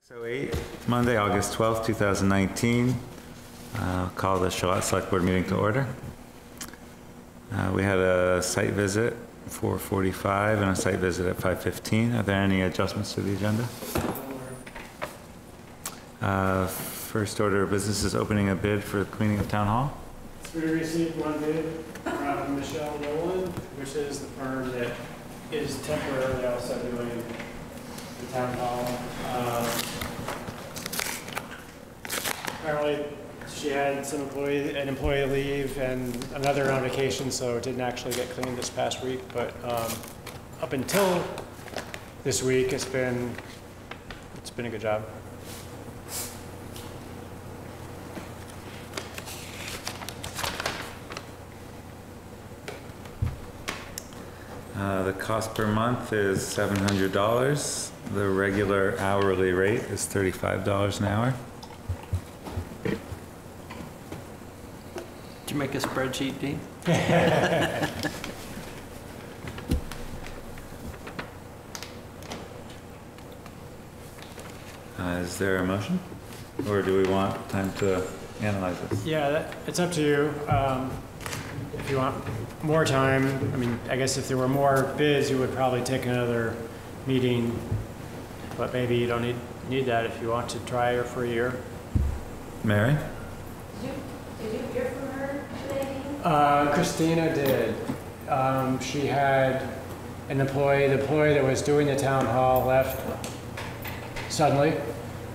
6:08, Monday, August 12th, 2019. Call the Select Board meeting to order. We had a site visit at 4:45 and a site visit at 5:15. Are there any adjustments to the agenda? First order of business is opening a bid for cleaning of Town Hall. So we received one bid from Michelle Nolan, which is the firm that is temporarily also doing the Town Hall. Apparently she had an employee leave and another on vacation, so it didn't actually get cleaned this past week, but up until this week it's been a good job. The cost per month is $700. The regular hourly rate is $35 an hour. Did you make a spreadsheet, Dean? Is there a motion? Or do we want time to analyze this? Yeah, it's up to you. If you want more time, I mean, I guess if there were more bids, you would probably take another meeting, but maybe you don't need that if you want to try her for a year. Mary? Did you hear from her today? Christina did. She had an employee, the employee that was doing the town hall left suddenly,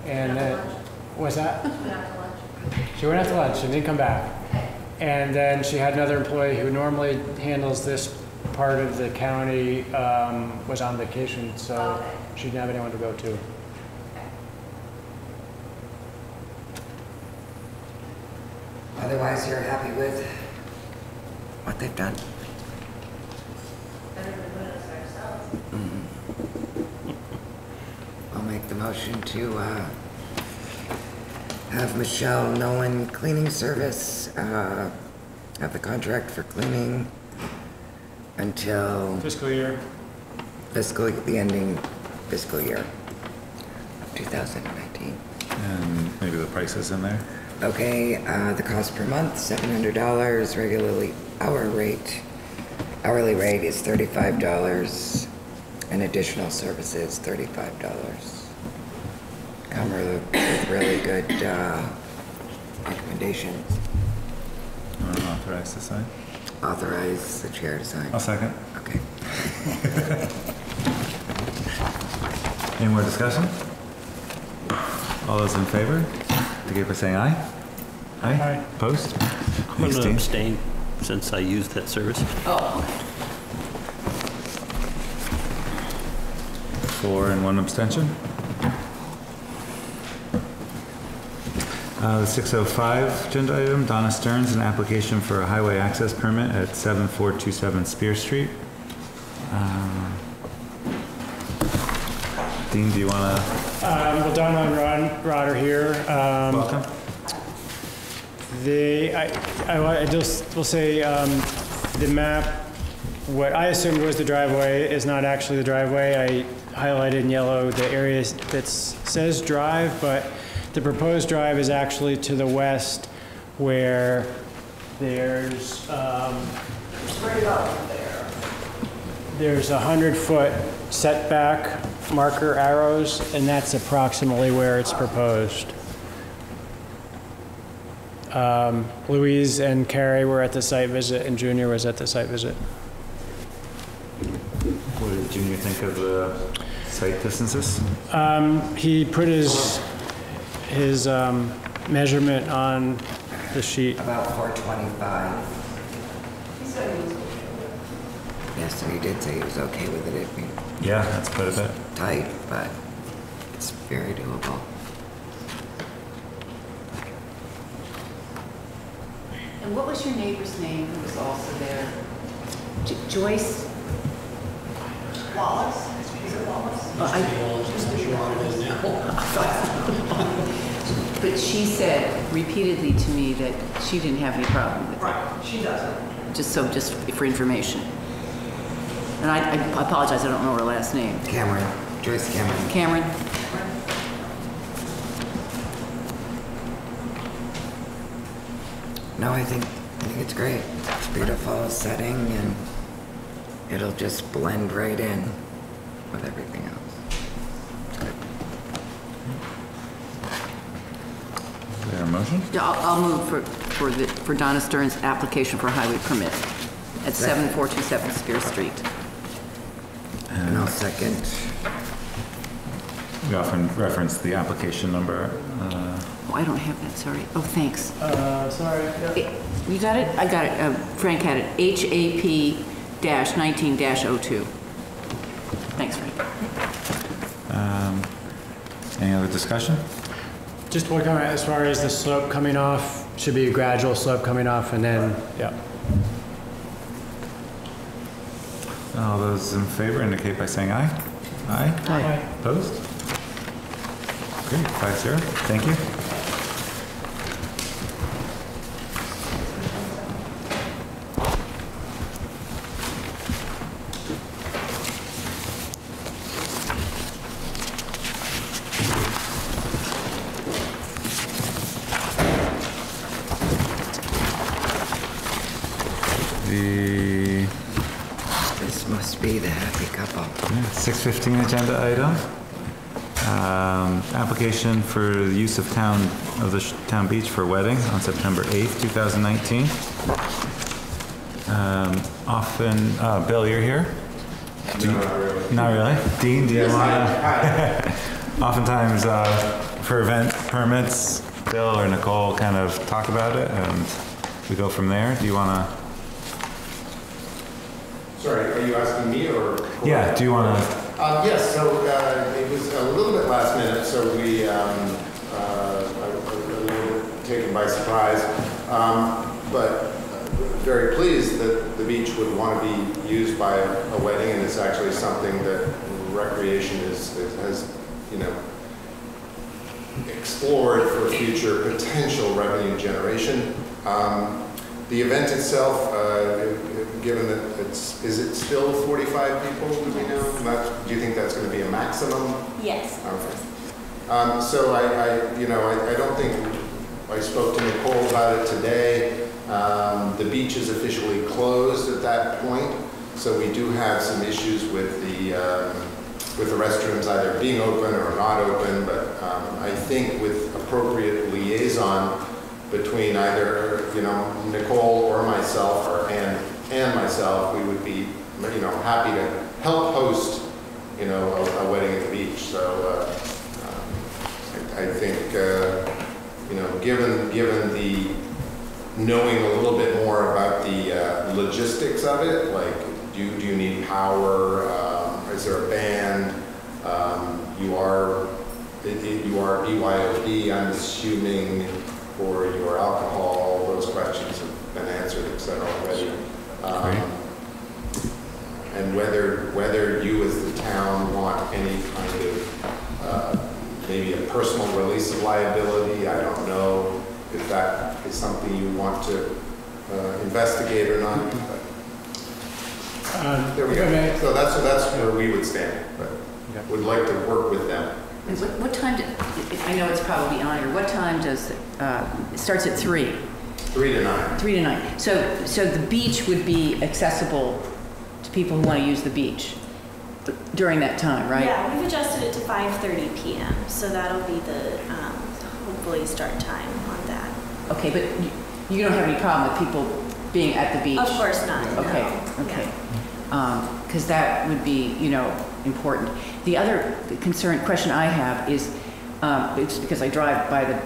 and then, what's that? She went out to lunch. She went out to lunch and didn't come back. And then she had another employee who normally handles this part of the county, was on vacation, so she didn't have anyone to go to. Otherwise, you're happy with what they've done? Better than doing it ourselves. I'll make the motion to have Michelle Nolan Cleaning Service have the contract for cleaning until Fiscal year. the ending fiscal year of 2019. And maybe the price is in there. Okay, the cost per month, $700. Hourly rate is $35. And additional services, $35. Come with really good recommendations. You want to authorize the sign? Authorize the chair to sign. I'll second. Okay. Any more discussion? All those in favor, indicate by saying aye. Aye. Opposed? I'm going to abstain since I used that service. Oh. 4 and 1 abstention. The 6:05 agenda item, Donna Stearns, an application for a highway access permit at 7427 Spear Street. Dean, do you want to? Well, Donna and Rod are here. Welcome. I just will say the map, what I assumed was the driveway is not actually the driveway. I highlighted in yellow the area that says drive, but the proposed drive is actually to the west where there's Right up there. there's 100-foot setback marker arrows, and that's approximately where it's proposed. Louise and Carrie were at the site visit, and Junior was at the site visit. What did Junior think of the site distances? He put his measurement on the sheet. About 425. He said he was okay. Yes, so he did say he was okay with it. It'd be Yeah, that's quite a bit. tight, but it's very doable. And what was your neighbor's name who was also there? Joyce? Wallace? Is it Wallace? But she said repeatedly to me that she didn't have any problem with it. Right, she doesn't. Just for information. And I apologize, I don't know her last name. Cameron, Joyce Cameron. Cameron? No, I think it's great. It's beautiful setting, and it'll just blend right in with everything else. It's good. Is there a motion? Yeah, I'll move for Donna Stearns' application for a highway permit at 7427 Spear Street. And I'll second. We often reference the application number. Oh, I don't have that, sorry. Oh, thanks. Sorry. Yeah. You got it? I got it. Frank had it. HAP-19-02. Thanks, Frank. Any other discussion? Just one comment as far as the slope coming off, should be a gradual slope coming off, and then, yeah. All those in favor indicate by saying aye. Aye? Aye. Opposed? Great, 5-0. Thank you. This must be the happy couple. 6:15 agenda item. Application for the use of the town beach for wedding on September 8th, 2019. Bill, you're here? Not really. Not really? Dean, do you Yes, want hi. to? Oftentimes, for event permits, Bill or Nicole kind of talk about it and we go from there. Do you want to? Sorry, are you asking me or? Yeah, do you want to? Yes, so it was a little bit last minute, so we, I was a little bit taken by surprise, but very pleased that the beach would want to be used by a wedding, and it's actually something that recreation has, you know, explored for future potential revenue generation. The event itself, given that is it still 45 people, do we know? Do you think that's going to be a maximum? Yes. Okay. So I don't think, I spoke to Nicole about it today. The beach is officially closed at that point, so we do have some issues with the restrooms either being open or not open, but I think with appropriate liaison between either, Nicole or myself, or and myself, we would be, happy to help host, a wedding at the beach. So I think, given the knowing a little bit more about the logistics of it, like do you need power? Is there a band? You are BYOD, I'm assuming, for your alcohol. Those questions have been answered, et cetera, already. And whether you as the town want any kind of maybe a personal release of liability, I don't know if that is something you want to investigate or not. But there we go. So that's where we would stand, but would like to work with them. And what time, I know it's probably on here, what time does, it starts at 3? 3 to 9. 3 to 9. So the beach would be accessible to people who want to use the beach during that time, right? Yeah, we've adjusted it to 5:30 p.m. So that'll be the hopefully start time on that. Okay, but you don't have any problem with people being at the beach? Of course not. Okay, no. okay. Because that would be, important. The other question I have is, it's because I drive by there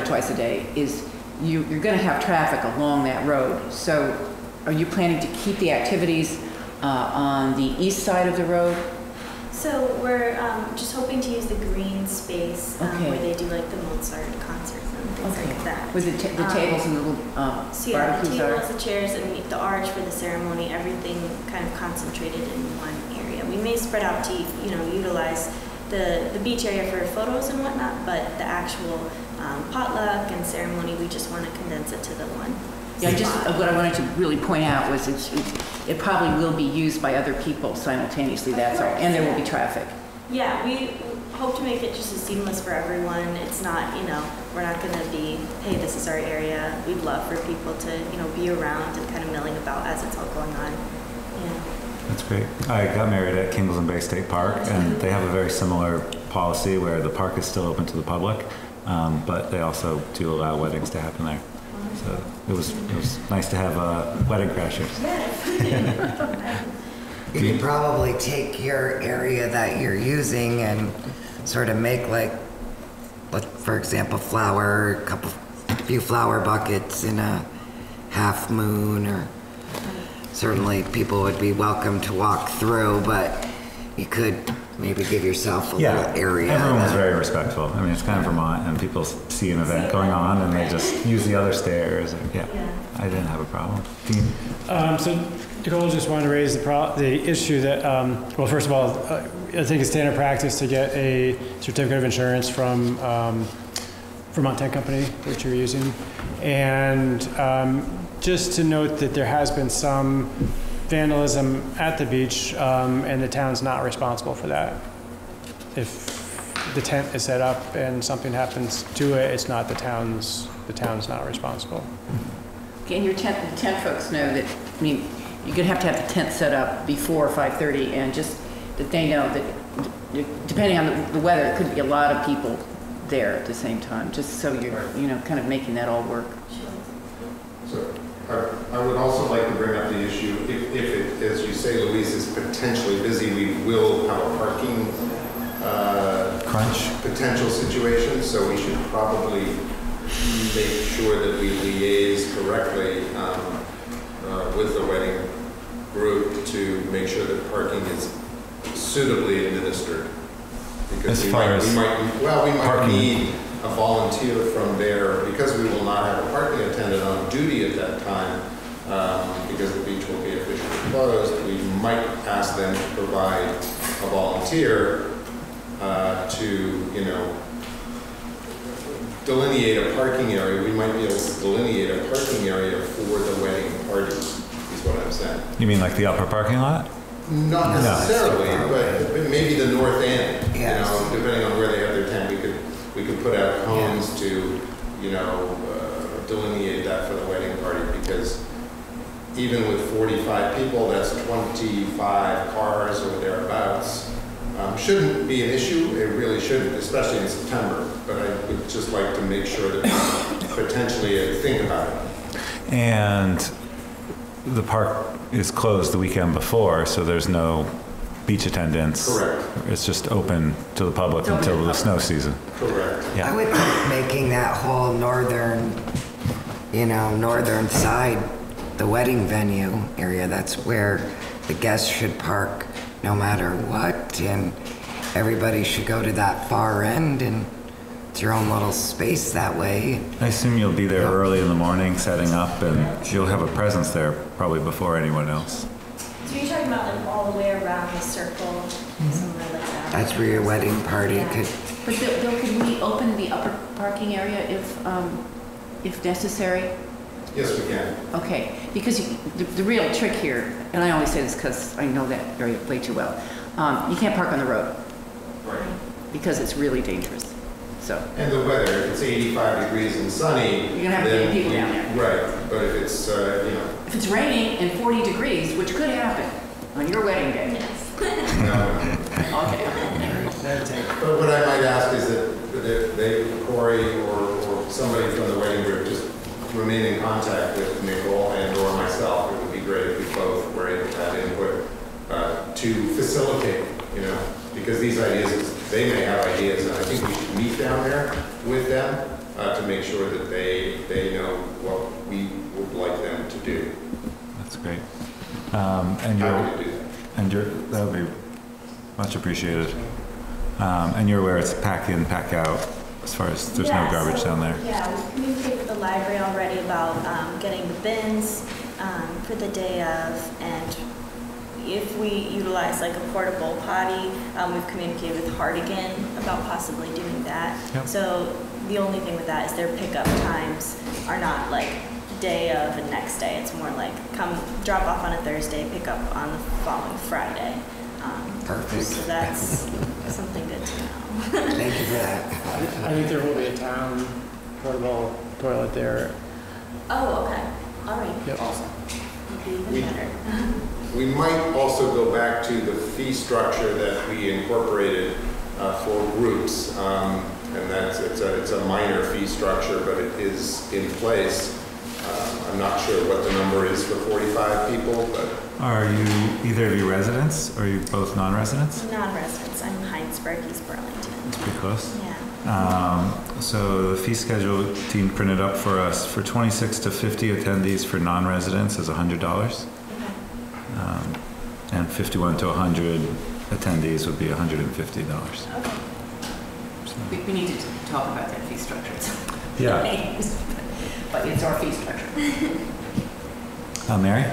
twice a day, is you're going to have traffic along that road. So are you planning to keep the activities on the east side of the road? So we're just hoping to use the green space Okay. where they do like the Mozart concerts and things like that. With the tables and the little So yeah, the barbecues are? tables, the chairs, and the arch for the ceremony, everything kind of concentrated in one area. We may spread out to, utilize the beach area for photos and whatnot, but the actual potluck and ceremony, we just want to condense it to the one. Yeah, what I wanted to really point out was it probably will be used by other people simultaneously, that's all, and there will be traffic. Yeah, we hope to make it just as seamless for everyone. It's not, we're not going to be, hey, this is our area. We'd love for people to, be around and kind of milling about as it's all going on. Yeah. That's great. I got married at Kingsland Bay State Park, and they have a very similar policy where the park is still open to the public, but they also do allow weddings to happen there. So it was nice to have wedding crashers. You could probably take your area that you're using and sort of make like for example, a few flower buckets in a half moon, or certainly people would be welcome to walk through, but you could maybe give yourself a little area. Everyone was very respectful. I mean, it's kind of Vermont, and people see an event going on and they just use the other stairs. And I didn't have a problem. Dean? So Nicole just wanted to raise the issue that, well, first of all, I think it's standard practice to get a certificate of insurance from Vermont Tank Company, which you're using. And just to note that there has been some vandalism at the beach, and the town's not responsible for that. If the tent is set up and something happens to it, it's not the town's not responsible. Okay, and the tent folks know that, I mean, you're gonna have to have the tent set up before 5:30, and just that they know that depending on the weather, it could be a lot of people there at the same time, just so you're, kind of making that all work. So I would also like to bring up the issue, if it, as you say, Louise, is potentially busy, we will have a parking crunch potential situation, so we should probably make sure that we liaise correctly with the wedding group to make sure that parking is suitably administered. Because we might need a volunteer from there, because we will not have a parking attendant on duty at that time, because the beach will be officially closed. We might ask them to provide a volunteer to, delineate a parking area. We might be able to delineate a parking area for the wedding party, is what I'm saying. You mean like the upper parking lot? Not necessarily, but maybe the north end, depending on where they have their tent, we could put out cones to, delineate that for the wedding party, because even with 45 people, that's 25 cars or thereabouts. Shouldn't be an issue. It really shouldn't, especially in September. But I would just like to make sure that we potentially think about it. And the park is closed the weekend before, so there's no beach attendance. Correct. It's just open to the public until the snow season. Correct. Yeah. I would think making that whole northern side the wedding venue area, that's where the guests should park no matter what, and everybody should go to that far end, and it's your own little space that way. I assume you'll be there early in the morning setting up, and you'll have a presence there probably before anyone else. So you're talking about like all the way around the circle, somewhere like that? That's where your wedding party could. But Bill, could we open the upper parking area if necessary? Yes, we can. Okay, because the real trick here, and I always say this because I know that area way too well, you can't park on the road. Right. Because it's really dangerous. So. And the weather, if it's 85 degrees and sunny, You're gonna have to get people down there. Right, but if it's, If it's raining and 40 degrees, which could happen on your wedding day. Yes. Okay. But what I might ask is that they, Corey, or somebody from the wedding group, just remain in contact with Nicole or myself. It would be great if we both were able to have input to facilitate, because these ideas, they may have ideas, and I think we should meet down there with them to make sure that they know what we would like them to do. That's great. That would be much appreciated. And you're aware it's pack in, pack out, as far as there's no garbage down there. Yeah, we've communicated with the library already about getting the bins for the day of, and if we utilize like a portable potty, we've communicated with Hardigan about possibly doing that. Yep. So the only thing with that is their pickup times are not like day of and next day. It's more like come drop off on a Thursday, pick up on the following Friday. Perfect. So that's something good to know. Thank you for that. I think there will be a town portable toilet there. Oh, okay. All right. Yep. Awesome. Even We- better. We might also go back to the fee structure that we incorporated for groups. And it's a minor fee structure, but it is in place. I'm not sure what the number is for 45 people, but Are you, either of you residents, or are you both non-residents? Non-residents. I'm Heinsberg, East Burlington. It's pretty close. Yeah. So the fee schedule Dean printed up for us, for 26 to 50 attendees for non-residents is $100. Okay. And 51 to 100 attendees would be $150. Okay. We need to talk about that fee structure. Yeah. But it's our fee structure. Mary?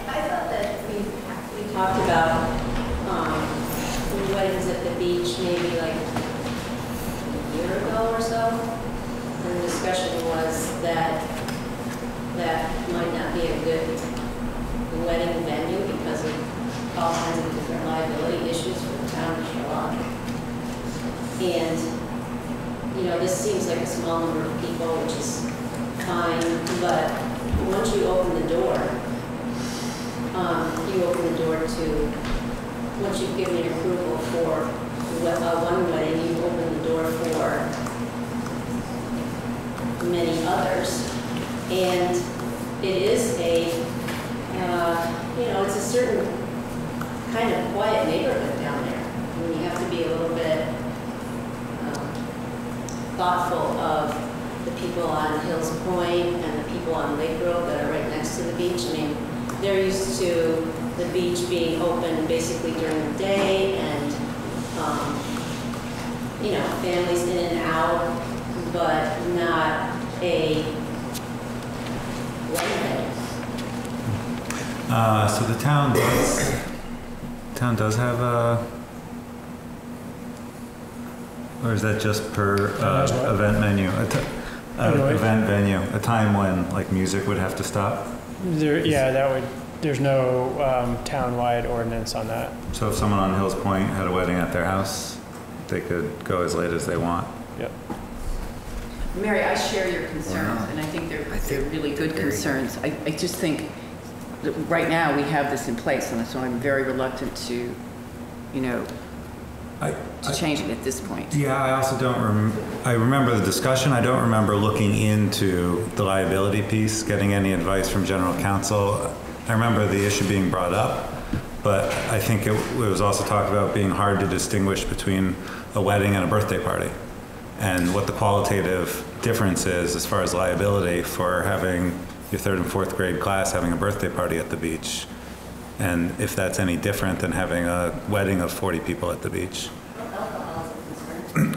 I thought that we talked about weddings at the beach maybe like a year ago or so. And the discussion was that that might not be a good wedding venue because of all kinds of different liability issues for the town of Charlotte. And, you know, this seems like a small number of people, which is fine, but once you open the door, once you've given your approval for one wedding, you open the door for many others. And it is it's a certain kind of quiet neighborhood down there. I mean, you have to be a little bit thoughtful of the people on Hills Point and the people on Lake Road that are right next to the beach. I mean, they're used to the beach being open basically during the day and, families in and out, but not a wedding venue. So the town does have a, or is that just per event menu? Event venue, a time when like music would have to stop? There's no town-wide ordinance on that. So if someone on Hills Point had a wedding at their house, they could go as late as they want? Yep. Mary, I share your concerns, and I think they're really good concerns. I just think that right now we have this in place, and so I'm very reluctant to, to change it at this point. Yeah, I also don't I remember the discussion. I don't remember looking into the liability piece, getting any advice from general counsel. I remember the issue being brought up, but I think it was also talked about being hard to distinguish between a wedding and a birthday party, and what the qualitative difference is as far as liability for having your 3rd and 4th grade class having a birthday party at the beach, and if that's any different than having a wedding of 40 people at the beach. Alcohol is a concern.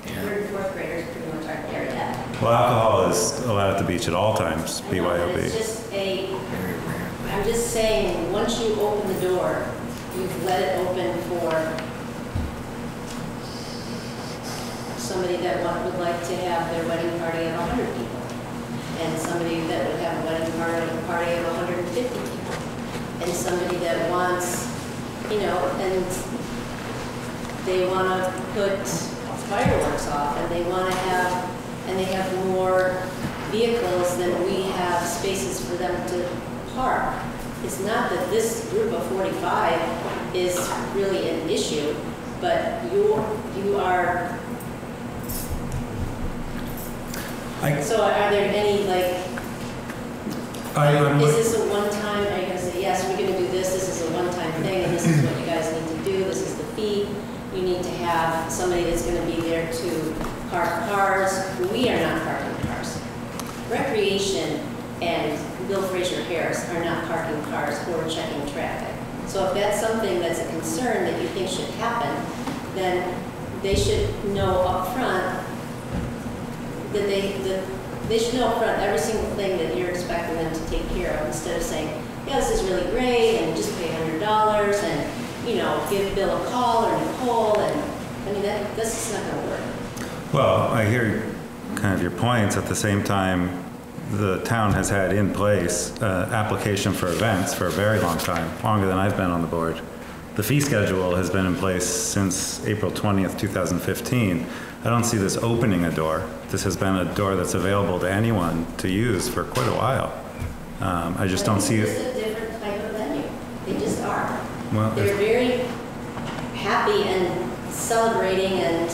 3rd and 4th graders pretty much aren't there yet. Well, alcohol is allowed at the beach at all times, I know, but BYOB. it's just I'm just saying, once you open the door, you've let it open for somebody that would like to have their wedding party of 100 people, and somebody that would have a wedding party of 150 people, and somebody that wants, and they want to put fireworks off, and they want to have, and they have more vehicles than we have spaces for them to park. It's not that this group of 45 is really an issue, but you are. So are there any is this a one-time, are you going to say, yes, we're going to do this, this is a one-time thing, and this is what you guys need to do, this is the fee. You need to have somebody that's going to be there to park cars. We are not parking cars. Recreation and Bill Fraser Harris are not parking cars or checking traffic. So if that's something that's a concern that you think should happen, then they should know up front that they should know up front every single thing that you're expecting them to take care of, instead of saying, yeah, this is really great, and just pay $100, and, give Bill a call or Nicole, and, I mean, this is not going to work. Well, I hear kind of your points. At the same time, the town has had in place application for events for a very long time, longer than I've been on the board. The fee schedule has been in place since April 20th, 2015. I don't see this opening a door. This has been a door that's available to anyone to use for quite a while. I just don't see It's it. a different type of venue. They just are. Well, They're very happy and celebrating and,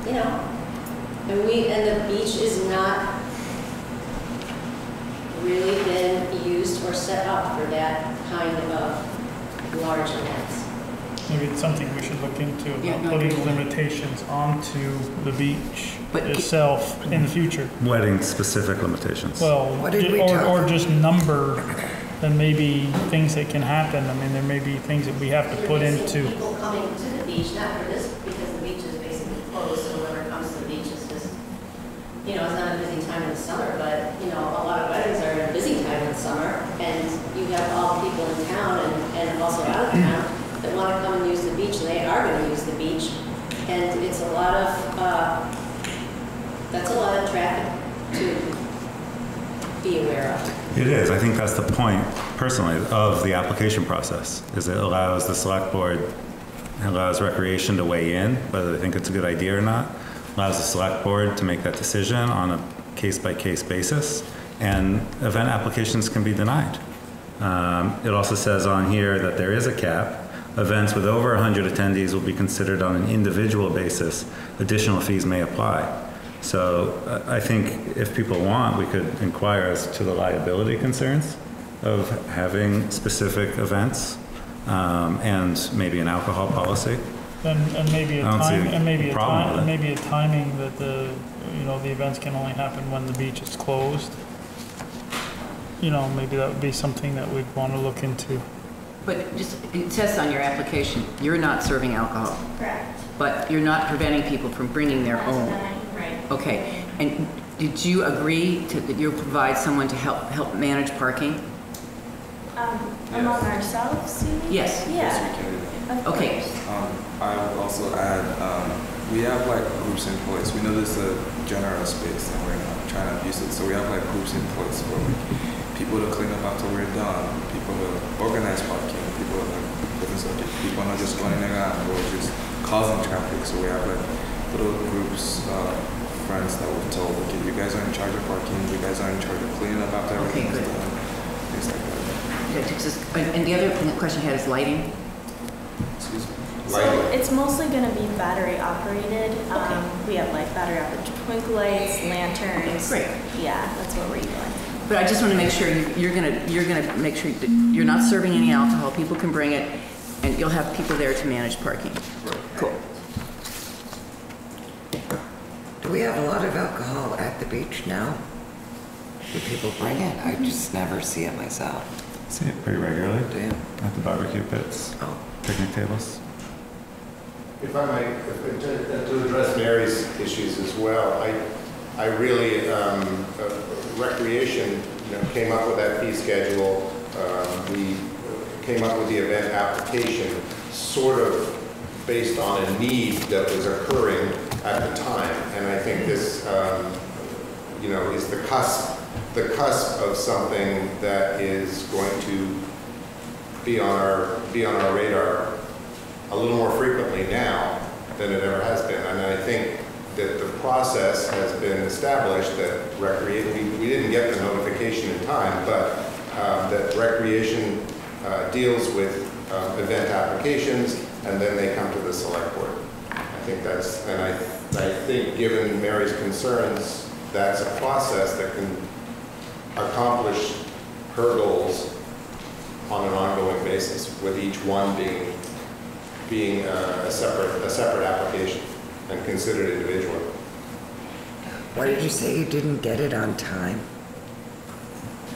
you know, and the beach is not really been used or set up for that kind of large events. Maybe it's something we should look into, Yeah, about no, putting agree. limitations onto the beach But itself in the future. wedding specific limitations. Well, What did we or talk- just number, and maybe things that can happen. I mean, there may be things that we have to put You're missing into. people coming to the beach, not for this, because the beach is basically closed, so whoever comes to the beach is just, you know, it's not a busy time in the summer, but, you know, a lot of weddings are in a busy time in the summer, and you have all the people in town and also out of town that want to come and use the beach, and they are going to use the beach, and it's a lot of, that's a lot of traffic to be aware of. It is. I think that's the point, personally, of the application process, is it allows the select board, allows recreation to weigh in, whether they think it's a good idea or not, allows the select board to make that decision on a case-by-case basis, and event applications can be denied. It also says on here that there is a cap. Events with over 100 attendees will be considered on an individual basis. Additional fees may apply. So I think if people want, we could inquire as to the liability concerns of having specific events and maybe an alcohol policy. And maybe a I don't see time, a and maybe a problem time, with and it. maybe a timing that the, you know, the events can only happen when the beach is closed. You know, maybe that would be something that we'd want to look into. But just, it says on your application, you're not serving alcohol, Correct. but you're not preventing people from bringing their own. Right. Okay, and did you agree to, that you'll provide someone to help manage parking? Among ourselves, you mean? Yes. Yeah. Of Okay. course. I would also add, we have like groups in place. We know this is a general space and we're not trying to abuse it. So we have like groups in place for people to clean up after we're done, people to organize parking, people to different subjects. People are not just running around or just causing traffic. So we have like little groups, friends that we've told, okay, you guys are in charge of parking, you guys are in charge of cleaning up after everything's good. done. Things like that. And the other question I had is lighting. Excuse me. So it's mostly going to be battery operated. We have like battery operated twinkle lights, lanterns. Great. Yeah, that's what we're utilizing. But I just want to make sure you're gonna make sure that you're not serving any alcohol. People can bring it, and you'll have people there to manage parking. Cool. Do we have a lot of alcohol at the beach now? Do people bring it? I just never see it myself. See it pretty regularly Do you? at the barbecue pits, Oh. picnic tables. If I might, to address Mary's issues as well, I really, recreation, came up with that fee schedule. We came up with the event application sort of based on a need that was occurring at the time. And I think this, is the cusp of something that is going to be on our radar a little more frequently now than it ever has been. And I think that the process has been established that we didn't get the notification in time, but that recreation deals with event applications, and then they come to the select board. I think I think given Mary's concerns, that's a process that can accomplish her goals on an ongoing basis, with each one being a separate application and considered individually. What did you say you didn't get it on time?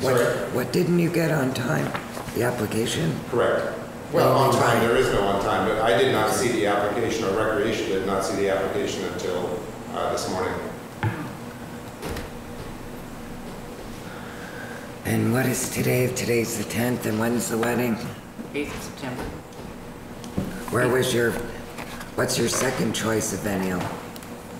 Sorry? What didn't you get on time? The application? Correct. Well, on time, there is no on time, but I did not see the application, or Recreation did not see the application until this morning. And what is today? Today's the 10th, and when's the wedding? 8th of September. What's your second choice of venue?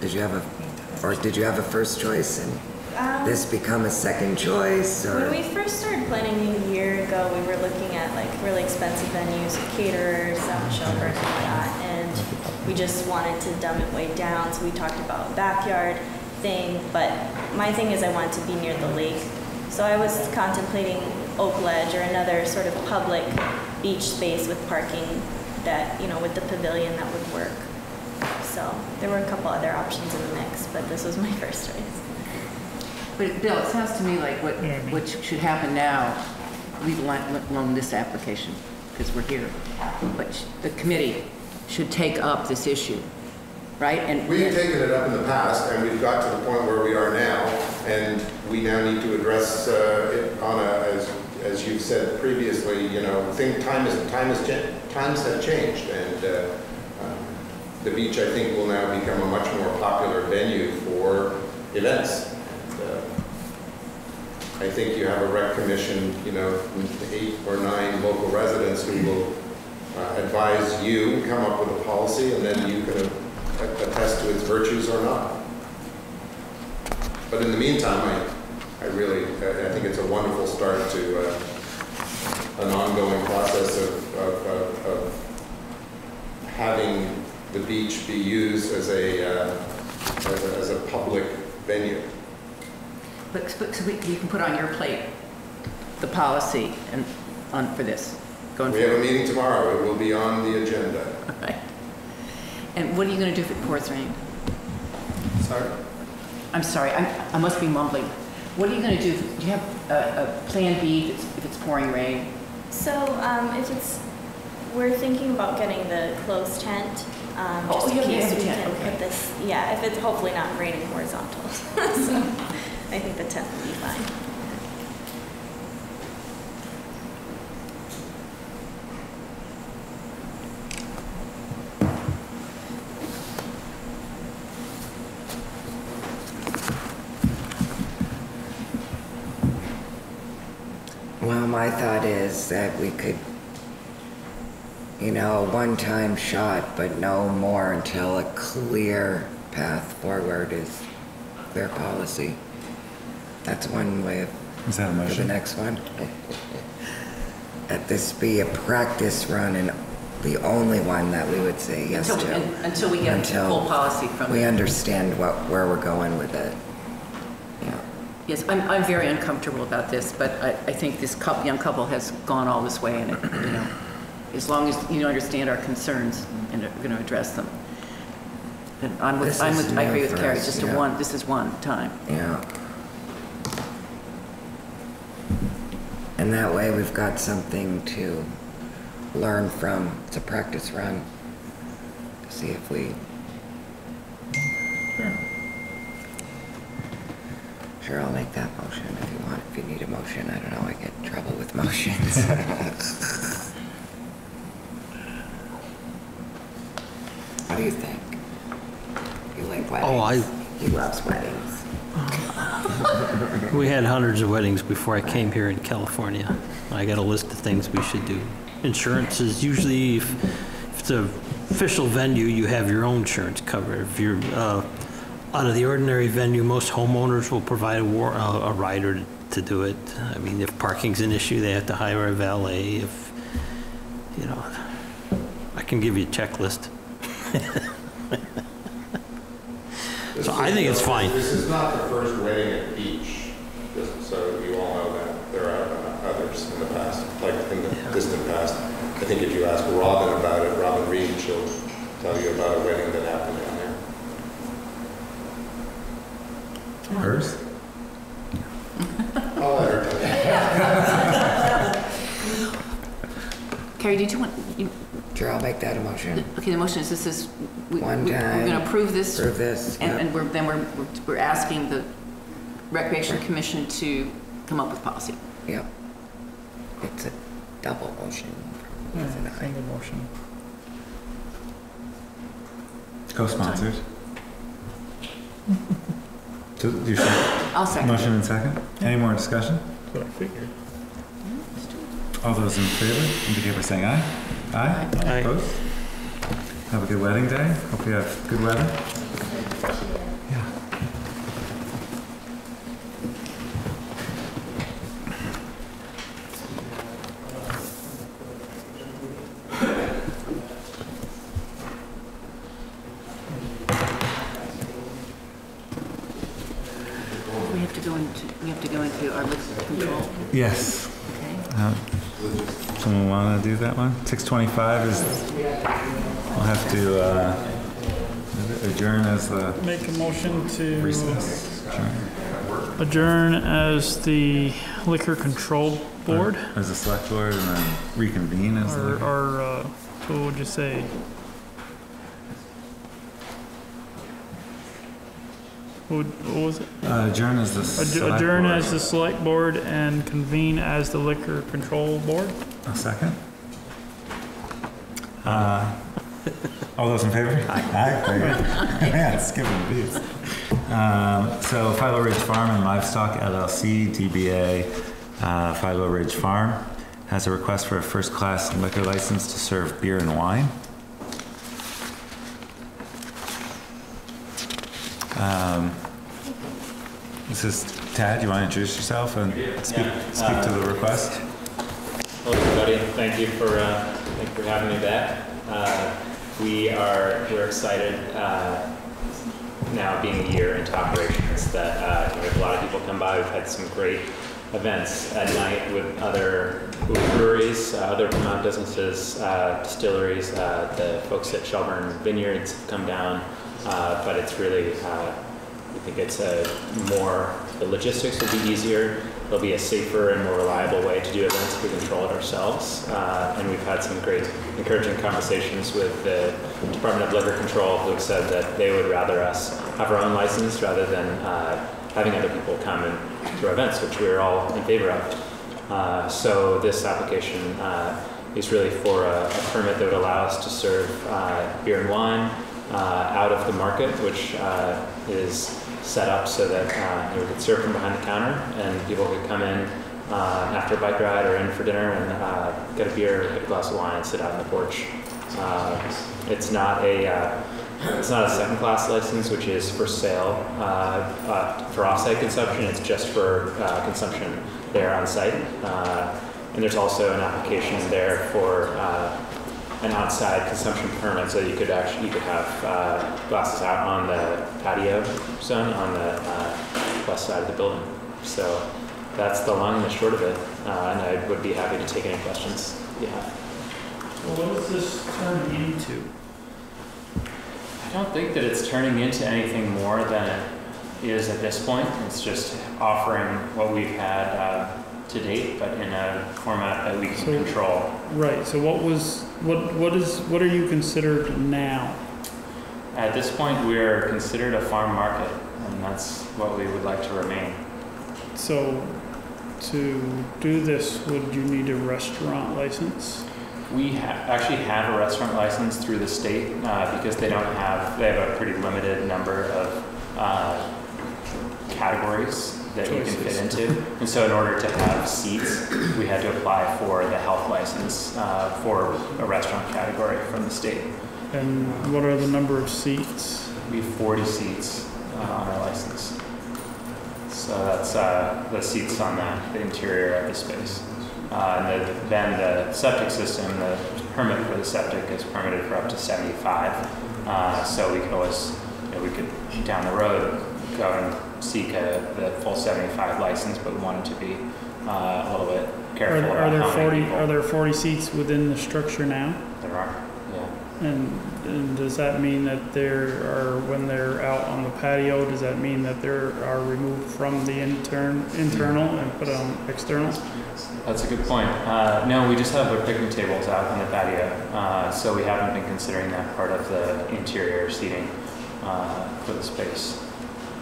Did you have a first choice and this become a second choice, or? When we first started planning meeting a year ago, we were looking at like really expensive venues, caterers, shelter and whatnot, and we just wanted to dumb it way down. So we talked about backyard thing, but my thing is I want to be near the lake. So I was contemplating Oak Ledge or another sort of public beach space with parking that, you know, with the pavilion that would work. So there were a couple other options in the mix, but this was my first choice. But Bill, it sounds to me like what should happen now, leave alone this application, because we're here, but the committee should take up this issue, right? And We've taken it up in the past, and we've got to the point where we are now, and we now need to address it on a, as you've said previously, you know, times have changed, and the beach, I think, will now become a much more popular venue for events. I think you have a rec commission, you know, 8 or 9 local residents who will advise you, come up with a policy, and then you can attest to its virtues or not. But in the meantime, I think it's a wonderful start to an ongoing process of having the beach be used as a public venue. But so you can put on your plate the policy and for this going We forward. have a meeting tomorrow. It will be on the agenda. All right. And what are you going to do if it pours rain? Sorry? I'm sorry, I must be mumbling. What are you going to do? Do you have a plan B if it's pouring rain? So we're thinking about getting the closed tent, just in case we can put this, yeah, if it's hopefully not raining horizontal. So I think the tent will be fine. Well, my thought is that we could, you know, a one-time shot, but no more until a clear path forward is their policy. That's one way of, Is that a for the motion? next one. That this be a practice run and the only one that we would say yes to. Until we get full policy from we them. understand where we're going with it. Yeah. Yes, I'm very uncomfortable about this, but I think this young couple has gone all this way, and you know, as long as you understand our concerns and are going to address them. And I agree with Carrie. Just this is one time. Yeah. And that way we've got something to learn from. It's a practice run to see if we. Sure, I'll make that motion if you want. If you need a motion, I don't know. I get in trouble with motions. What do you think? You like weddings? He loves weddings. We had hundreds of weddings before I came here in California. I got a list of things we should do. Insurance is usually, if it's an official venue, you have your own insurance covered. If you're out of the ordinary venue, most homeowners will provide a rider to do it. I mean, if parking's an issue, they have to hire a valet. If, you know, I can give you a checklist. So I think it's fine. This is not the first wedding at the beach, just so you all know that. There are others in the past, like in the distant past. I think if you ask Robin about it, Robin Reed, she'll tell you about a wedding that happened down there. Hers? I'll let her tell you. Carrie, did you want? Sure, I'll make that a motion. Okay, the motion is this is we're One time. going to approve this. Approve this. And we're asking the Recreation Commission to come up with policy. Yep. It's a double motion. Single motion. Co-sponsored. So you should. I'll second. Motion and second. Any more discussion? That's what I figured. All those in favor, indicate by saying aye. Aye? Aye. Opposed? Have a good wedding day. Hope you have good weather. Yeah. have to go into our liquor control. Yes. Okay. Someone want to do that one? 6:25 is, we'll have to adjourn as the Make a motion to recess. adjourn as the Liquor Control Board, As a select board and then reconvene as the. or what would you say? What was it? Adjourn as the select Adjourn board. as the Select Board and convene as the Liquor Control Board? A second. All those in favor? Aye. Very good. Yeah, skipping beats. So Philo Ridge Farm and Livestock LLC, DBA Philo Ridge Farm, has a request for a first-class liquor license to serve beer and wine. This is Tad. You want to introduce yourself and speak to the request? Hello, everybody. Thank you for having me back. We're excited now, being a year into operations, that we have a lot of people come by. We've had some great events at night with other breweries, other Vermont businesses, distilleries. The folks at Shelburne Vineyards have come down, but it's really, I think it's the logistics will be easier. There'll be a safer and more reliable way to do events if we control it ourselves. And we've had some great encouraging conversations with the Department of Liquor Control, who have said that they would rather us have our own license rather than having other people come and do our events, which we're all in favor of. So this application is really for a permit that would allow us to serve beer and wine out of the market, which is set up so that we could serve from behind the counter, and people could come in after a bike ride or in for dinner and get a beer, get a glass of wine, and sit out on the porch. It's not a second-class license, which is for sale for off-site consumption. It's just for consumption there on site, and there's also an application there for an outside consumption permit, so you could have glasses out on the patio zone on the west side of the building. So that's the long and the short of it, and I would be happy to take any questions you have. Well, what is this turning into? I don't think that it's turning into anything more than it is at this point. It's just offering what we've had to date, but in a format that we can control. Right. So what are you considered now? At this point, we're considered a farm market, and that's what we would like to remain. So to do this, would you need a restaurant license? We actually have a restaurant license through the state because they have a pretty limited number of categories that you can fit into. And so in order to have seats, we had to apply for the health license for a restaurant category from the state. And what are the number of seats? We have 40 seats on our license. So that's the seats on the interior of the space. And then the septic system, the permit for the septic is permitted for up to 75. So we could always, we could down the road go and seek the full 75 license, but we wanted to be a little bit careful about how many people. Are there 40 seats within the structure now? There are, yeah. And does that mean that there are, when they're out on the patio, does that mean that they are removed from the internal and put on external? That's a good point. No, we just have our picnic tables out on the patio, so we haven't been considering that part of the interior seating for the space.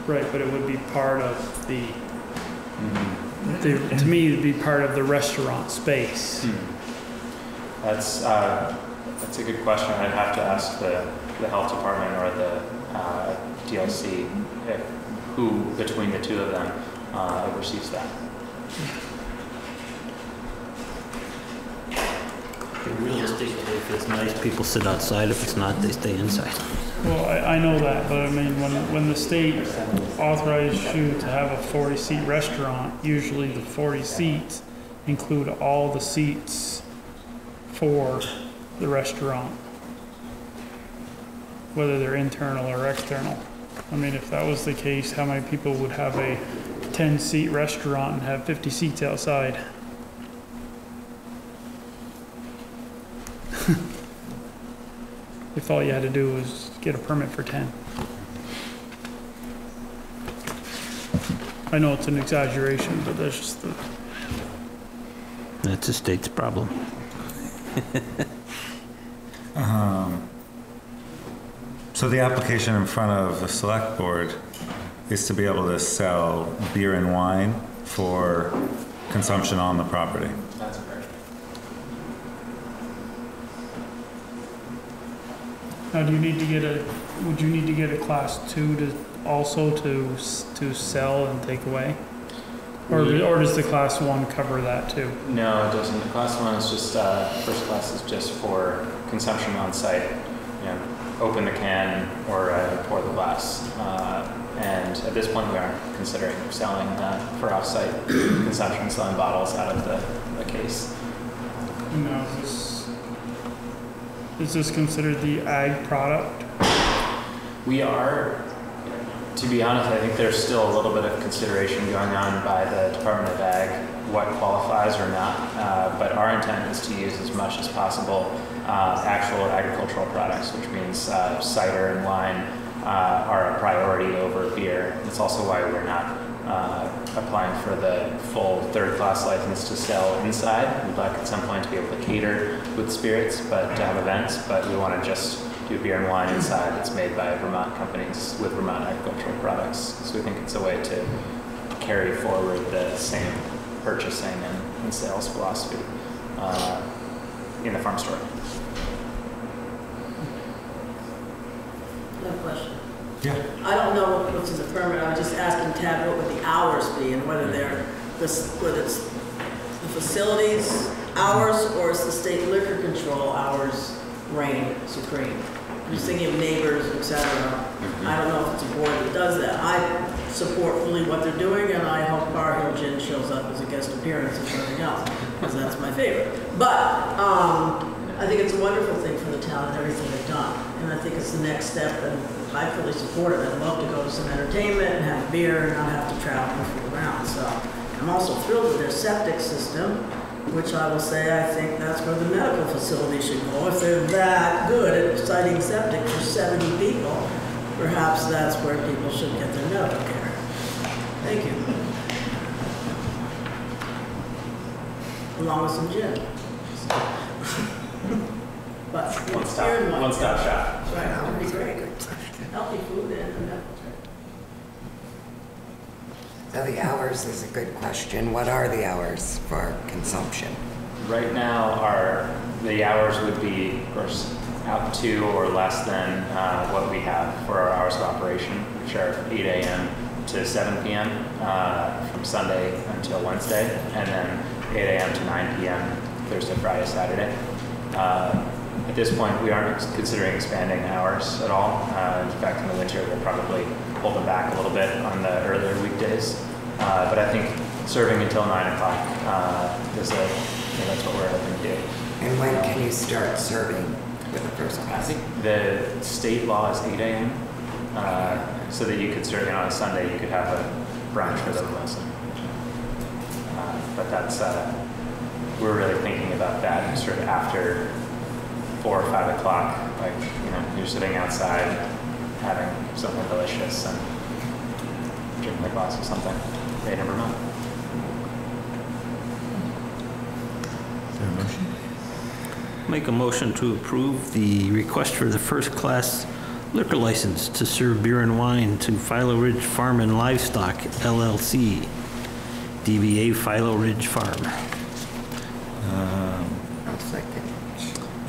Right, but it would be part of the, to me, it'd be part of the restaurant space. That's a good question. I'd have to ask the health department or the DLC who between the two of them oversees that. Realistically, if it's nice, people sit outside. If it's not, they stay inside. Well, I know that, but I mean, when the state authorized you to have a 40-seat restaurant, usually the 40 seats include all the seats for the restaurant, whether they're internal or external. I mean, if that was the case, how many people would have a 10-seat restaurant and have 50 seats outside. If all you had to do was get a permit for 10. I know it's an exaggeration, but that's just the... That's the state's problem. So the application in front of the select board is to be able to sell beer and wine for consumption on the property. That's correct. Now, do you need to get a, would you need to get a class 2 to also to sell and take away? Or does the class 1 cover that too? No, it doesn't. The class 1 is just, first class is just for consumption on site. You know, open the can or pour the glass. And at this point, we aren't considering selling for off-site consumption, selling bottles out of the case. Now, is this considered the ag product? We are, to be honest, I think there's still a little bit of consideration going on by the Department of Ag, what qualifies or not. But our intent is to use as much as possible actual agricultural products, which means cider and wine are a priority over beer. That's also why we're not applying for the full third-class license to sell inside. We'd like at some point to be able to cater with spirits, but to have events. But we want to just do beer and wine inside that's made by Vermont companies with Vermont agricultural products. So we think it's a way to carry forward the same purchasing and sales philosophy in the farm store. No question. Yeah. I don't know what's in the permit. I'm just asking Tad what would the hours be and whether whether it's the facilities hours or it's the state liquor control hours reign supreme. I'm just thinking of neighbors, etc. I don't know if it's a board that does that. I support fully what they're doing, and I hope Bar Hill Gin shows up as a guest appearance and something else, because that's my favorite. But I think it's a wonderful thing for the town and everything they've done, and I think it's the next step, and I fully support it. I'd love to go to some entertainment and have a beer and not have to travel and fool around. So I'm also thrilled with their septic system, which I will say I think that's where the medical facility should go. If they're that good at citing septic for 70 people, perhaps that's where people should get their medical care. Thank you. Along with some gin. But One stop shop. Right, that would be great. Healthy food and So the hours is a good question. What are the hours for consumption? Right now, the hours would be, of course, up to or less than what we have for our hours of operation, which are 8 a.m. to 7 p.m. From Sunday until Wednesday, and then 8 a.m. to 9 p.m. Thursday, Friday, Saturday. At this point, we aren't considering expanding hours at all. In fact, in the winter, we'll probably hold them back a little bit on the earlier weekdays. But I think serving until 9 o'clock is that's what we're hoping to do. And when can you start serving with the first class? I think the state law is 8 a.m. So that you could serve, on a Sunday, you could have a brunch for them also. But that's, we're really thinking about that sort of after 4 or 5 o'clock, like, you're sitting outside having something delicious and drinking a glass of something made in Vermont. Is there a motion? Make a motion to approve the request for the first-class liquor license to serve beer and wine to Philo Ridge Farm and Livestock, LLC, DBA Philo Ridge Farm. I'll second.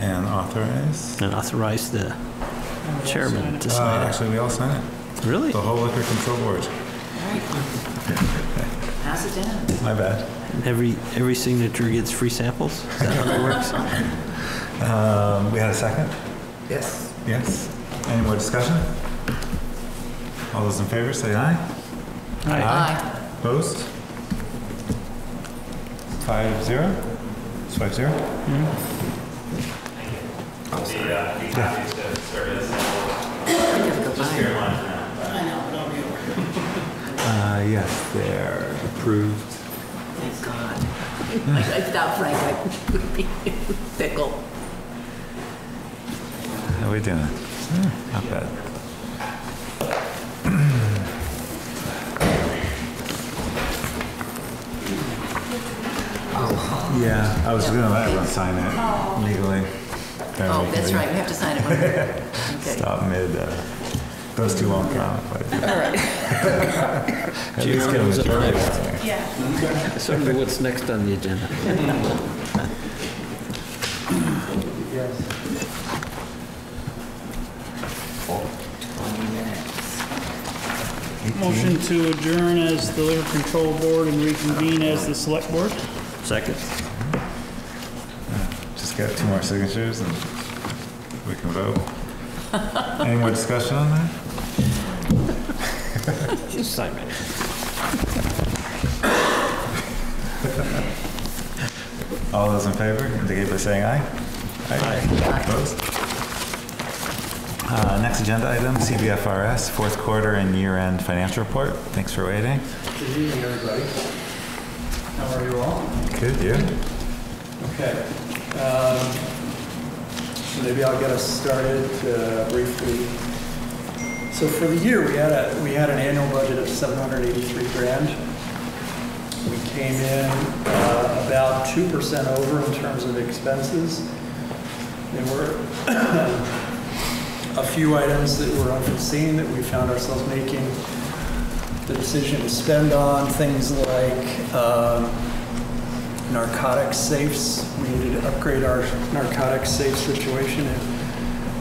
And authorize? And authorize the chairman to sign it. Actually, we all sign it. Really? The whole liquor control board. Pass it down. My bad. And every signature gets free samples? Is that how it works? We had a second? Yes. Yes. Any more discussion? All those in favor, say aye. Aye. Opposed? 5-0? It's 5-0? I'll be happy to serve as I know, but I'll be over. Yes, they're approved. Thank God. I thought Frank would be tickled. How are we doing? Not bad. Yeah, I was gonna let everyone sign it legally. Oh, that's right, we have to sign it. Okay. Stop mid, those two won't count, but. All right. At least get them to try it. Yeah. So what's next on the agenda? Motion to adjourn as the Liquor Control Board and reconvene as the Select Board. Second. Just got 2 more signatures and we can vote. Any more discussion on that? Just sign it. All those in favor, indicate by saying aye. Aye. Opposed? Next agenda item, CVFRS, fourth quarter and year-end financial report. Thanks for waiting. Good evening, everybody. How are you all? Good, you? Okay. So maybe I'll get us started briefly. So for the year, we had an annual budget of $783 grand. We came in about 2% over in terms of expenses. There were a few items that were unforeseen that we found ourselves making the decision to spend on, things like narcotics safes. We needed to upgrade our narcotics safe situation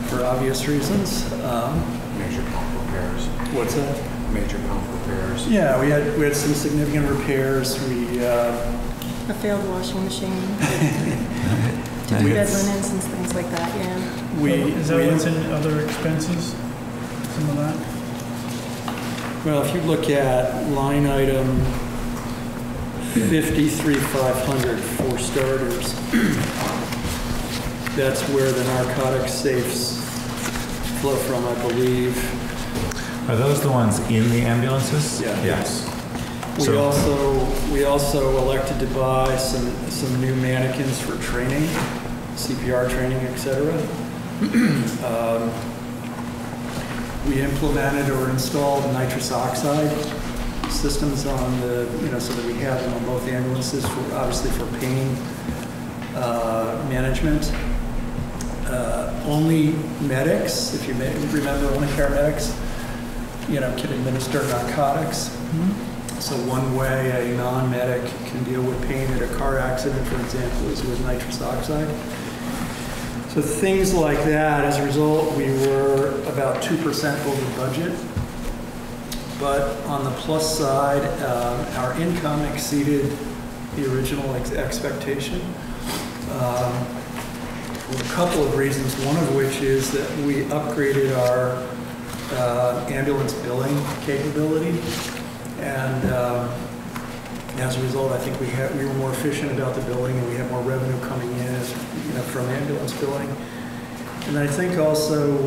for obvious reasons. Major pump repairs. What's that? Major pump repairs. Yeah, we had some significant repairs. A failed washing machine. Bed linens and things like that, yeah. Is that what's in other expenses? Some of that? Well, if you look at line item 53,500 for starters, that's where the narcotics safes flow from, I believe. Are those the ones in the ambulances? Yeah. Yes. We also elected to buy some new mannequins for training, CPR training, etc. We implemented or installed nitrous oxide systems on so that we have them on both ambulances, obviously for pain management. Only medics, if you remember, only paramedics, can administer narcotics. Mm-hmm. So one way a non-medic can deal with pain at a car accident, for example, is with nitrous oxide. So things like that. As a result, we were about 2% over budget. But on the plus side, our income exceeded the original expectation. For a couple of reasons, one of which is that we upgraded our ambulance billing capability. And as a result, I think we were more efficient about the billing, and we had more revenue coming in from ambulance billing. And I think also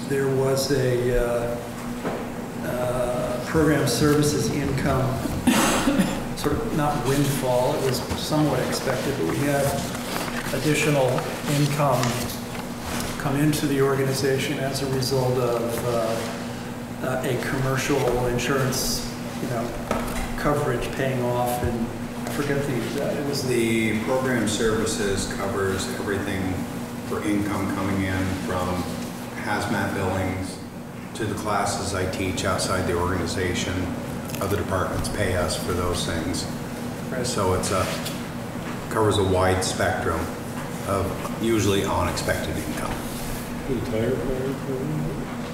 there was a program services income, sort of not windfall, it was somewhat expected, but we had additional income come into the organization as a result of a commercial insurance, coverage paying off, and I forget it was the program services covers everything for income coming in from hazmat billings to the classes I teach outside the organization. Other departments pay us for those things. Right. So it's covers a wide spectrum of usually unexpected income. Retire fire?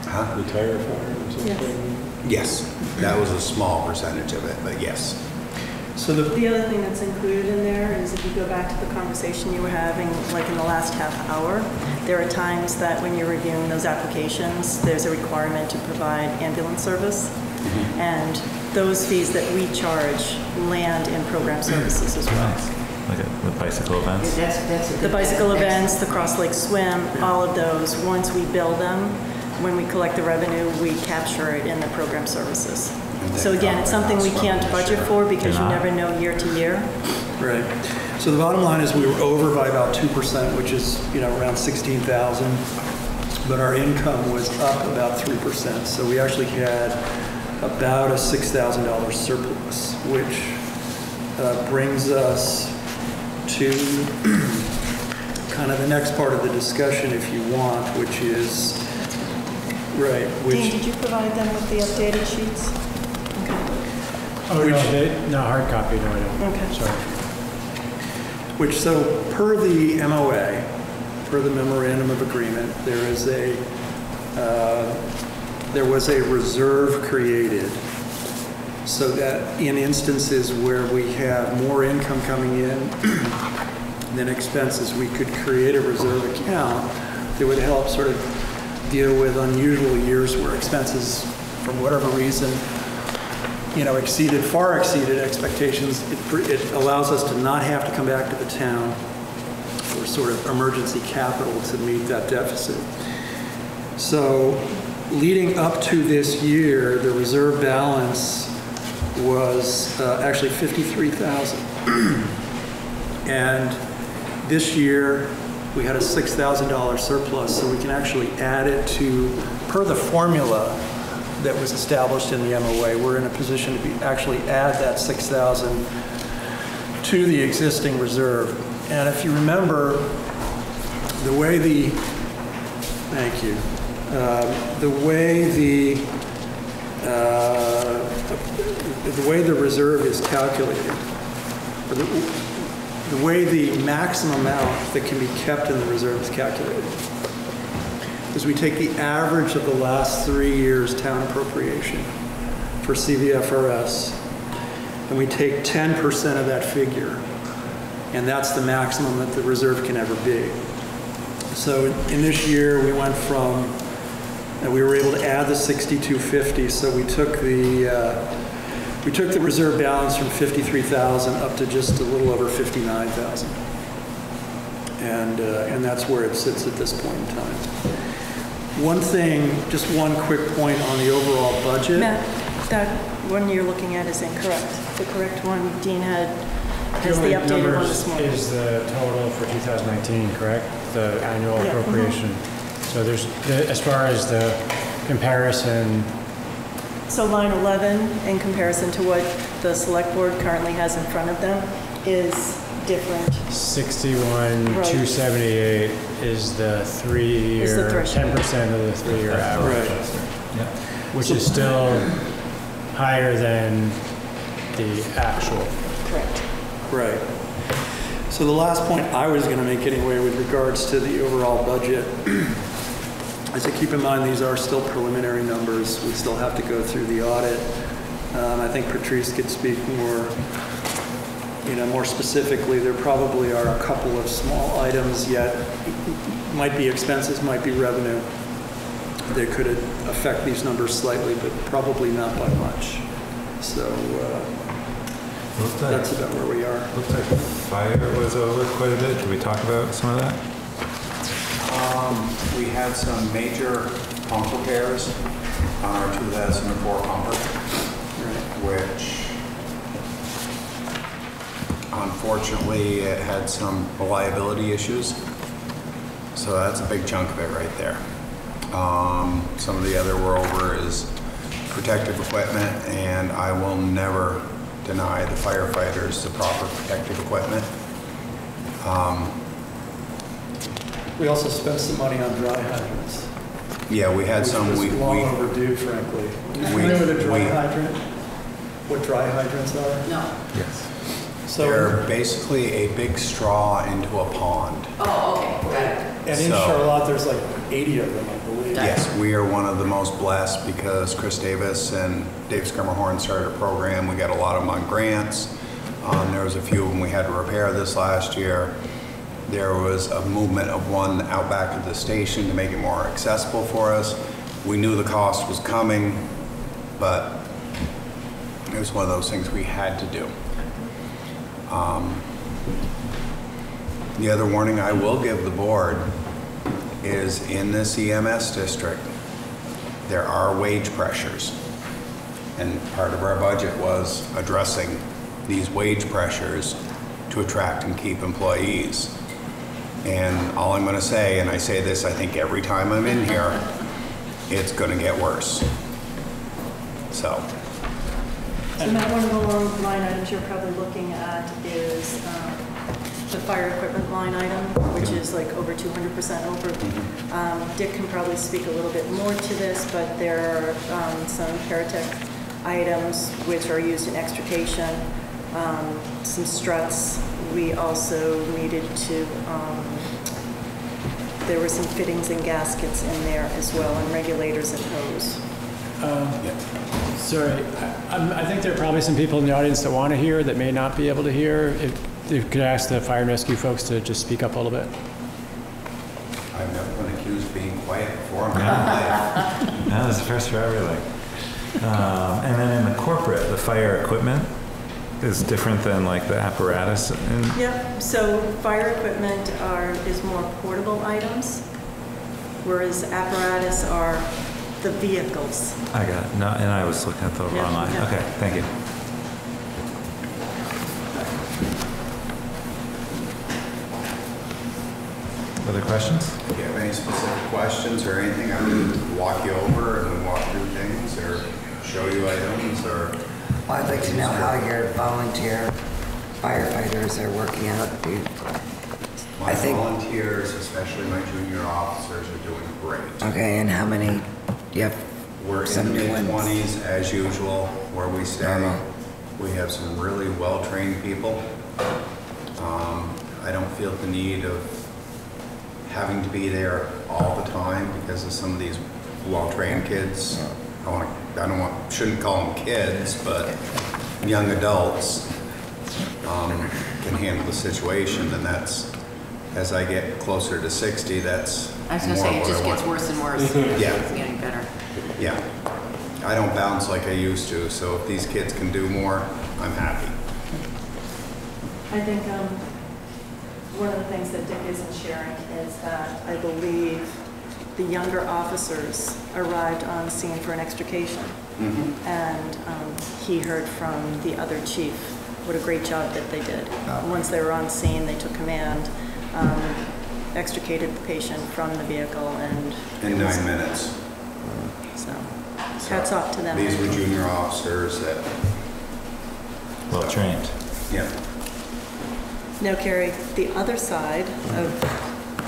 Huh? Retire fire or something? Yes, that was a small percentage of it, but yes. So the other thing that's included in there is if you go back to the conversation you were having, like in the last half hour, there are times that when you're reviewing those applications, there's a requirement to provide ambulance service. Mm-hmm. And those fees that we charge land in program services as well. Nice. Like the bicycle events? That's the bicycle events, the Cross Lake Swim, all of those, once we bill them, when we collect the revenue, we capture it in the program services. So again, it's something we can't budget for because you never know year to year. Right. So the bottom line is we were over by about 2%, which is, around 16,000, but our income was up about 3%. So we actually had about a $6,000 surplus, which brings us to kind of the next part of the discussion, if you want, which is, right, Dean, did you provide them with the updated sheets? Oh, no, hard copy, no, I don't. Okay. Sorry. So per the MOA, per the Memorandum of Agreement, there was a reserve created so that in instances where we have more income coming in than expenses, we could create a reserve account that would help sort of deal with unusual years where expenses, for whatever reason, far exceeded expectations. It allows us to not have to come back to the town for sort of emergency capital to meet that deficit. So leading up to this year, the reserve balance was actually $53,000. And this year, we had a $6,000 surplus, so we can actually add it to, per the formula that was established in the MOA, we're in a position to actually add that $6,000 to the existing reserve. And if you remember, the way the way the reserve is calculated, or the way the maximum amount that can be kept in the reserve is calculated, is we take the average of the last 3 years' town appropriation for CVFRS, and we take 10% of that figure, and that's the maximum that the reserve can ever be. So in this year, we went from, we were able to add the 6,250, so we took the reserve balance from 53,000 up to just a little over 59,000, and that's where it sits at this point in time. One thing, just one quick point on the overall budget. Matt, that one you're looking at is incorrect. The correct one Dean has the updated one this morning. Is the total for 2019, correct? The annual appropriation. So there's, as far as the comparison. So line 11, in comparison to what the select board currently has in front of them, is different. 61,278 is the 3-year, 10% of the 3-year average. Right. Yeah. Which is still higher than the actual. Correct. Right. So the last point I was going to make anyway with regards to the overall budget is to keep in mind these are still preliminary numbers. We still have to go through the audit. I think Patrice could speak more, more specifically. There probably are a couple of small items yet, might be expenses, might be revenue, that could affect these numbers slightly, but probably not by much. So that's about where we are. Looks like fire was over quite a bit. Did we talk about some of that? We had some major pump repairs on our 2004 pumper, which unfortunately it had some reliability issues. So that's a big chunk of it right there. Some of the other we're over is protective equipment, and I will never deny the firefighters the proper protective equipment. We also spent some money on dry hydrants. Yeah, we had some. Which was long overdue, frankly. Do you know what a dry hydrant? What dry hydrants are? No. Yes. So they're basically a big straw into a pond. Oh, okay, got it. And in Charlotte, there's like 80 of them, I believe. Yes, we are one of the most blessed because Chris Davis and Dave Skirmerhorn started a program. We got a lot of them on grants. There was a few of them we had to repair this last year. There was a movement of one out back of the station to make it more accessible for us. We knew the cost was coming, but it was one of those things we had to do. The other warning I will give the board is in this EMS district, there are wage pressures. And part of our budget was addressing these wage pressures to attract and keep employees. And all I'm going to say, and I say this I think every time I'm in here, it's going to get worse. So. So Matt, one of the line items you're probably looking at is the fire equipment line item, which is like over 200% over. Dick can probably speak a little bit more to this, but there are some Paratech items which are used in extrication, some struts. We also needed to, there were some fittings and gaskets in there as well, and regulators and hose. Sorry, I think there are probably some people in the audience that want to hear that may not be able to hear. If you could ask the fire and rescue folks to just speak up a little bit. I've never been accused of being quiet before in my life. That was the first for everything. And then in the corporate, the fire equipment is different than like the apparatus. Yep, so fire equipment is more portable items, whereas apparatus are the vehicles. I got it. No, and I was looking at the wrong line. Yeah. Okay, thank you. Other questions? If you have any specific questions or anything, I'm going to walk you over and walk through things or show you items or... Well, I'd like to know how your volunteer firefighters are working out. My volunteers, especially my junior officers, are doing great. Okay, and how many? You have We're some in the new ones? mid-20s as usual where we stay. We have some really well-trained people. I don't feel the need of having to be there all the time because of some of these well-trained kids. Shouldn't call them kids, but young adults can handle the situation, and that's, as I get closer to 60, that's I was going to say, it just gets worse and worse. Yeah. It's getting better. Yeah. I don't bounce like I used to, so if these kids can do more, I'm happy. I think one of the things that Dick isn't sharing is that I believe the younger officers arrived on scene for an extrication. And he heard from the other chief what a great job that they did. Once they were on scene, they took command, extricated the patient from the vehicle, and In 9 minutes. So hats off to them. These were junior officers that... Well trained. Yeah. Now, Carrie, the other side of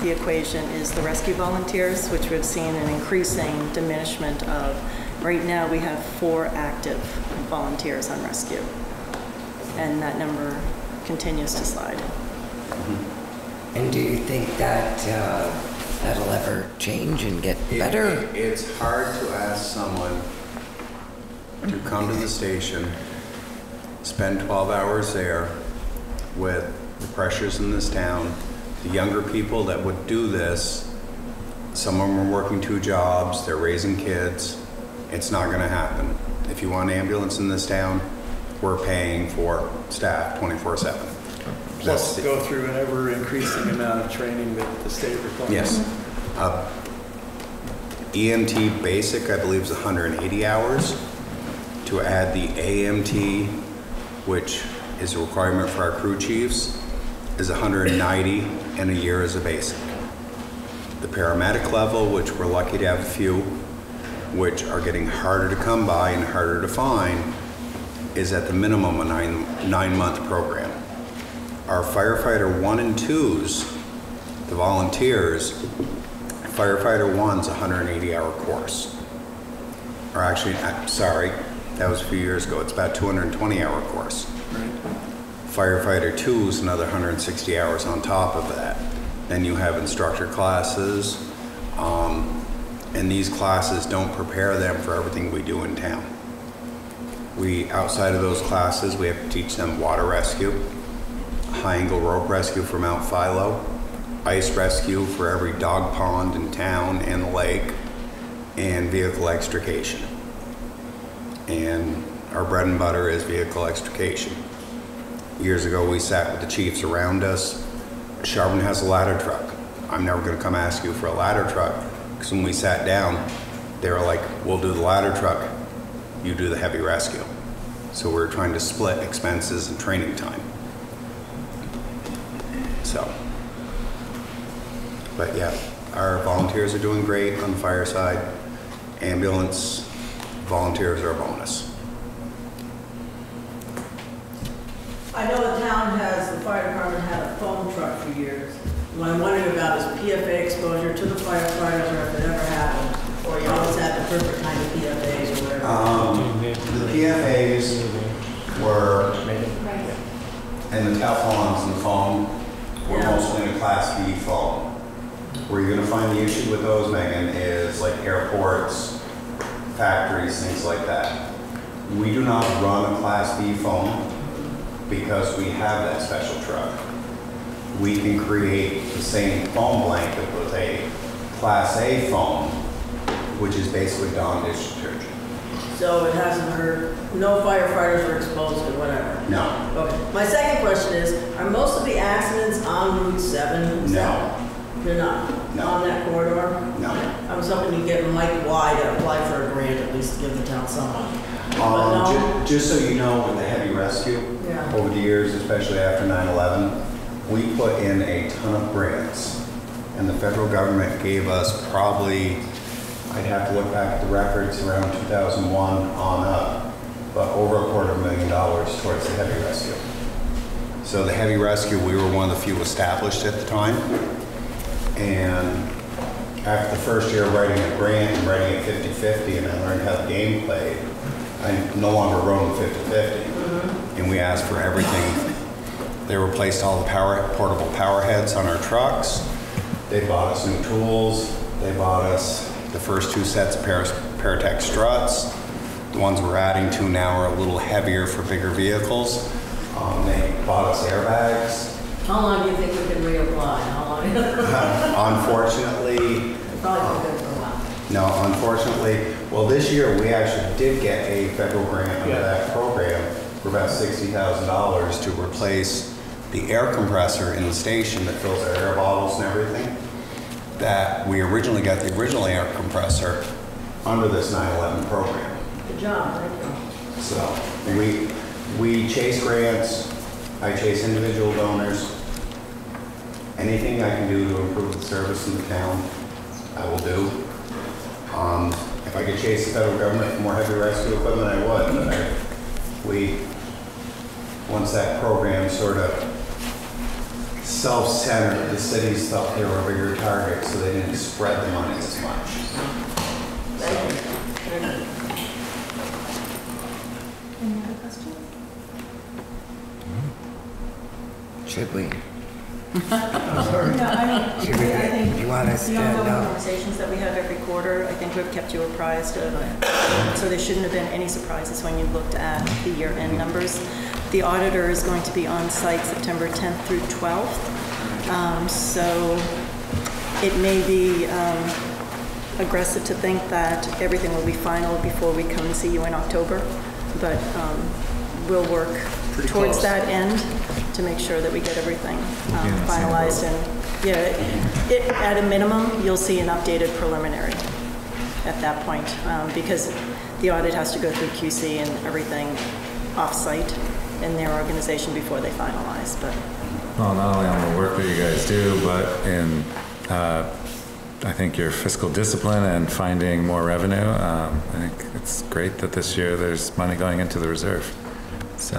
the equation is the rescue volunteers, which we've seen an increasing diminishment of. Right now, we have 4 active volunteers on rescue, and that number continues to slide. And do you think that that'll ever change and get better? It's hard to ask someone to come to the station, spend 12 hours there with the pressures in this town. The younger people that would do this, some of them are working 2 jobs, they're raising kids. It's not going to happen. If you want an ambulance in this town, we're paying for staff 24/7. Plus go through an ever-increasing amount of training that the state requires. Yes. EMT basic, I believe, is 180 hours. To add the AMT, which is a requirement for our crew chiefs, is 190 and a year as a basic. The paramedic level, which we're lucky to have a few, which are getting harder to come by and harder to find, is at the minimum a 9-month program. Our firefighter 1 and 2s, the volunteers, firefighter 1's a 180-hour course. Or actually, sorry, that was a few years ago. It's about 220-hour course. Right. Firefighter 2 is another 160 hours on top of that. Then you have instructor classes, and these classes don't prepare them for everything we do in town. Outside of those classes, we have to teach them water rescue, high-angle rope rescue for Mount Philo, ice rescue for every dog pond in town and the lake, and vehicle extrication. And our bread and butter is vehicle extrication. Years ago, we sat with the chiefs around us. Charbon has a ladder truck. I'm never going to come ask you for a ladder truck, because when we sat down, they were like, we'll do the ladder truck, you do the heavy rescue. So we're trying to split expenses and training time. So, but yeah, our volunteers are doing great on the fire side. Ambulance volunteers are a bonus. I know the town has, the fire department had a foam truck for years. What I'm wondering about is PFA exposure to the firefighters, or if it ever happened, or you always had the perfect kind of PFAs or whatever. The PFAs were, and the Teflons and the foam were mostly in a Class B foam. Where you're going to find the issue with those, Megan, is like airports, factories, things like that. We do not run a Class B foam because we have that special truck. We can create the same foam blanket with a Class A foam, which is basically Dawn dish detergent. So it hasn't hurt, no firefighters were exposed to whatever? No. Okay. My second question is, are most of the accidents on Route 7? No. They're not? No. On that corridor? No. I was hoping you'd get Mike Y to apply for a grant, at least to give the town some money. But no? Just so you know, with the heavy rescue, over the years, especially after 9/11, we put in a ton of grants, and the federal government gave us probably, I'd have to look back at the records, around 2001 on up, but over $250,000 towards the heavy rescue. So the heavy rescue, we were one of the few established at the time, and after the first year of writing a grant and writing it 50-50, and I learned how the game played, I no longer rode 50-50, and we asked for everything. They replaced all the portable power heads on our trucks. They bought us new tools. They bought us the first 2 sets of Paratech struts. The ones we're adding to now are a little heavier for bigger vehicles. They bought us airbags. How long do you think we can reapply? How long? Unfortunately, Probably good for a while. no, unfortunately, well, this year we actually did get a federal grant under that program for about $60,000 to replace the air compressor in the station that fills our air bottles and everything. That we originally got the original air compressor under this 9/11 program. Good job, thank you. So we chase grants, I chase individual donors. Anything I can do to improve the service in the town, I will do. If I could chase the federal government for more heavy rescue equipment, I would, but once that program sort of self-centered, the cities felt they were a bigger target, so they didn't spread the money as much. Any other questions? Should we? No, I think You want us the to ongoing know? conversations that we have every quarter, I think we've kept you apprised of. So there shouldn't have been any surprises when you looked at the year-end numbers. The auditor is going to be on site September 10th through 12th. So it may be aggressive to think that everything will be final before we come and see you in October, but we'll work towards close. that end to make sure that we get everything finalized. And at a minimum, you'll see an updated preliminary at that point, because the audit has to go through QC and everything off-site in their organization before they finalize. But Well, not only on the work that you guys do, but in, I think, your fiscal discipline and finding more revenue. I think it's great that this year there's money going into the reserve. It's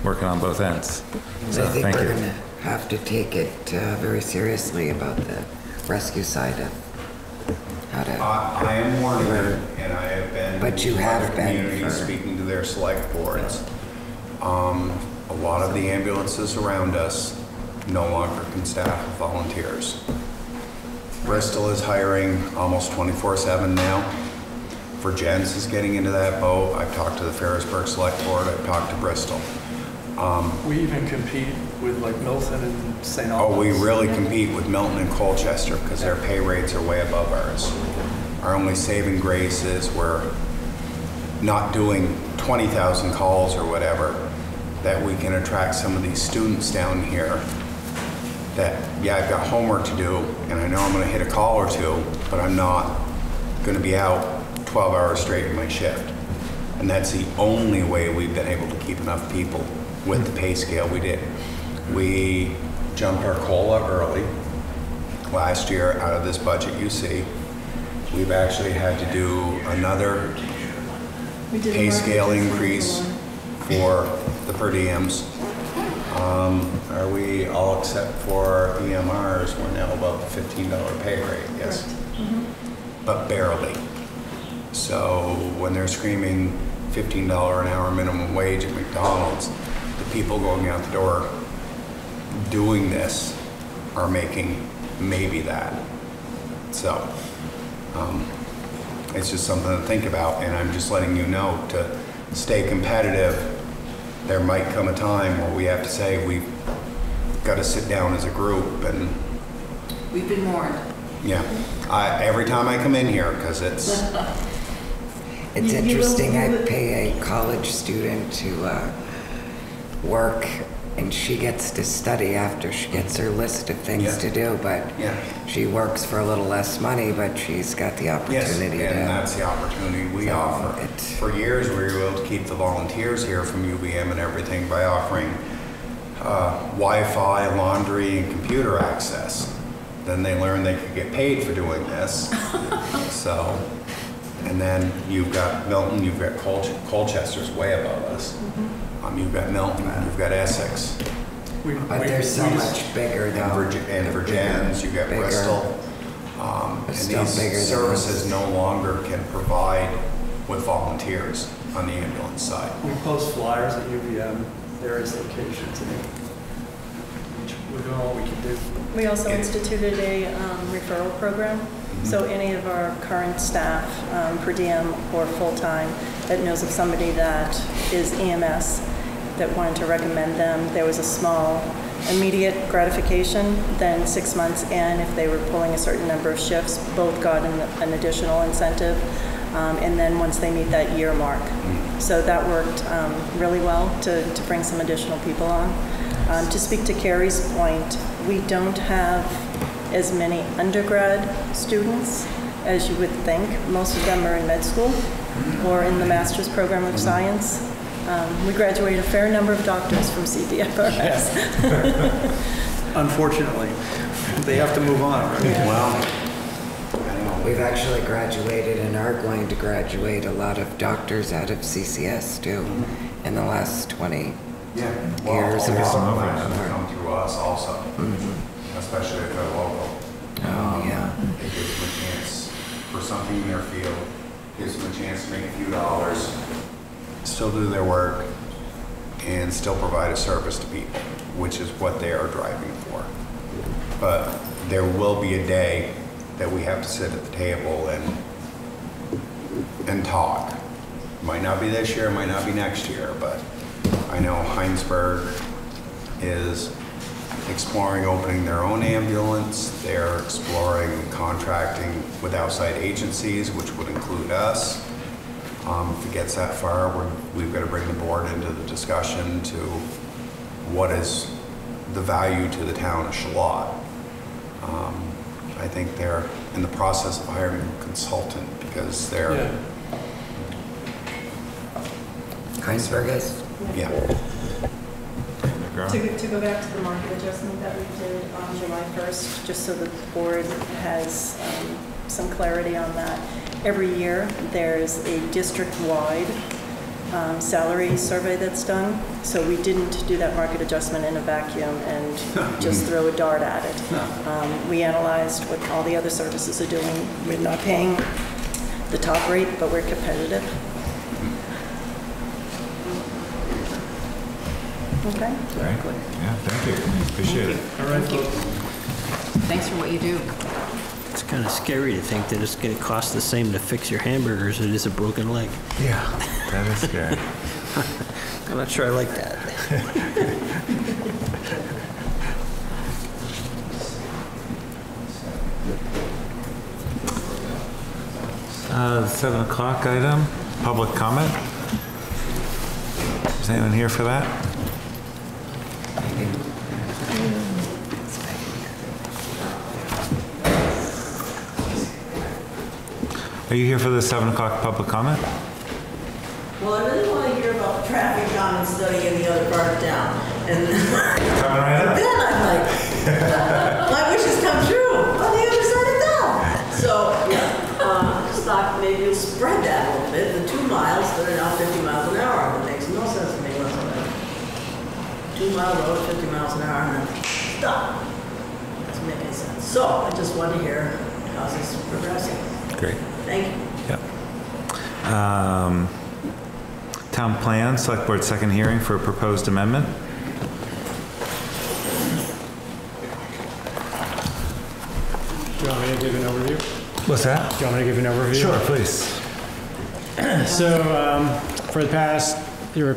working on both ends. So I think thank we're you. going to have to take it very seriously about the rescue side of how to. I am monitored, and I have been. But you to have other been communities for- speaking to their select boards. A lot of the ambulances around us no longer can staff with volunteers. Bristol is hiring almost 24/7 now. Virgins is getting into that boat. I've talked to the Ferrisburg Select Board. I've talked to Bristol. We even compete with like Milton and St. Oh, Albans. we really compete with Milton and Colchester because their pay rates are way above ours. Our only saving grace is we're not doing 20,000 calls or whatever, that we can attract some of these students down here that, yeah, I've got homework to do and I know I'm going to hit a call or two, but I'm not going to be out 12 hours straight in my shift. And that's the only way we've been able to keep enough people with the pay scale we did. We jumped our COLA early. Last year, out of this budget you see, we've actually had to do another pay scale increase for the per diems. Are we all except for EMRs, we're now above the $15 pay rate, yes? But barely. So when they're screaming $15 an hour minimum wage at McDonald's, the people going out the door doing this are making maybe that. So it's just something to think about, and I'm just letting you know to stay competitive. There might come a time where we have to say we've got to sit down as a group, and We've been warned. yeah, every time I come in here, because it's It's interesting, I pay a college student to work, and she gets to study after she gets her list of things to do, but she works for a little less money, but she's got the opportunity yes, to. and that's the opportunity we offer. For years, we were able to keep the volunteers here from UVM and everything by offering Wi-Fi, laundry, and computer access. Then they learned they could get paid for doing this. So, and then you've got Milton, you've got Colchester's way above us. You've got Milton, you've got Essex. But they're so much bigger though. And Virginians, you've got Bigger. Bristol. And Still these bigger than services us. no longer can provide with volunteers on the ambulance side. We post flyers at UVM, various locations, and we're doing all we can do. We also instituted a referral program. So any of our current staff, per diem or full-time, that knows of somebody that is EMS, that wanted to recommend them, there was a small immediate gratification. Then 6 months in, if they were pulling a certain number of shifts, both got an additional incentive. And then once they meet that year mark. So that worked really well to bring some additional people on. To speak to Carrie's point, we don't have as many undergrad students as you would think. Most of them are in med school or in the master's program of science. We graduate a fair number of doctors from CVFRS. Unfortunately, they have to move on, right? Well, we've actually graduated and are going to graduate a lot of doctors out of CCS too in the last 20 years or so. Come through us also, especially if they're local. It gives them a chance for something in their field, gives them a chance to make a few dollars, still do their work, and still provide a service to people, which is what they are driving for. But there will be a day that we have to sit at the table and talk. Might not be this year, might not be next year, but I know Heinsberg is exploring opening their own ambulance. They're exploring contracting with outside agencies, which would include us. If it gets that far, we've got to bring the board into the discussion to what is the value to the town of Charlotte. I think they're in the process of hiring a consultant because they're... Heinsberg is? Yeah. To go back to the market adjustment that we did on July 1st, just so the board has some clarity on that. Every year, there's a district-wide salary survey that's done. So we didn't do that market adjustment in a vacuum and just throw a dart at it. We analyzed what all the other services are doing. We're not paying the top rate, but we're competitive. Okay. Exactly. Yeah, thank you. Appreciate it. All right, folks. Thanks for what you do. It's kind of scary to think that it's going to cost the same to fix your hamburgers as it is a broken leg. Yeah, that is scary. I'm not sure I like that. 7 o'clock item, public comment. Is anyone here for that? Are you here for the 7 o'clock public comment? Well, I really want to hear about the traffic common study in the other part of town. And Coming right up. then I'm like, my wishes come true on the other side of town. So, yeah, just thought maybe you'll spread that a little bit. The 2 miles that are now 50 miles an hour. That makes no sense to me whatsoever. 2-mile road, 50 miles an hour, and then stop. Doesn't make any sense. So, I just wanted to hear how this is progressing. Great. Thank you. Yep. Town plan, select board second hearing for a proposed amendment. Do you want me to give an overview? What's that? Do you want me to give an overview? Sure, please. So, for the past, 2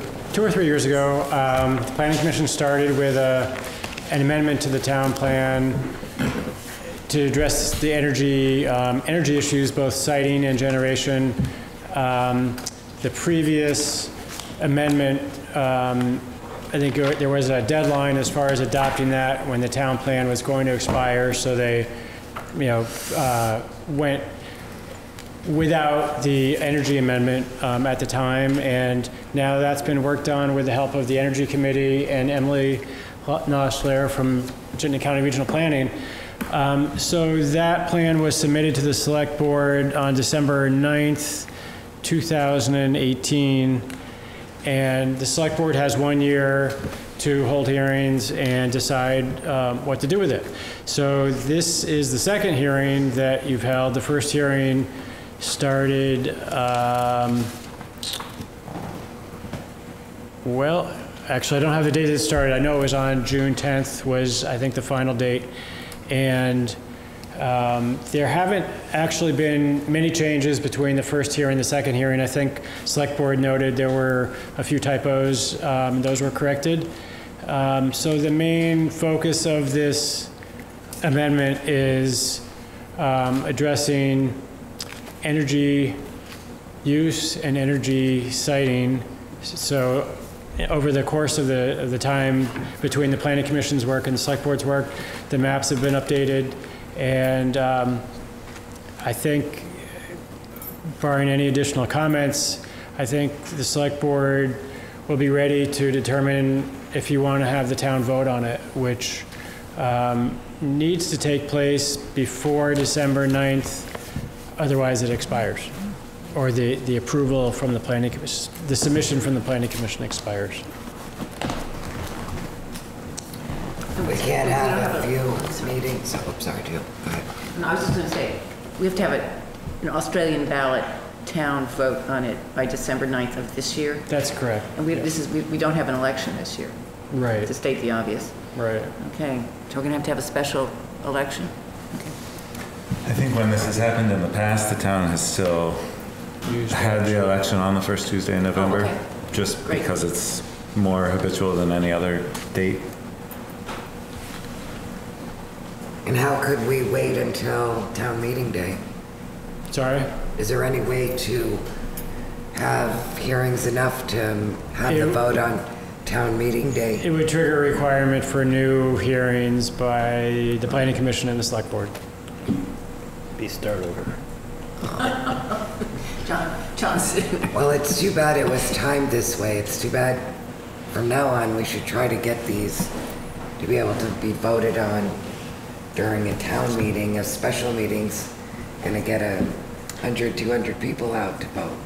or 3 years ago, the Planning Commission started with an amendment to the town plan to address the energy issues, both siting and generation. The previous amendment, I think there was a deadline as far as adopting that when the town plan was going to expire, so they, went without the energy amendment at the time, and now that's been worked on with the help of the Energy Committee and Emily Noschler from Chittenden County Regional Planning. So that plan was submitted to the Select Board on December 9th, 2018, and the Select Board has 1 year to hold hearings and decide what to do with it. So this is the second hearing that you've held. The first hearing started, well, actually I don't have the date it started. I know it was on June 10th was, I think, the final date. And there haven't actually been many changes between the first hearing and the second hearing. I think Select Board noted there were a few typos. Those were corrected. So the main focus of this amendment is addressing energy use and energy siting. So over the course of the time between the Planning Commission's work and the Select Board's work, the maps have been updated, and I think, barring any additional comments, I think the Select Board will be ready to determine if you want to have the town vote on it, which needs to take place before December 9th, otherwise it expires. Or the approval from the Planning Commission, the submission from the Planning Commission expires. We can't have a few meetings. Oh, sorry, Jill. Go ahead. No, I was just going to say, we have to have an Australian ballot town vote on it by December 9th of this year. That's correct. And we don't have an election this year. Right. To state the obvious. Right. Okay, so we're going to have a special election? Okay. I think when this has happened in the past, the town has still had the election on the first Tuesday in November, okay. Just Great. because it's more habitual than any other date. And how could we wait until town meeting day? Sorry? Is there any way to have hearings enough to have the vote on town meeting day? It would trigger a requirement for new hearings by the Planning Commission and the Select Board. Be start over. Johnson. Well, it's too bad it was timed this way. It's too bad from now on we should try to get these to be able to be voted on during a town meeting. A special meeting's gonna get 100, 200 people out to vote.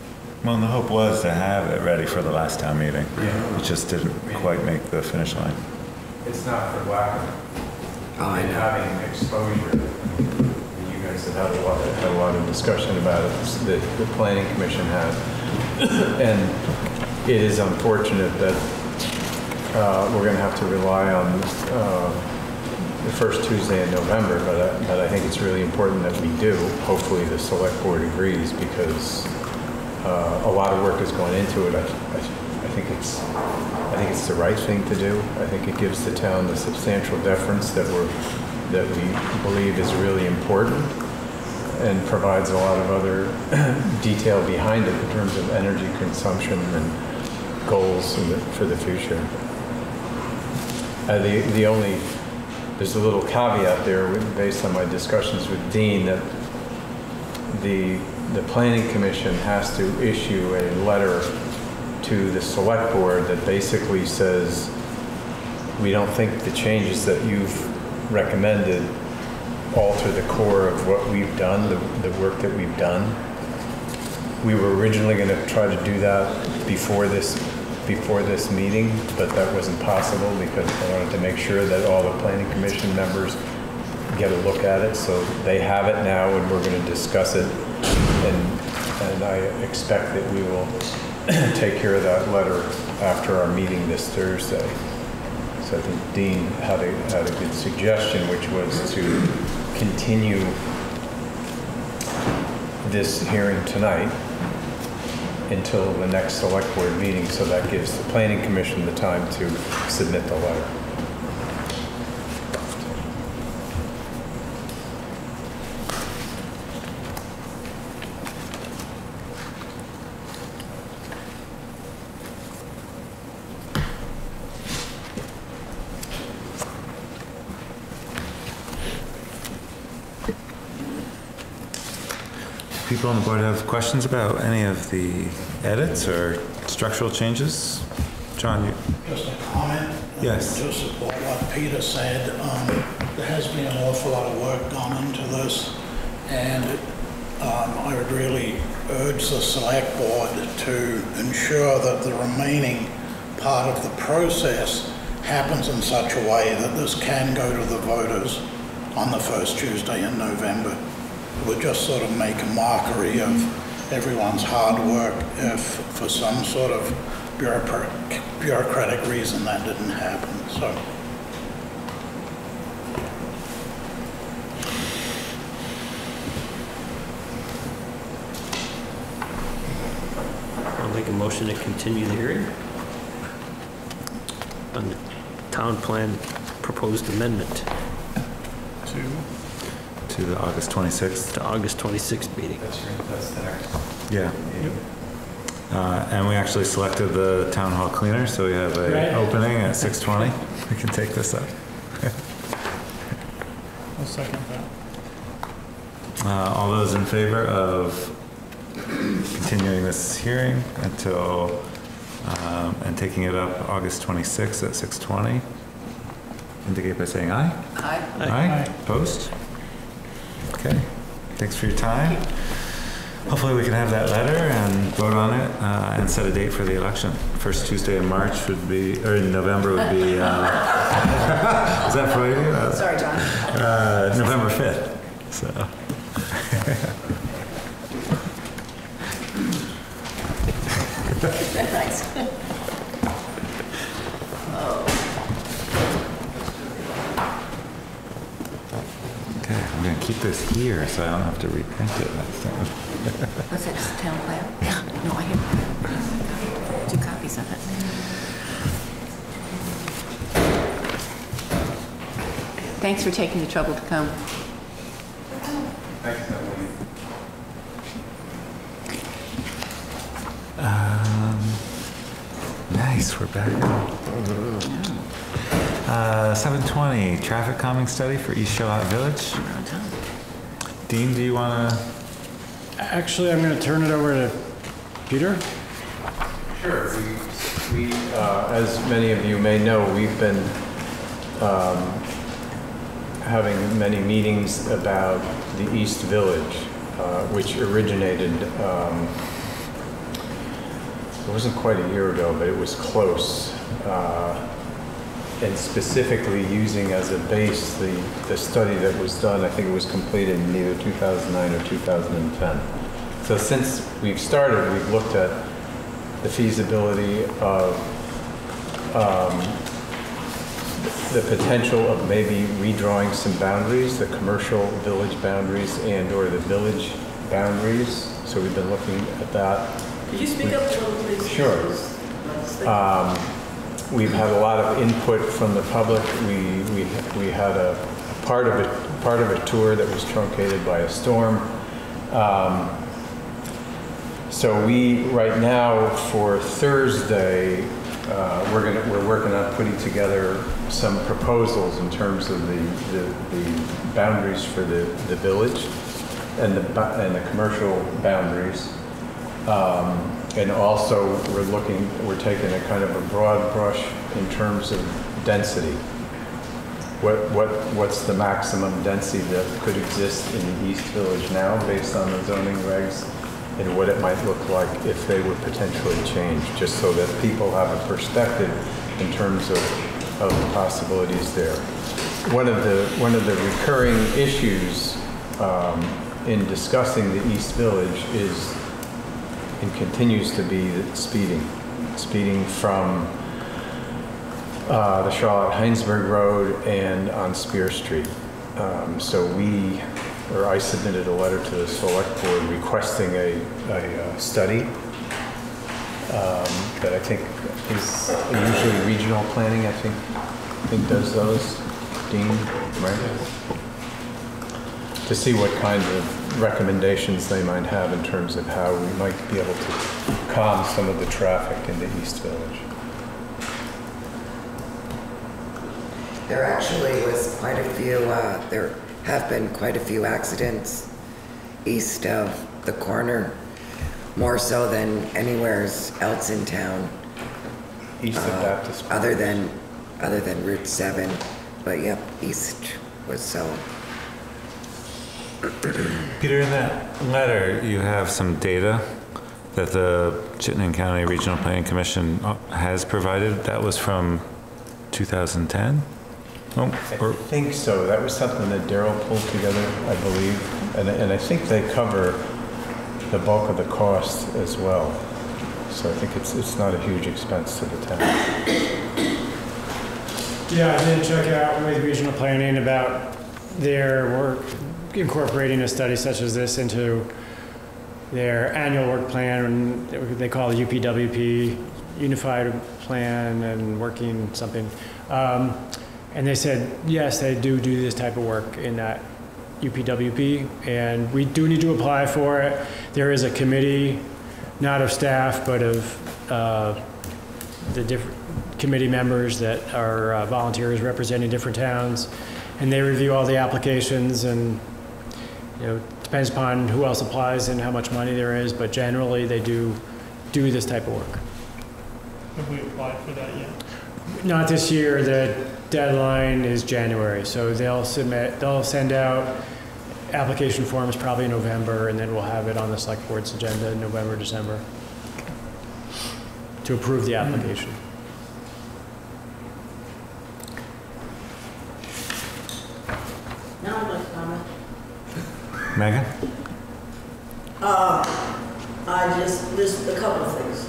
Well, and the hope was to have it ready for the last town meeting. Yeah. It just didn't quite make the finish line. It's not for lack of I know. having exposure. You guys have had a lot of discussion about it that the Planning Commission had. And it is unfortunate that we're going to have to rely on the first Tuesday in November, but I think it's really important that we do. Hopefully the Select Board agrees, because a lot of work is going into it. I think it's the right thing to do. I think it gives the town the substantial deference that we believe is really important, and provides a lot of other detail behind it in terms of energy consumption and goals for the future. There's a little caveat there based on my discussions with Dean, that the the planning commission has to issue a letter to the select board that basically says, we don't think the changes that you've recommended alter the core of what we've done, the work that we've done. We were originally going to try to do that before this meeting, but that wasn't possible because I wanted to make sure that all the planning commission members get a look at it. So they have it now, and we're going to discuss it. And I expect that we will take care of that letter after our meeting this Thursday. So I think Dean had a good suggestion, which was to continue this hearing tonight until the next select board meeting, so that gives the planning commission the time to submit the letter. People on the board have questions about any of the edits or structural changes? John, you? Just a comment. Yes. To support what Peter said, there has been an awful lot of work gone into this, and I would really urge the select board to ensure that the remaining part of the process happens in such a way that this can go to the voters on the first Tuesday in November. It would just sort of make a mockery of everyone's hard work if for some sort of bureaucratic reason that didn't happen. So. I'll make a motion to continue the hearing on the town plan proposed amendment to the August 26th. To August 26th meeting. That's the next. Yeah. And we actually selected the town hall cleaner, so we have an opening at 6:20. We can take this up. I'll second that. All those in favor of continuing this hearing until, and taking it up August 26th at 6:20, indicate by saying aye. Aye. Aye. Opposed? Okay. Thanks for your time. Hopefully we can have that letter and vote on it and set a date for the election. First Tuesday in March would be, or in November would be, is that for you? Sorry, John. November 5th. So. Nice. Okay, I'm going to keep this here so I don't have to reprint it next time. What's that, just town plan? Yeah. No, I have 2 copies of it. Thanks for taking the trouble to come. Thanks, Emily. Nice, we're back. 7:20, traffic calming study for East Charlotte Village. Dean, do you want to? Actually, I'm going to turn it over to Peter. Sure. We as many of you may know, we've been having many meetings about the East Village, which originated, it wasn't quite a year ago, but it was close. And specifically using as a base the study that was done, I think it was completed in either 2009 or 2010. So since we've started, we've looked at the feasibility of the potential of maybe redrawing some boundaries, the commercial village boundaries and or the village boundaries. So we've been looking at that. Could you speak up a little, please? Sure. We've had a lot of input from the public. We had a part of a tour that was truncated by a storm. So we right now for Thursday we're working on putting together some proposals in terms of the boundaries for the village. and the commercial boundaries. And also, we're taking a kind of a broad brush in terms of density. What's the maximum density that could exist in the East Village now based on the zoning regs, and what it might look like if they were potentially changed, just so that people have a perspective in terms of the possibilities there. One of the recurring issues in discussing the East Village is, and continues to be, speeding from the Charlotte-Heinsberg Road and on Spear Street. So I submitted a letter to the Select Board requesting a study that I think is usually regional planning, I think does those, Dean, right? To see what kinds of recommendations they might have in terms of how we might be able to calm some of the traffic in the East Village. There actually was quite a few, there have been quite a few accidents east of the corner, more so than anywhere else in town. East of Baptist. Other than Route 7, but yep, east was so. Peter, in that letter, you have some data that the Chittenden County Regional Planning Commission has provided. That was from 2010? I think so. That was something that Daryl pulled together, I believe. And I think they cover the bulk of the cost as well. So I think it's not a huge expense to the town. Yeah, I did check out with regional planning about their work incorporating a study such as this into their annual work plan, they call the UPWP, Unified Plan and Working something. And they said, yes, they do this type of work in that UPWP, and we do need to apply for it. There is a committee, not of staff, but of the different committee members that are volunteers representing different towns, and they review all the applications, and depends upon who else applies and how much money there is, but generally they do this type of work. Have we applied for that yet? Not this year. The deadline is January, so they'll send out application forms probably in November, and then we'll have it on the Select Board's agenda in November, December to approve the application. Now I'd like to comment. Megan? There's a couple of things.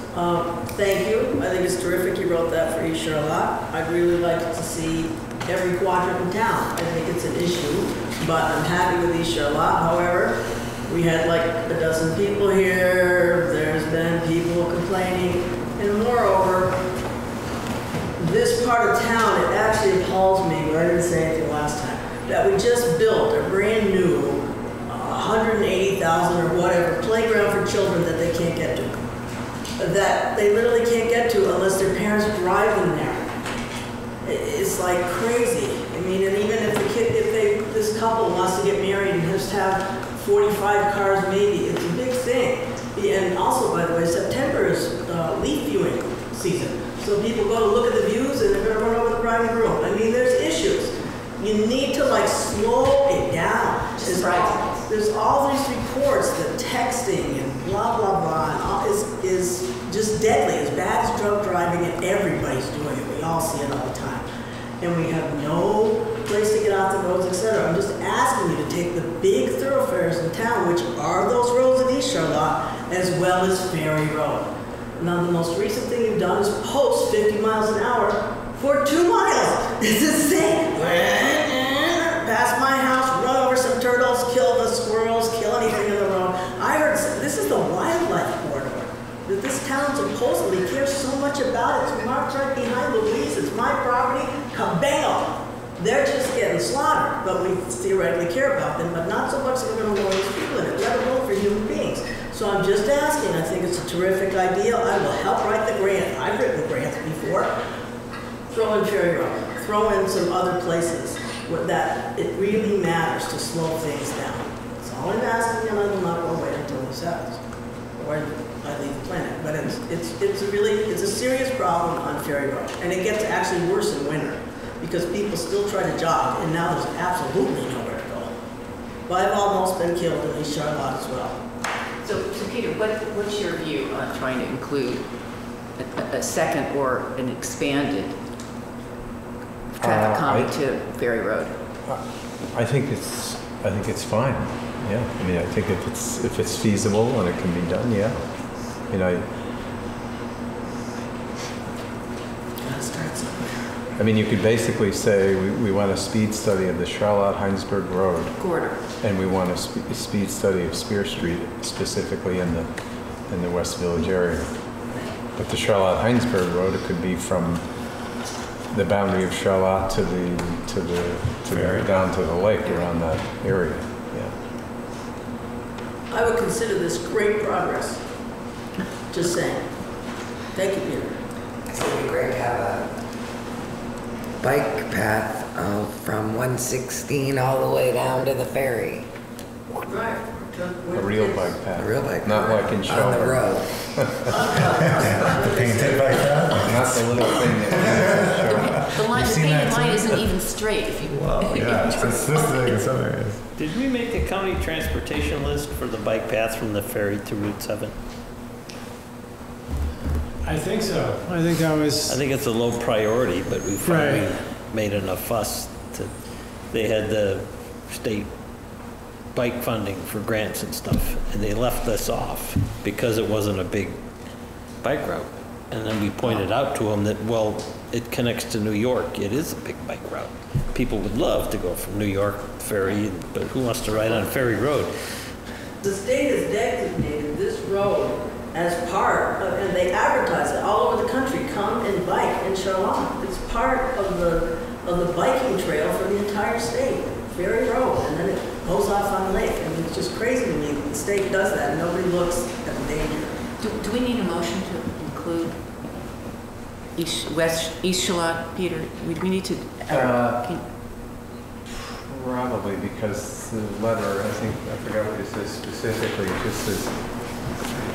Thank you. I think it's terrific you wrote that for East Charlotte. I'd really like to see every quadrant in town. I think it's an issue, but I'm happy with East Charlotte. However, we had like a dozen people here. There's been people complaining. And moreover, this part of town, it actually appalls me, but I didn't say anything last time, that we just built a brand new 180,000 or whatever playground for children that they can't get to. That they literally can't get to unless their parents drive them there. It's like crazy. I mean, and even if this couple wants to get married and just have 45 cars maybe, it's a big thing. And also, by the way, September is leaf viewing season. So people go to look at the views and they're going to run over the bride and groom. I mean, there's issues. You need to like slow it down. There's all these reports that texting and blah, blah, blah is just deadly. As bad as drunk driving, and everybody's doing it. We all see it all the time. And we have no place to get off the roads, etc. I'm just asking you to take the big thoroughfares in town, which are those roads in East Charlotte, as well as Ferry Road. Now, the most recent thing you've done is post 50 miles an hour for 2 miles. It's insane. Past my house, run over some turtles, kill the squirrels, kill anything in the road. I heard this is the wildlife corridor that this town supposedly cares so much about. It's marked right behind Louise. It's my property. Cabello. They're just getting slaughtered, but we theoretically care about them, but not so much that we're going to lower these people in it, let alone for human beings. So I'm just asking. I think it's a terrific idea. I will help write the grant. I've written grants before. Throw in Ferry Road. Throw in some other places that it really matters to slow things down. That's all. all I'm asking, and I will not go away until he says, or I leave the planet. But it's a serious problem on Ferry Road, and it gets actually worse in winter because people still try to jog, and now there's absolutely nowhere to go. But I've almost been killed in East Charlotte as well. So Peter, what's your view on trying to include a second or an expanded traffic calming to Ferry Road? I think it's fine. Yeah, I mean, I think if it's feasible and it can be done, yeah. You know, I mean, you could basically say we want a speed study of the Charlotte-Heinsberg Road corridor, and we want a speed study of Spear Street, specifically in the West Village area. But the Charlotte-Heinsberg Road, it could be from the boundary of Charlotte to the down to the lake around that area. Yeah. I would consider this great progress. Just saying. Thank you, Peter. It's going to be great to have a bike path from 116 all the way down to the ferry. Right. A real bike path. A real bike Not path. like in Charlotte. On the road. The painted bike path? Not the little thing that the painted line isn't even straight. If you It's this thing in some areas. Did we make the county transportation list for the bike path from the ferry to Route 7? I think so. I think that was. I think it's a low priority, but we finally made enough fuss they had the state bike funding for grants and stuff, and they left this off because it wasn't a big bike route. And then we pointed out to them that, well, it connects to New York. It is a big bike route. People would love to go from New York ferry, but who wants to ride on Ferry Road? The state has designated this road as part of, and they advertise it all over the country, come and bike in Charlotte. It's part of the biking trail for the entire state, Ferry Road, and then it goes off on the lake. I mean, it's just crazy to me that the state does that and nobody looks at the danger. Do we need a motion to include East Charlotte, Peter? We need to. Probably, because the letter, I forgot what it says specifically, it just says.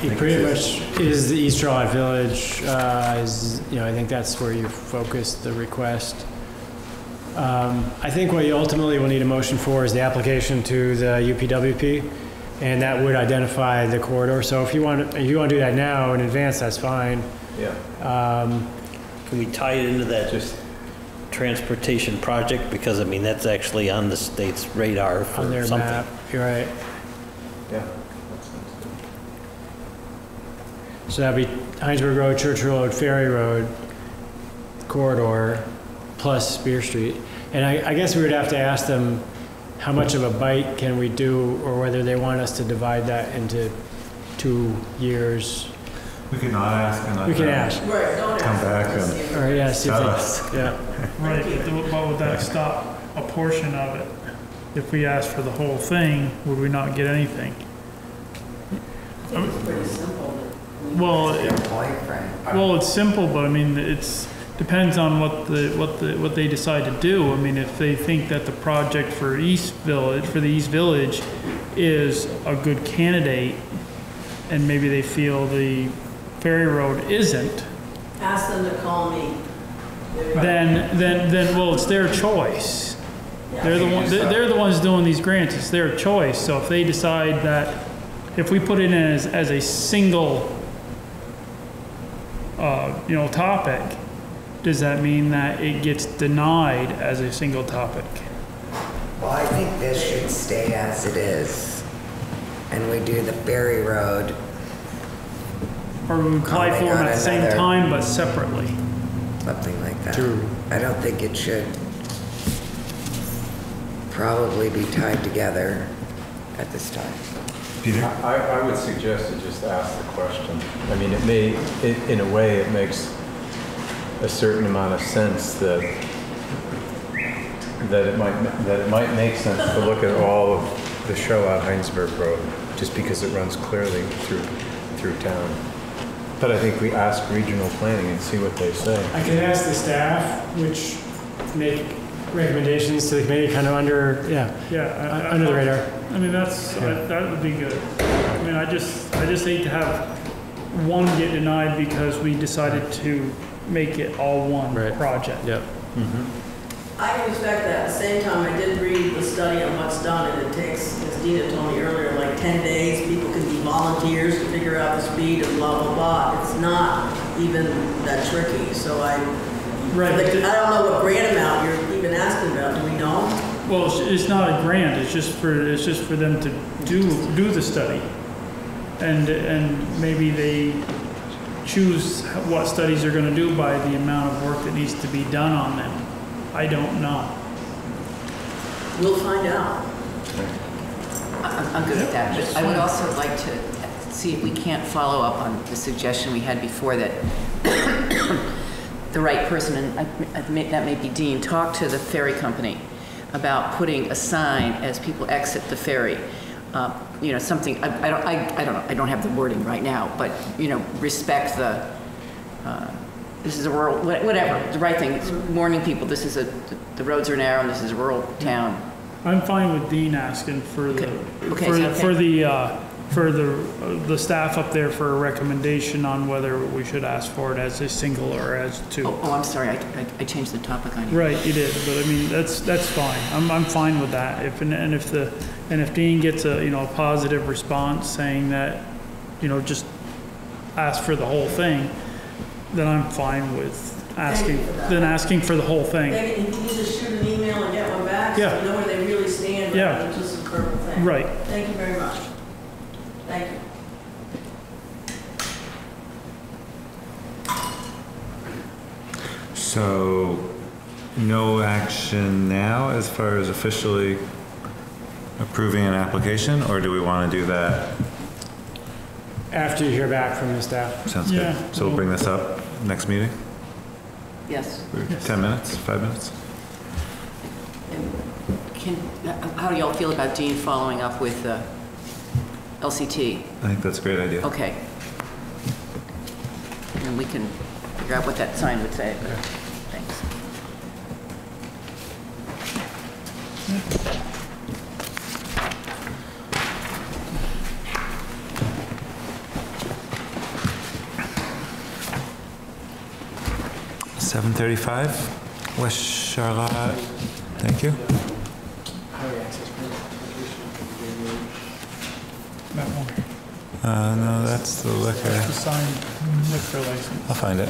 It pretty much is the East Charlotte Village, I think that's where you focus the request. I think what you ultimately will need a motion for is the application to the UPWP, and that would identify the corridor. So if you want to do that now in advance, that's fine. Yeah. Can we tie it into that just transportation project? Because, I mean, that's actually on the state's radar for on their something. map. You're right. Yeah. So that'd be Heinsberg Road, Church Road, Ferry Road, corridor, plus Spear Street. And I guess we would have to ask them how much of a bite can we do, or whether they want us to divide that into 2 years. We could not ask and let We can them ask. Right, don't come ask. back and Or yeah, see if tell they, us. yeah. Right, but would that stop a portion of it? If we asked for the whole thing, would we not get anything? I think it's pretty simple. Well, Boyfriend. it's simple, but I mean, it's depends on what they decide to do. I mean, if they think that the project for the East Village is a good candidate, and maybe they feel the Ferry Road isn't, Ask them to call me. then well, it's their choice. They're the ones doing these grants. It's their choice. So if they decide that if we put it in as a single topic, does that mean that it gets denied as a single topic? Well, I think this should stay as it is. And we do the Ferry Road. Or we apply for them at the same time but separately? Something like that. True. I don't think it should probably be tied together at this time. Peter? I would suggest to just ask the question. I mean, in a way, it makes a certain amount of sense that it might make sense to look at all of the Charlotte-Heinsberg Road, just because it runs clearly through town. But I think we ask regional planning and see what they say. I can ask the staff, which make recommendations to the committee kind of under the radar. I mean, that would be good. I mean, I just hate to have one get denied because we decided to make it all one project. Yep. I can respect that. At the same time, I did read the study on what's done, and it takes, as Dina told me earlier, like 10 days. People can be volunteers to figure out the speed and blah, blah, blah. It's not even that tricky. So I don't know what grant amount you're even asking about. Do we know? Well, it's not a grant. It's just for them to do the study, and maybe they choose what studies they're going to do by the amount of work that needs to be done on them. I don't know. We'll find out. I'm good with that, but I would also like to see if we can't follow up on the suggestion we had before that the right person, and that may be Dean, talk to the ferry company about putting a sign as people exit the ferry. You know, something, I don't know, I don't have the wording right now, but, you know, respect the, this is a rural, whatever, the right thing. It's warning people, this is the roads are narrow and this is a rural town. I'm fine with Dean asking for the, for the staff up there for a recommendation on whether we should ask for it as a single or as two. Oh, I'm sorry, I changed the topic on you. Right, you did, but I mean, that's fine. I'm fine with that. If Dean gets a positive response saying that, just ask for the whole thing, then I'm fine with asking for the whole thing. Megan, you can just shoot an email and get one back, Yeah. so you know where they really stand, rather than just a verbal thing. Right. Thank you very much. Thank you. So, no action now as far as officially approving an application, or do we want to do that? After you hear back from the staff. Sounds good. So we'll bring this up next meeting? Yes. 10 minutes, 5 minutes? How do y'all feel about Dean following up with LCT? I think that's a great idea. Okay. And we can figure out what that sign would say. Thanks. $735 West Charlotte. Thank you. That one. No, that's the liquor. The signed liquor license. I'll find it.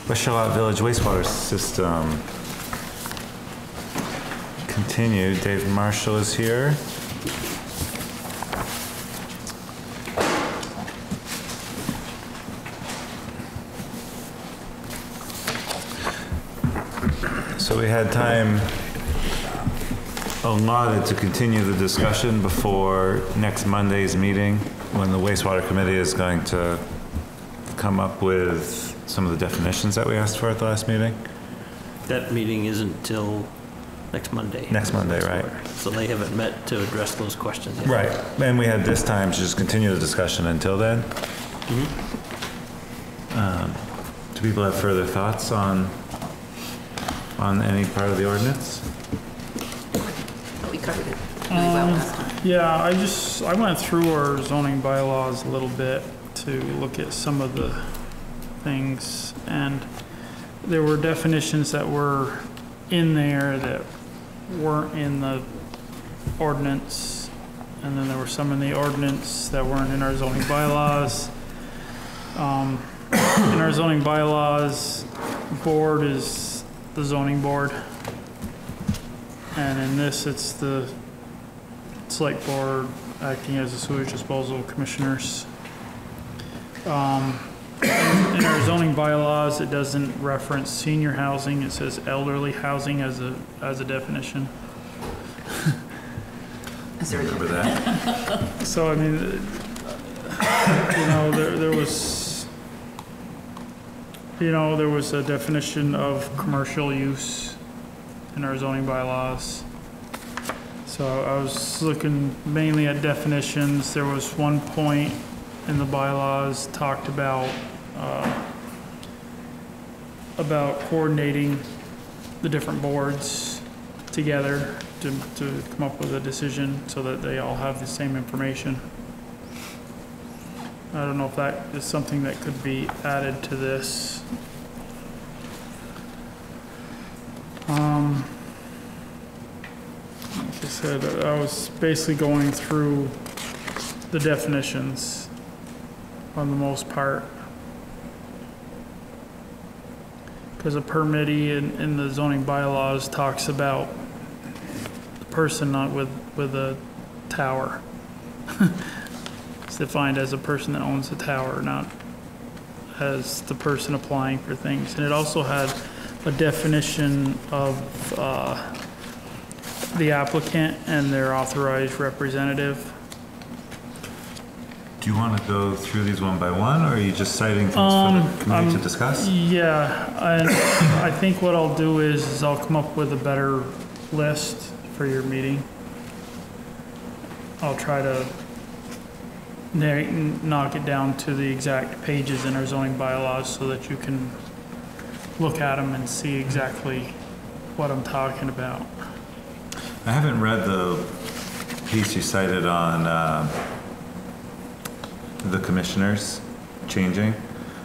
West Charlotte Village wastewater system. Continued. Dave Marshall is here. So we had time allotted to continue the discussion before next Monday's meeting, when the wastewater committee is going to come up with some of the definitions that we asked for at the last meeting. That meeting isn't till next Monday. Next Monday, right. So they haven't met to address those questions yet. Right, and we had this time to just continue the discussion until then. Do people have further thoughts on any part of the ordinance? We covered it really well last time. Yeah, I went through our zoning bylaws a little bit to look at some of the things, and there were definitions that were in there that weren't in the ordinance, and then there were some in the ordinance that weren't in our zoning bylaws. In our zoning bylaws, board is the zoning board, and in this it's the select board acting as the sewage disposal commissioners. In our zoning bylaws, it doesn't reference senior housing. It says elderly housing as a definition. Is there Remember that? So I mean, there was a definition of commercial use in our zoning bylaws. So I was looking mainly at definitions. There was one point in the bylaws talked about coordinating the different boards together to come up with a decision so that they all have the same information. I don't know if that is something that could be added to this. Like I said, I was basically going through the definitions on the most part. Because a permittee in the zoning bylaws talks about the person not with a tower. It's defined as a person that owns a tower, not as the person applying for things. And it also had a definition of the applicant and their authorized representative. Do you want to go through these one by one, or are you just citing things for the committee to discuss? Yeah, I think what I'll do is I'll come up with a better list for your meeting. I'll try to knock it down to the exact pages in our zoning bylaws so that you can look at them and see exactly what I'm talking about. I haven't read the piece you cited on the commissioners changing,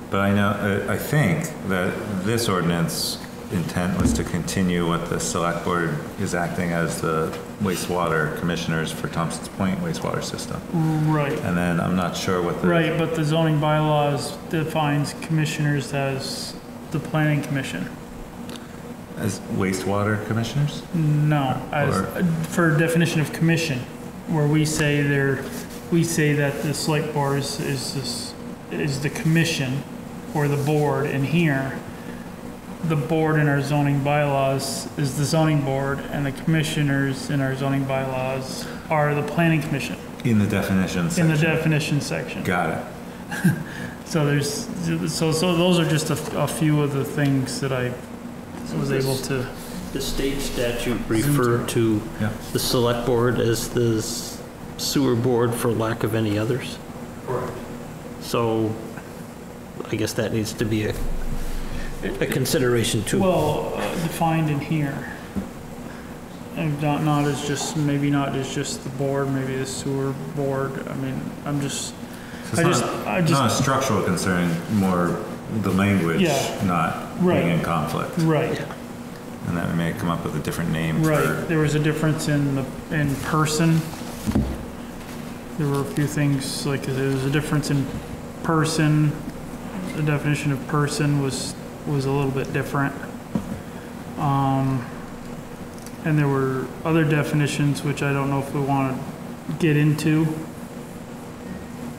but I think that this ordinance intent was to continue what the select board is acting as the wastewater commissioners for Thompson's Point wastewater system. Right. And then I'm not sure what the... Right, but the zoning bylaws defines commissioners as the planning commission. As wastewater commissioners? No, for definition of commission, where we say that the select board is the commission or the board, and here the board in our zoning bylaws is the zoning board, and the commissioners in our zoning bylaws are the planning commission. In the definition section. In the definition section. Got it. So those are just a few of the things that I was able to. The state statute referred to the select board as the sewer board for lack of any others. Correct. So I guess that needs to be a consideration too. Well, defined in here. And not as just, maybe not as just the board, maybe the sewer board. I mean, I'm just, So it's not a structural concern, more the language not being in conflict. Right. And that we may come up with a different name. Right. There was a difference in person. There were a few things, like there was a difference in person. The definition of person was a little bit different. And there were other definitions which I don't know if we want to get into.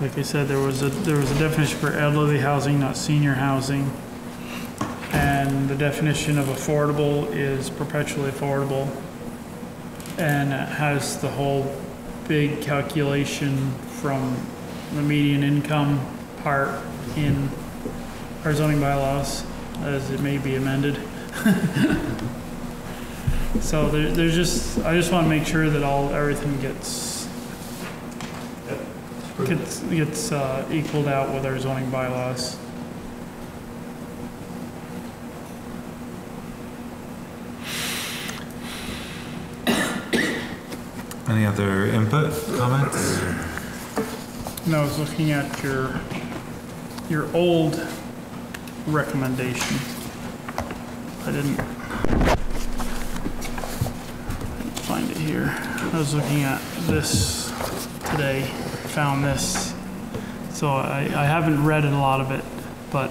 Like I said, there was a definition for elderly housing, not senior housing. And the definition of affordable is perpetually affordable. And it has the whole big calculation from the median income part in our zoning bylaws as it may be amended. So there's just, I just want to make sure that everything gets equaled out with our zoning bylaws. Any other input, comments? No, I was looking at your old recommendation. I didn't find it here. I was looking at this today, found this. So I haven't read a lot of it, but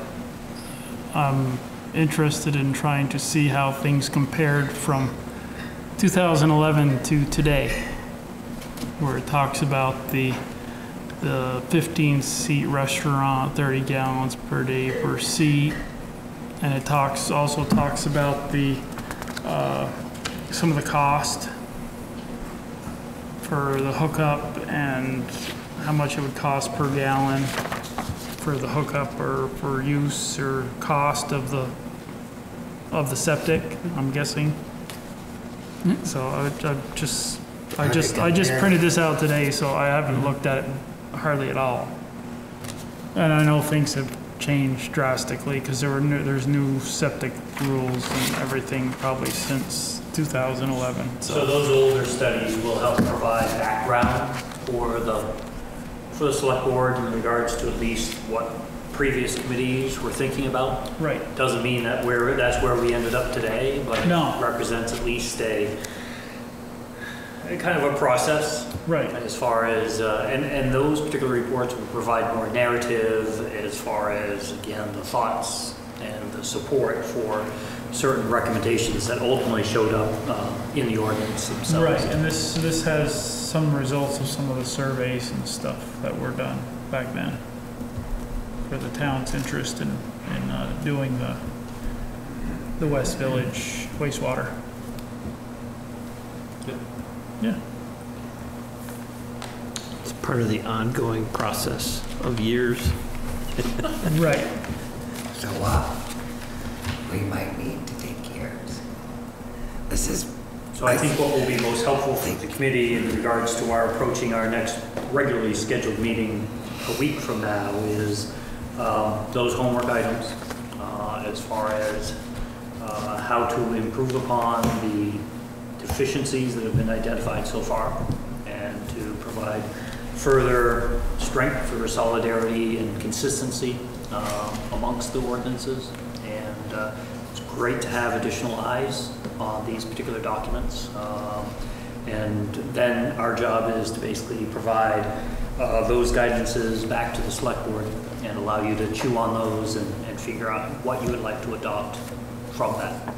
I'm interested in trying to see how things compared from 2011 to today, where it talks about the 15-seat restaurant, 30 gallons per day per seat, and it also talks about the some of the cost for the hookup and how much it would cost per gallon for the hookup or for use or cost of the septic, I'm guessing. So I just printed this out today, so I haven't looked at it hardly at all. And I know things have changed drastically because there's new septic rules and everything probably since 2011. So those older studies will help provide background for the select board in regards to at least what previous committees were thinking about. Right. Doesn't mean that that's where we ended up today, but it represents at least a kind of a process. Right. As far as, and those particular reports will provide more narrative as far as, again, the thoughts and the support for certain recommendations that ultimately showed up in the ordinance themselves. Right, and this has some results of some of the surveys and stuff that were done back then for the town's interest in doing the West Village wastewater. Yeah. It's part of the ongoing process of years. Right. So we might need to take years. This is. So I think what will be most helpful for the committee in regards to our approaching our next regularly scheduled meeting a week from now is those homework items as far as how to improve upon the deficiencies that have been identified so far and to provide further strength for solidarity and consistency amongst the ordinances. And it's great to have additional eyes on these particular documents. And then our job is to basically provide those guidances back to the select board and allow you to chew on those and figure out what you would like to adopt from that.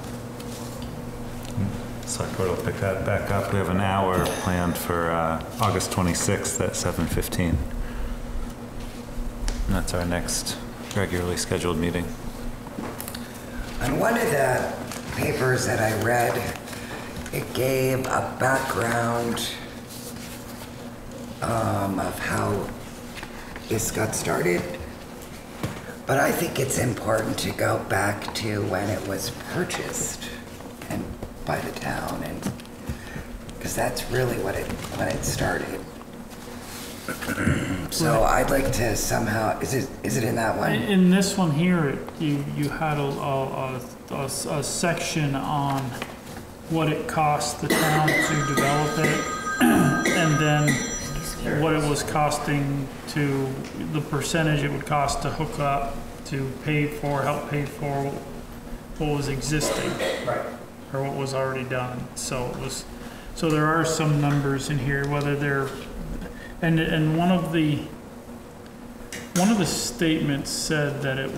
Select board will pick that back up. We have an hour planned for August 26th at 7:15. And that's our next regularly scheduled meeting. On one of the papers that I read, it gave a background of how this got started. But I think it's important to go back to when it was purchased and by the town, and because that's really when it started. So I'd like to somehow, is it in that one? In this one here, you had a section on what it cost the town to develop it, and then what it was costing to, the percentage it would cost to hook up, to help pay for what was existing. Right. Or what was already done. So there are some numbers in here, whether they're, and one of the statements said that it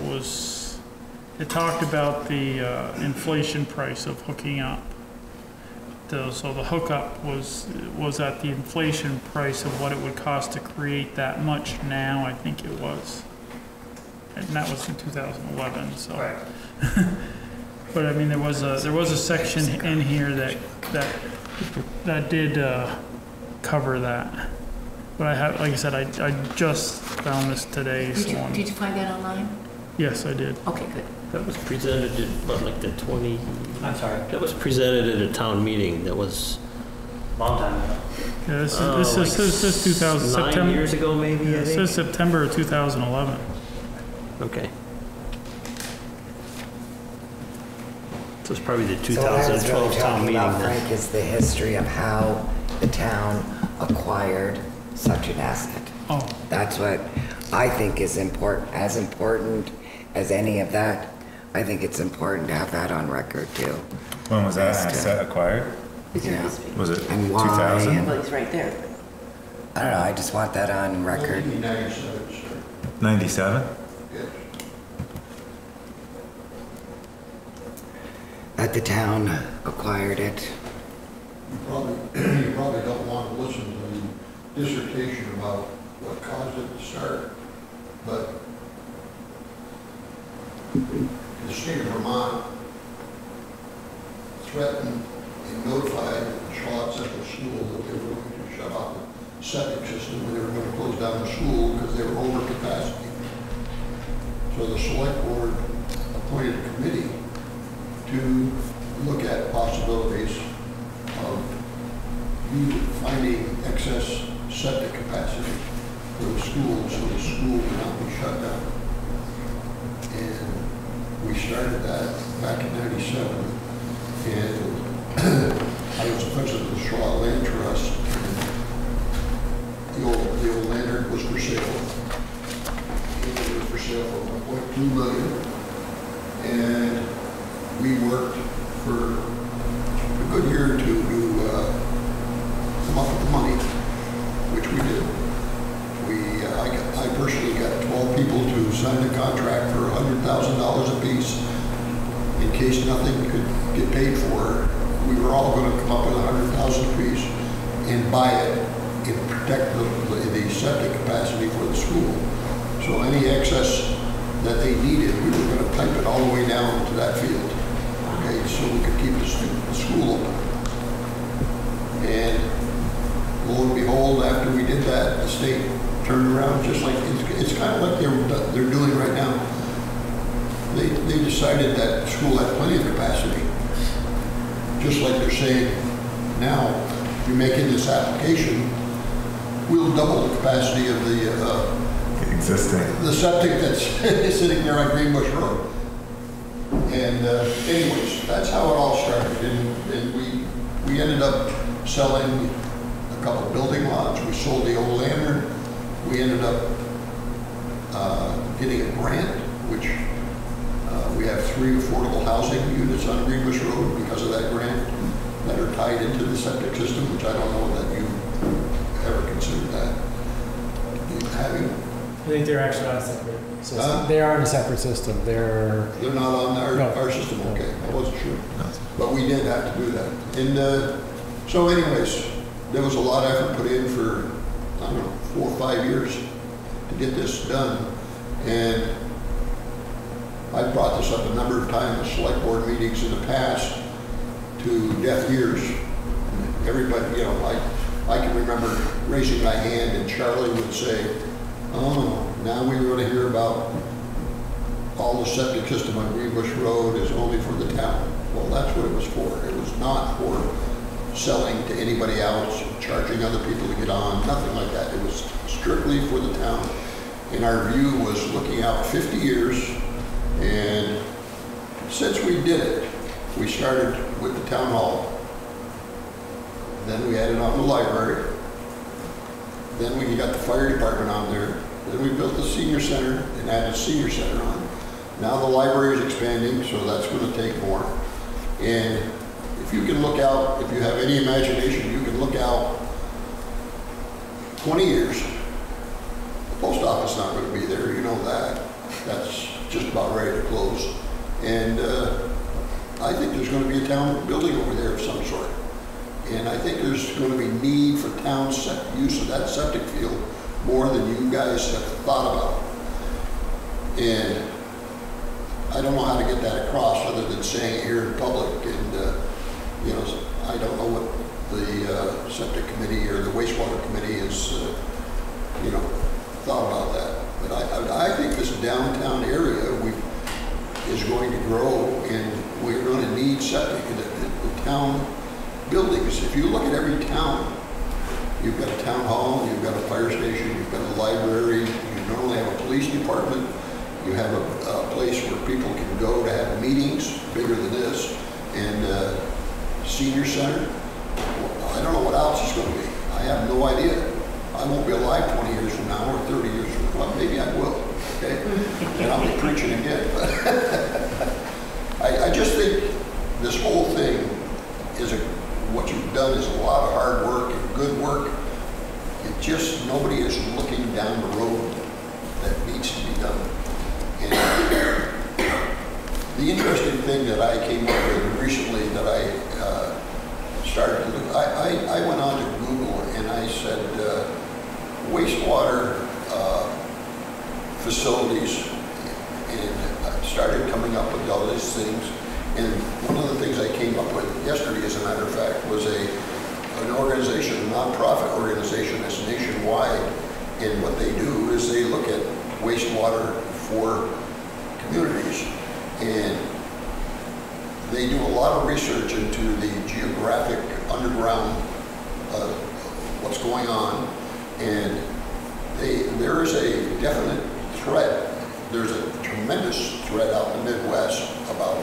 talked about the inflation price of hooking up. So the hookup was at the inflation price of what it would cost to create that much now, I think it was. And that was in 2011, so. Right. But I mean, there was a section in here that did cover that. But like I said, I just found this today. Did you find that online? Yes, I did. Okay, good. That was presented at, what, like the 20... I'm sorry. That was presented at a town meeting. That was... Long time ago. Yeah, this says 2000, 9 September. years ago, maybe, I It think. says September of 2011. Okay. So it's probably the So what I was 2012 really town talking meeting about, then. Frank, is the history of how the town acquired such an asset. Oh. That's what I think is important, as any of that. I think it's important to have that on record too. When was that asset acquired? Yeah. Was it And why, 2000? and- Well, it's right there. I don't know, I just want that on record. 97? That the town acquired it. You probably don't want to listen to the dissertation about what caused it to start, but the state of Vermont threatened and notified Charlotte Central School that they were going to shut off the septic system, and they were going to close down the school because they were over capacity. So the select board appointed a committee to look at possibilities of finding excess septic capacity for the school so the school would not be shut down. And we started that back in '97. And I was president of the Charlotte Land Trust. And the old lantern was for sale. And it was for sale for $1.2 million. And we worked for a good year or two to come up with the money, which we did. I personally got 12 people to sign a contract for $100,000 apiece in case nothing could get paid for. We were all going to come up with $100,000 apiece and buy it and protect the septic capacity for the school. So any excess that they needed, we were going to pipe it all the way down to that field, okay, so we could keep the school open. And lo and behold, after we did that, the state turned around, just like it's kind of like they're doing right now. They decided that the school had plenty of capacity, just like they're saying now. If you're making this application, we'll double the capacity of the septic that's sitting there on Greenbush Road. And anyways, that's how it all started. And we ended up selling a couple building lots. We sold the old lantern. We ended up getting a grant, which we have 3 affordable housing units on Greenbush Road because of that grant that are tied into the septic system, which I don't know that you ever considered that. Having. I think they're actually on a separate system. They are in a separate system. They're not on our system, okay. I wasn't sure. But we did have to do that. And so anyways, there was a lot of effort put in for, I don't know, 4 or 5 years to get this done. And I brought this up a number of times at select board meetings in the past to deaf ears. And everybody, you know, I can remember raising my hand and Charlie would say, oh, now we're going to hear about all the septic system on Greenbush Road is only for the town. Well, that's what it was for. It was not for selling to anybody else, charging other people to get on, nothing like that. It was strictly for the town. And our view was looking out 50 years. And since we did it, we started with the town hall. Then we added on the library. Then we got the fire department on there. Then we built the senior center and added senior center on. Now the library is expanding, so that's going to take more. And if you can look out, if you have any imagination, you can look out 20 years. The post office is not going to be there, you know that. That's just about ready to close. And I think there's going to be a town building over there of some sort. And I think there's going to be need for town use of that septic field more than you guys have thought about. And I don't know how to get that across other than saying it here in public. And, you know, I don't know what the septic committee or the wastewater committee has, you know, thought about that. But I think this downtown area is going to grow, and we're going to need septic in the town buildings. If you look at every town, you've got a town hall, you've got a fire station, you've got a library, you normally have a police department, you have a place where people can go to have meetings bigger than this, and senior center. I don't know what else it's going to be. I have no idea. I won't be alive 20 years from now or 30 years from now. Well, maybe I will, okay? And I'll be preaching again. I just think this whole thing is what you've done is a lot of hard work and good work. It just, nobody is looking down the road that needs to be done. And the interesting thing that I came up with recently that I started to look, I went on to Google and I said wastewater facilities, and I started coming up with all these things. And one of the things I came up with yesterday, as a matter of fact, was an organization, a nonprofit organization that's nationwide. And what they do is they look at wastewater for communities. And they do a lot of research into the geographic underground, what's going on. And there is a definite threat there's a tremendous threat out in the Midwest about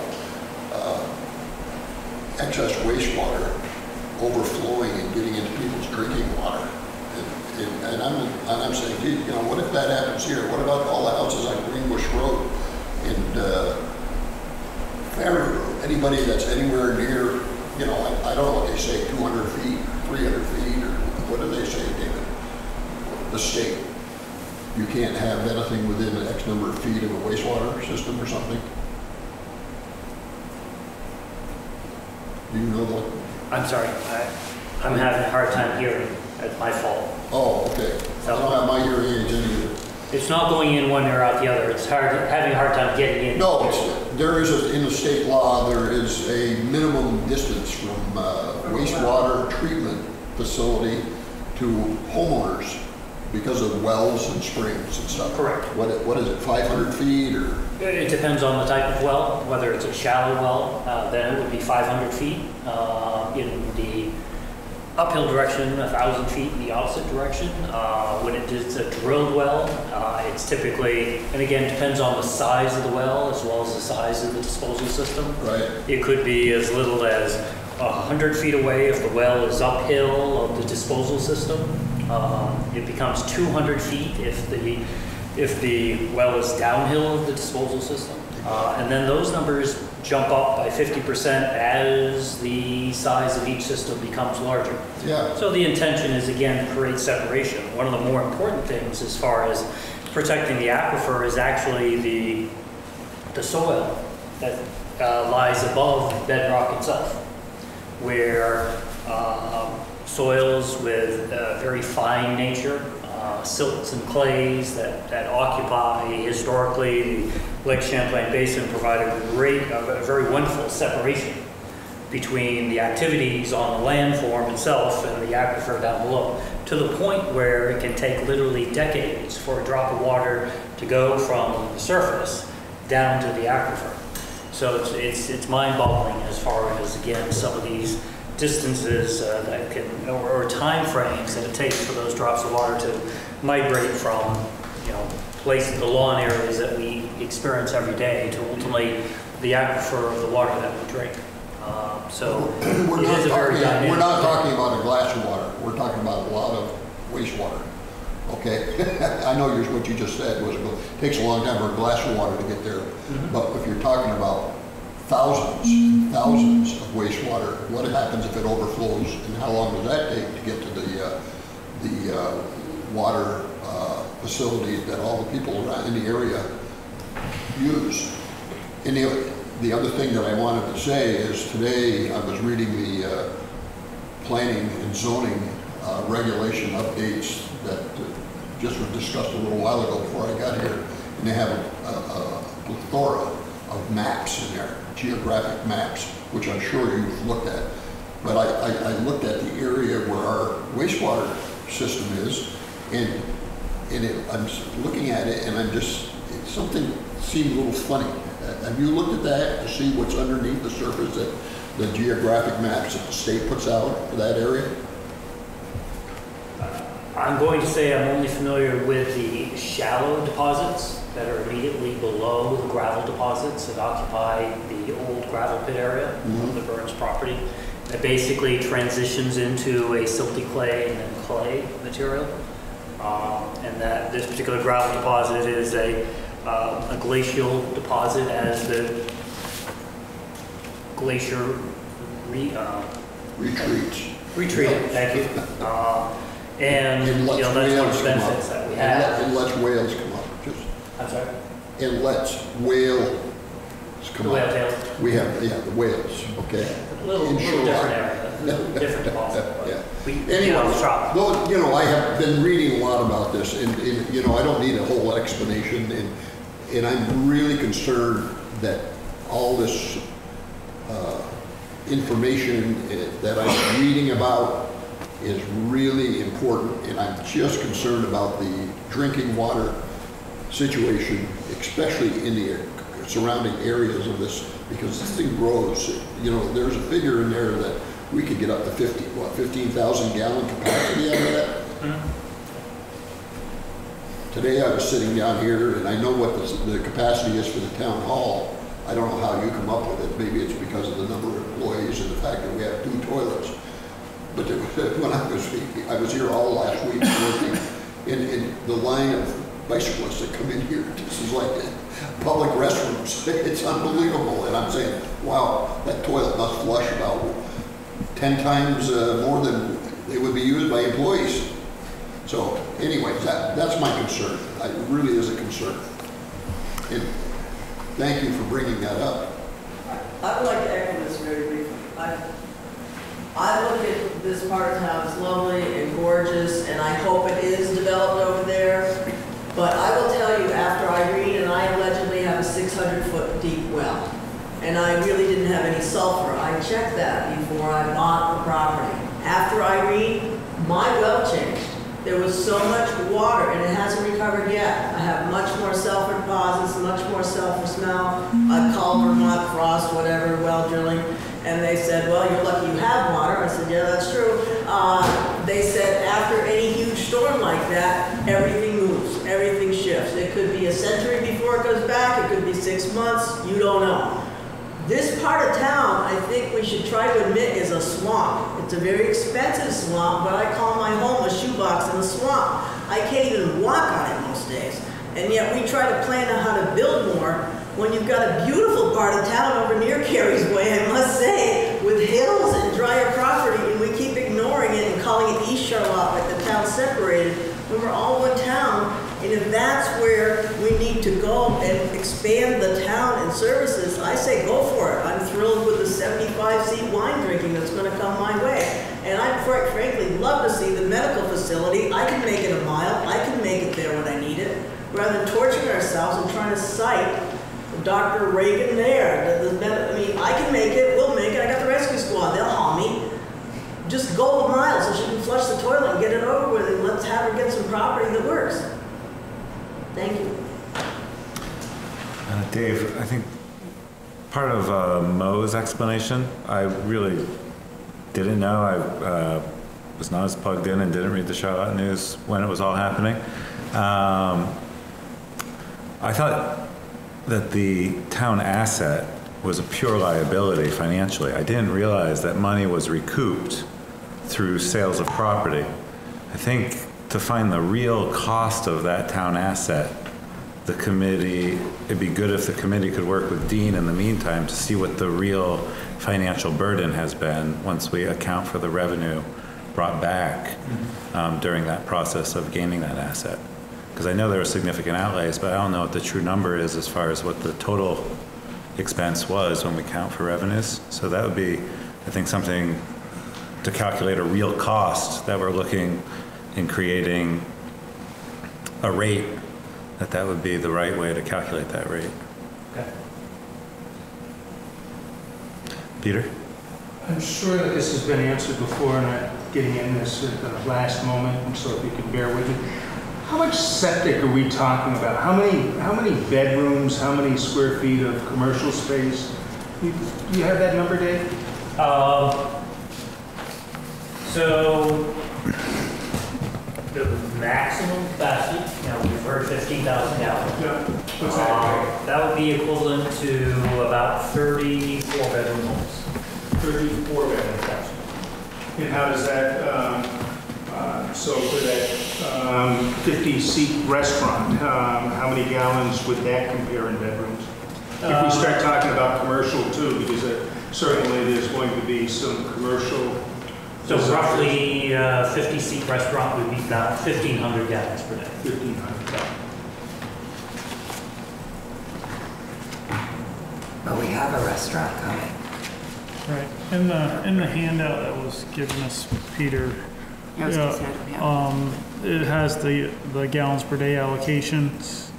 excess wastewater overflowing and getting into people's drinking water. And I'm saying, gee, you know, what if that happens here? What about all the houses on Greenbush Road and Ferry Road? Anybody that's anywhere near, you know, I don't know what they say, 200 feet, 300 feet, or what do they say, David? The state. You can't have anything within X number of feet of a wastewater system or something? Do you know what? I'm sorry, I'm having a hard time hearing. That's my fault. Oh, okay. I don't have my hearing aids in either. It's not going in one ear out the other. It's having a hard time getting in. No, there is in the state law, there is a minimum distance from wastewater treatment facility to homeowners because of wells and springs and stuff. Correct. What is it, 500 feet or? It depends on the type of well. Whether it's a shallow well, then it would be 500 feet. In the uphill direction, 1,000 feet in the opposite direction. When it's a drilled well, it's typically, and again, it depends on the size of the well as well as the size of the disposal system. Right. It could be as little as 100 feet away if the well is uphill of the disposal system. It becomes 200 feet if the well is downhill of the disposal system. And then those numbers jump up by 50% as the size of each system becomes larger. Yeah. So the intention is, again, to create separation. One of the more important things as far as protecting the aquifer is actually the soil that lies above bedrock itself, where soils with very fine nature, silts and clays that occupy historically the Lake Champlain Basin provide a very wonderful separation between the activities on the landform itself and the aquifer down below, to the point where it can take literally decades for a drop of water to go from the surface down to the aquifer. So it's mind-boggling as far as, again, some of these distances that can, or time frames that it takes for those drops of water to migrate from, you know, places, the lawn areas that we experience every day to ultimately the aquifer of the water that we drink. So we're it is a very dynamic. We're not talking about a glass of water. We're talking about a lot of wastewater. Okay, I know what you just said was it takes a long time for a glass of water to get there, but if you're talking about thousands of wastewater, what happens if it overflows, and how long does that take to get to the water facility that all the people around in the area use? And the other thing that I wanted to say is today I was reading the planning and zoning regulation updates that just were discussed a little while ago before I got here, and they have a plethora of maps in there, geographic maps, which I'm sure you've looked at. But I looked at the area where our wastewater system is, and I'm looking at it, and something seemed a little funny. Have you looked at that to see what's underneath the surface, that the geographic maps that the state puts out for that area? I'm going to say I'm only familiar with the shallow deposits that are immediately below the gravel deposits that occupy the old gravel pit area of the Burns property. That basically transitions into a silty clay and then clay material. And that this particular gravel deposit is a glacial deposit as the glacier retreat. Thank you. And you know, that's one of the benefits that we have. And lets whales come up. I'm sorry? It lets whales come up. The whale tails. We have, the whales, okay. A little different area, different deposit. Anyway, you know, I have been reading a lot about this, and you know, I don't need a whole explanation, and I'm really concerned that all this information that I'm reading about is really important, and I'm just concerned about the drinking water situation, especially in the surrounding areas of this, because this thing grows. You know, there's a figure in there that we could get up to 15,000 gallon capacity out of that. today I was sitting down here, and I know what the capacity is for the town hall. I don't know how you come up with it. Maybe it's because of the number of employees and the fact that we have 2 toilets. But when I was here all last week working in the line of bicyclists that come in here, this is like public restrooms. It's unbelievable. And I'm saying, wow, that toilet must flush about 10 times more than it would be used by employees. So anyways, that's my concern. It really is a concern. And thank you for bringing that up. I would like to echo this very briefly. I look at this part of town as lovely and gorgeous, and I hope it is developed over there. But I will tell you, after I read, and I allegedly have a 600-foot deep well, and I really didn't have any sulfur. I checked that before I bought the property. After I read, my well changed. There was so much water, and it hasn't recovered yet. I have much more sulfur deposits, much more sulfur smell. I called Vermont Frost, whatever, well drilling, and they said, well, you're lucky you have water. I said, yeah, that's true. They said after any huge storm like that, everything moves, everything shifts. It could be a century before it goes back. It could be 6 months. You don't know. This part of town, I think we should try to admit, is a swamp. It's a very expensive swamp, but I call my home a shoebox in a swamp. I can't even walk on it most days. And yet we try to plan out how to build more when you've got a beautiful part of town over near Carey's Way, I must say, with hills and drier property, and we keep ignoring it and calling it East Charlotte, like the town separated, when we're all one town. And if that's where we need to go and expand the town and services, I say go for it. I'm thrilled with the 75-seat wine drinking that's going to come my way. And I'd frankly love to see the medical facility. I can make it a mile. I can make it there when I need it, rather than torturing ourselves and trying to cite Dr. Reagan there. I mean, I can make it. We'll make it. I got the rescue squad. They'll haul me. Just go a mile so she can flush the toilet and get it over with, and let's have her get some property that works. Thank you. Dave, I think part of Mo's explanation, I really didn't know. I was not as plugged in and didn't read the Charlotte News when it was all happening. I thought that the town asset was a pure liability financially. I didn't realize that money was recouped through sales of property. I think to find the real cost of that town asset, the committee, it'd be good if the committee could work with Dean in the meantime to see what the real financial burden has been once we account for the revenue brought back during that process of gaining that asset. Because I know there were significant outlays, but I don't know what the true number is as far as what the total expense was when we count for revenues. So that would be, I think, something to calculate a real cost that we're looking in creating a rate, that would be the right way to calculate that rate. Okay. Peter? I'm sure that this has been answered before, and I'm getting in this at the last moment, and so if you can bear with me. How much septic are we talking about? How many bedrooms, how many square feet of commercial space? Do you have that number, Dave? So the maximum capacity, we've heard 15,000 gallons. Yeah. What's that? That would be equivalent to about 34 bedroom homes. 34 bedroom homes. And how does that, so for that 50-seat restaurant, how many gallons would that compare in bedrooms? If we start talking about commercial too, because certainly there's going to be some commercial. So roughly 50-seat restaurant would be about 1,500 gallons per day. 1,500 gallons. But we have a restaurant coming. Right. In the handout that was given us, Peter, it has the gallons per day allocations.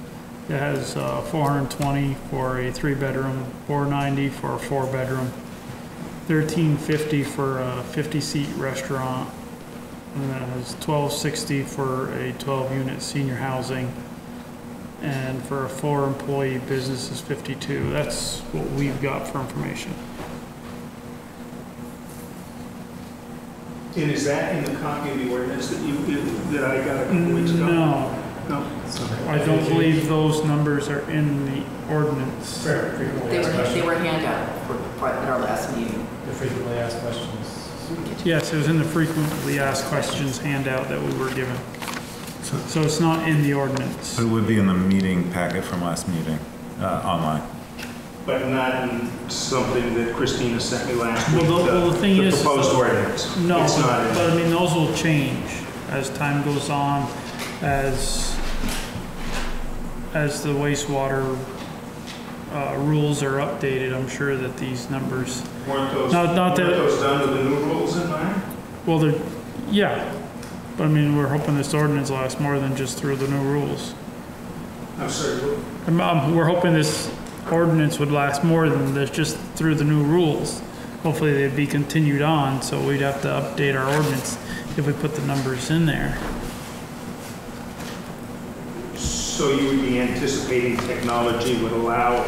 It has 420 for a 3-bedroom, 490 for a 4-bedroom, 1350 for a 50-seat restaurant, and then it has 1260 for a 12-unit senior housing, and for a 4-employee business is 52. That's what we've got for information. And is that in the copy of the ordinance that I got a couple weeks ago? No. No. I don't believe those numbers are in the ordinance. They were handed out at our last meeting. The frequently asked questions. Yes, it was in the frequently asked questions handout that we were given. So it's not in the ordinance. It would be in the meeting packet from last meeting, online. But not in something that Christina sent me last week, The thing the is, proposed ordinance. No, It's not in but I mean, those will change as time goes on, as the wastewater rules are updated. I'm sure that these numbers. Weren't those Not that- done with the new rules in mind? Well, yeah, but I mean, we're hoping this ordinance lasts more than just through the new rules. I'm sorry, what? We're hoping this ordinance would last more than this just through the new rules. Hopefully they'd be continued on, so we'd have to update our ordinance if we put the numbers in there. So you would be anticipating technology would allow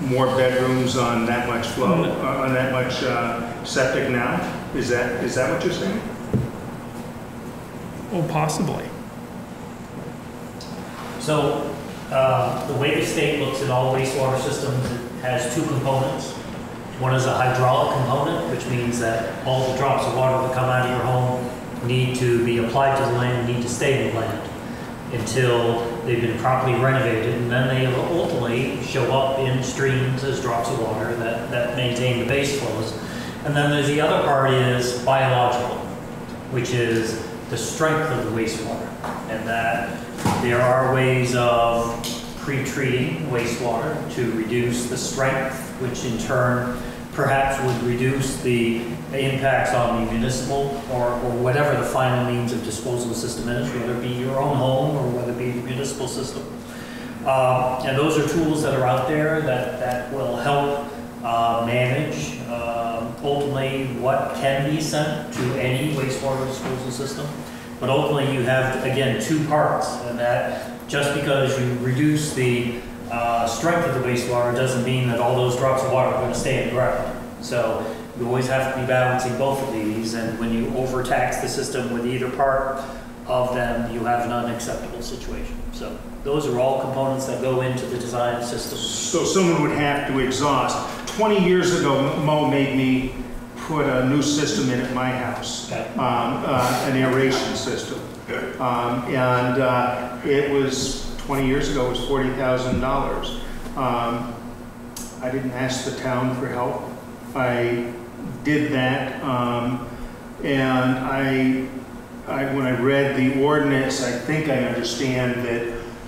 more bedrooms on that much flow, on that much septic now? Is that what you're saying? Oh, possibly. So the way the state looks at all wastewater systems, it has two components. One is a hydraulic component, which means that all the drops of water that come out of your home need to be applied to the land, need to stay in the land until they've been properly renovated, and then they ultimately show up in streams as drops of water that maintain the base flows. And then there's the other part is biological, which is the strength of the wastewater, and that there are ways of pre-treating wastewater to reduce the strength, which in turn perhaps would reduce the impacts on the municipal or whatever the final means of disposal system is, whether it be your own home or whether it be the municipal system. And those are tools that are out there that will help manage ultimately what can be sent to any wastewater disposal system. But ultimately you have, again, two parts, and that just because you reduce the strength of the wastewater doesn't mean that all those drops of water are going to stay in the ground. So you always have to be balancing both of these, and when you overtax the system with either part of them, you have an unacceptable situation. So those are all components that go into the design system. So someone would have to exhaust. 20 years ago, Mo made me put a new system in at my house, an aeration system. And it was, 20 years ago, it was $40,000. I didn't ask the town for help. I did that, and when I read the ordinance, I think I understand that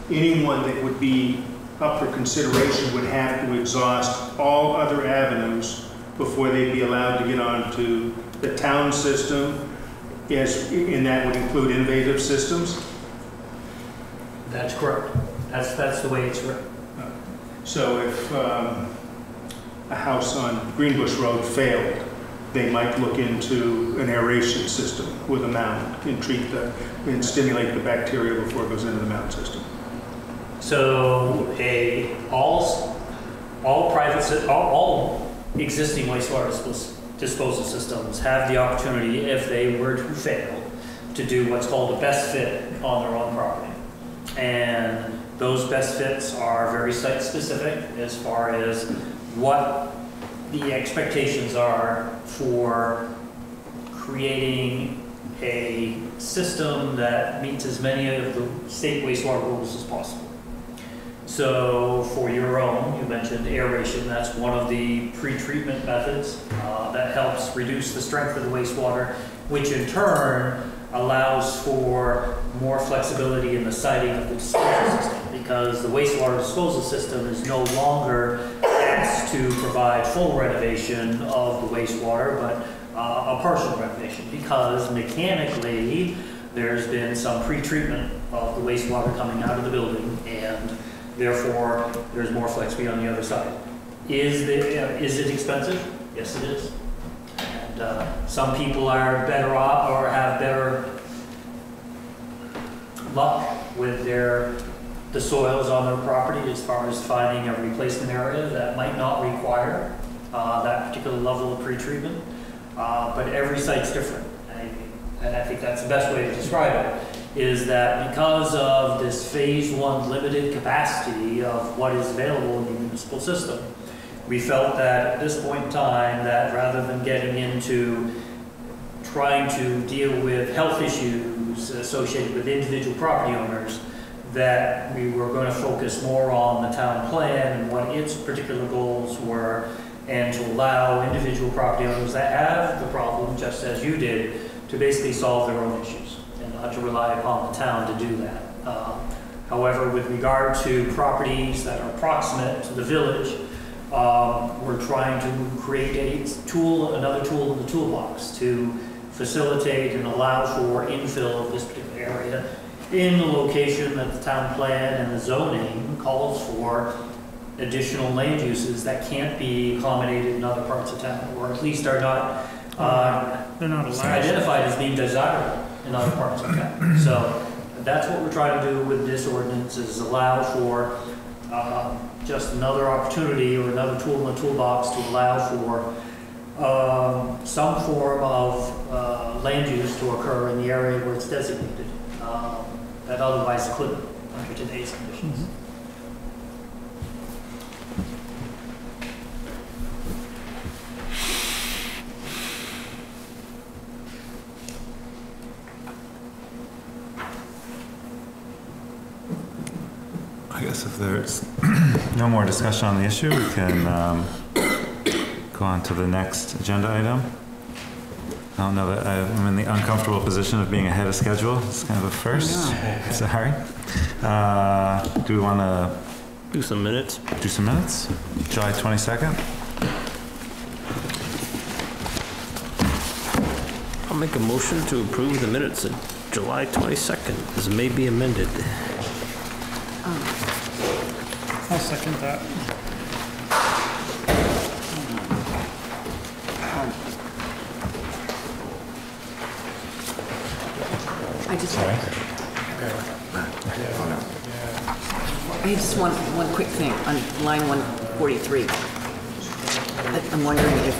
anyone that would be up for consideration would have to exhaust all other avenues before they'd be allowed to get onto the town system, and that would include innovative systems? That's correct. That's the way it's written. So if a house on Greenbush Road failed, they might look into an aeration system with a mound and and stimulate the bacteria before it goes into the mound system. So all existing wastewater disposal systems have the opportunity, if they were to fail, to do what's called a best fit on their own property. And those best fits are very site specific as far as what the expectations are for creating a system that meets as many of the state wastewater rules as possible. So for your own, you mentioned aeration. That's one of the pre-treatment methods that helps reduce the strength of the wastewater, which in turn allows for more flexibility in the siting of the disposal system, because the wastewater disposal system is no longer asked to provide full renovation of the wastewater, but a partial renovation, because mechanically there's been some pre-treatment of the wastewater coming out of the building, and therefore there's more flexibility on the other side. Is it expensive? Yes, it is. And some people are better off or have better luck with the soils on their property as far as finding a replacement area that might not require that particular level of pretreatment. But every site's different. And I think that's the best way to describe it. is that because of this phase one limited capacity of what is available in the municipal system, we felt that at this point in time, that rather than getting into trying to deal with health issues associated with individual property owners, that we were going to focus more on the town plan and what its particular goals were, and to allow individual property owners that have the problem, just as you did, to basically solve their own issues and not to rely upon the town to do that. However, with regard to properties that are proximate to the village, we're trying to create a tool, another tool in the toolbox to facilitate and allow for infill of this particular area in the location that the town plan and the zoning calls for additional land uses that can't be accommodated in other parts of town, or at least are not, they're not allowed. identified as being desirable in other parts of town. So that's what we're trying to do with this ordinance, is allow for just another opportunity or another tool in the toolbox to allow for some form of land use to occur in the area where it's designated that otherwise couldn't under today's conditions. Mm-hmm. I guess if there's no more discussion on the issue, we can go on to the next agenda item. I don't know that I'm in the uncomfortable position of being ahead of schedule. It's kind of a first. Sorry. Do we want to do some minutes? Do some minutes? July 22nd? I'll make a motion to approve the minutes of July 22nd, as may be amended. I'll second that. I just want one quick thing on line 143. I'm wondering if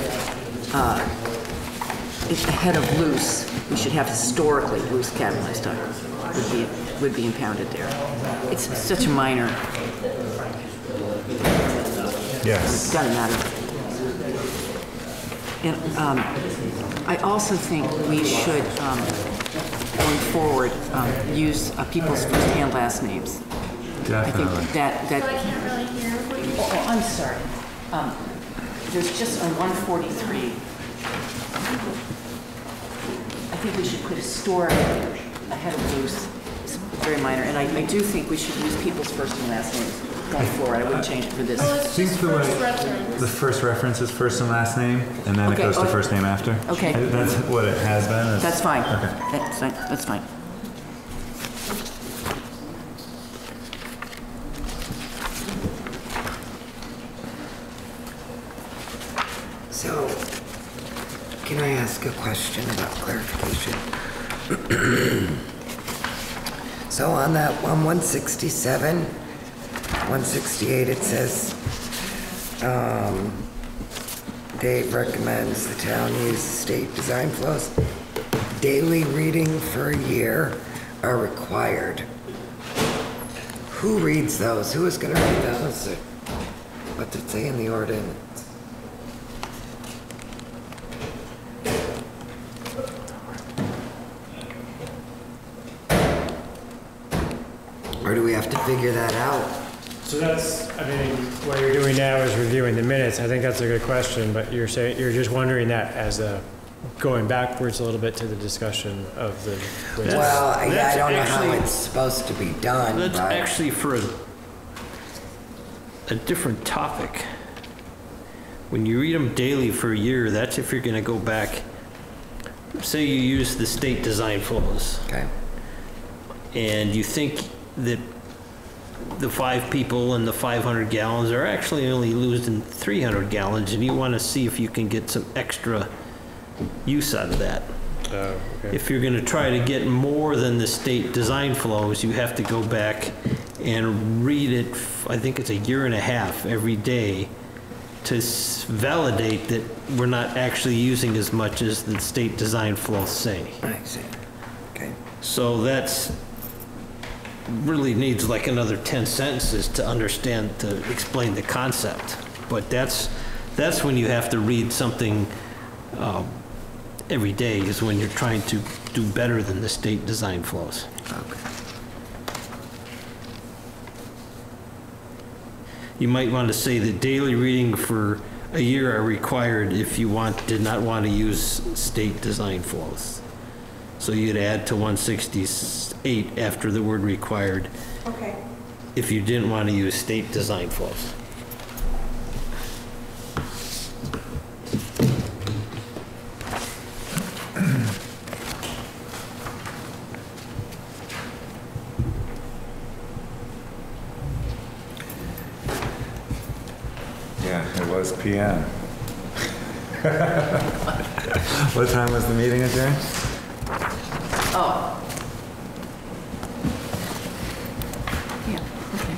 ahead of loose, we should have historically loose cattle livestock would be impounded there. It's such a minor. Yes. It doesn't matter. And I also think we should, going forward, use people's first and last names. Definitely. I think that So I can't really hear what you're saying. Oh, I'm sorry. There's just on 143. I think we should put historic ahead of loose. It's very minor, and I do think we should use people's first and last names going forward. I wouldn't change it for this. Oh, it's just first reference. The first reference is first and last name, and then it goes to first name after. Okay. That's what it has been. That's fine. Okay. That's fine. That's fine. So, can I ask a question about clarification? So on that 167, 168, it says, Dave recommends the town use state design flows. Daily reading for a year are required. Who reads those? Who is going to read those? What's it say in the ordinance? Or do we have to figure that out? So that's, I mean, what you're doing now is reviewing the minutes. I think that's a good question, but you're just wondering that as going backwards a little bit to the discussion of the. Well, yeah, I don't know how it's supposed to be done. That's but actually for a different topic. When you read them daily for a year, that's if you're going to go back. Say you use the state design flows. Okay. And you think that the 5 people and the 500 gallons are actually only losing 300 gallons, and you want to see if you can get some extra use out of that. Okay. If you're going to try to get more than the state design flows, you have to go back and read it, I think it's a year and a half every day, to validate that we're not actually using as much as the state design flows say. I see. Okay. So that's, really needs like another 10 sentences to understand, to explain the concept. But that's when you have to read something every day, is when you're trying to do better than the state design flows. Okay. You might want to say that daily reading for a year are required if you did not want to use state design flows. So you'd add to 168 after the word required. Okay. If you didn't want to use state design flows. Yeah, it was PM. What time was the meeting adjourned? Oh. Yeah, okay.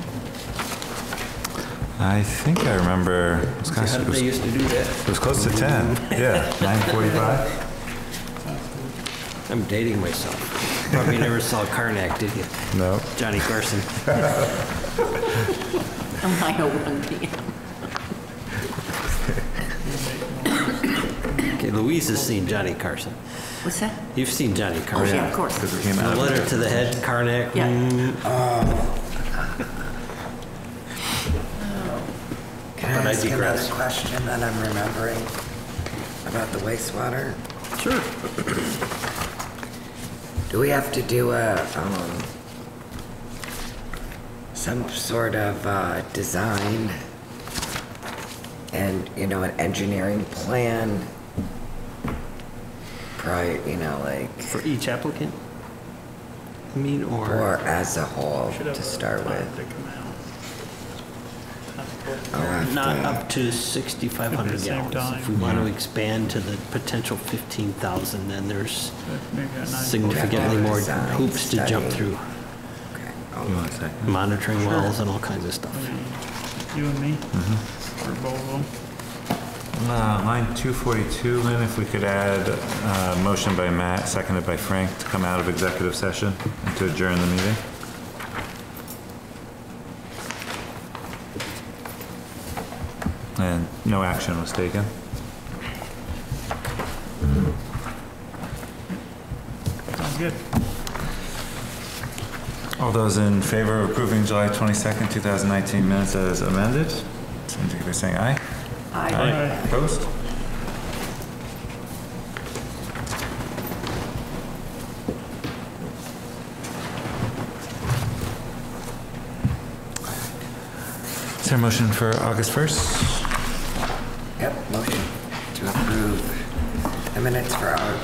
I think I remember. How did they used to do that? It was close to 10. Yeah, 9:45. I'm dating myself. Probably never saw Karnak, did you? No. Johnny Carson. 9:01 p.m. Okay, Louise has seen Johnny Carson. What's that? You've seen Johnny Carson. Oh, yeah, of course. Because it came The out of letter it. to the head, Karnak. Yeah. Can I But I ask another digress. question that I'm remembering about the wastewater? Sure. Do we have to do some sort of design and, an engineering plan prior, like... For each applicant? I mean, Or as a whole, Should have to a start plan with? to come out. I'll have not to- up to 6,500 At the same gallons. time. If we want to expand to the potential 15,000, then there's Maybe at 9:45. significantly more Design hoops to jump study. through. You want a second? Monitoring wells and all kinds of stuff. You and me? Or both of them? Line 242, Lynn, if we could add motion by Matt, seconded by Frank, to come out of executive session and to adjourn the meeting. And no action was taken. Sounds good. All those in favor of approving July 22nd, 2019 minutes as amended, indicate by saying aye. Aye. Opposed? Is there a motion for August 1st? Yep, motion to approve the minutes for our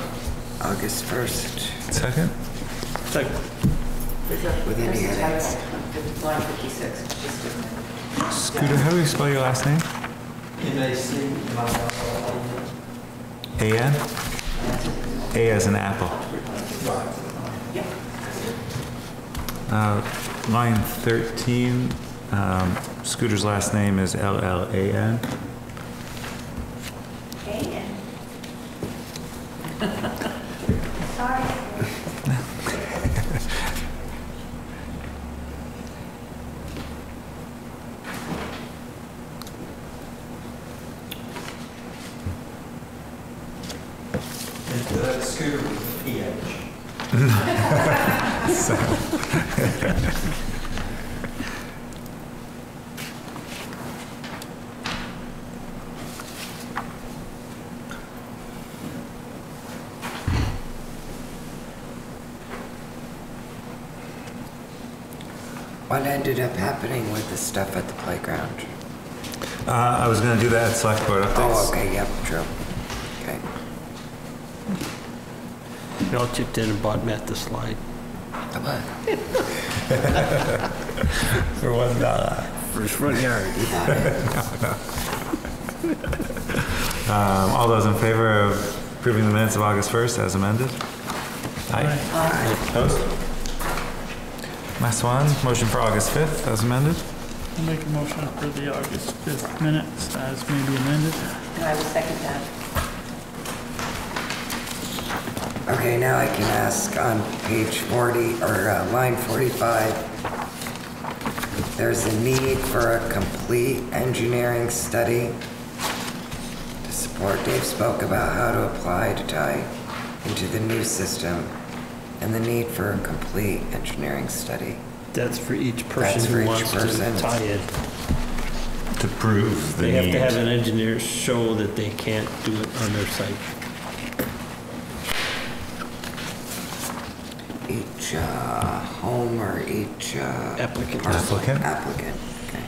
August 1st. Second? Second. With any edits. Line 56. Just Scooter, how do you spell your last name? A-N? A as in apple. Line 13, Scooter's last name is L-L-A-N. Sorry. Scooter with PH. What ended up happening with the stuff at the playground? I was going to do that at Selectboard updates. Oh, okay, yep, true. Okay. We all chipped in and bought Matt the slide. For $1. For his front yard. All those in favor of approving the minutes of August 1st as amended? Aye. Opposed? Last one, motion for August 5th as amended? I'll make a motion for the August 5th minutes as may be amended. And I will second that. Okay, now I can ask on page 40, or line 45, there's a need for a complete engineering study to support. Dave spoke about how to apply to tie into the new system and the need for a complete engineering study. That's for each person That's for who each wants person. to tie in. To prove the They have need. to have an engineer show that they can't do it on their site. Each home or each Applicant. parcel? Applicant. Applicant, okay.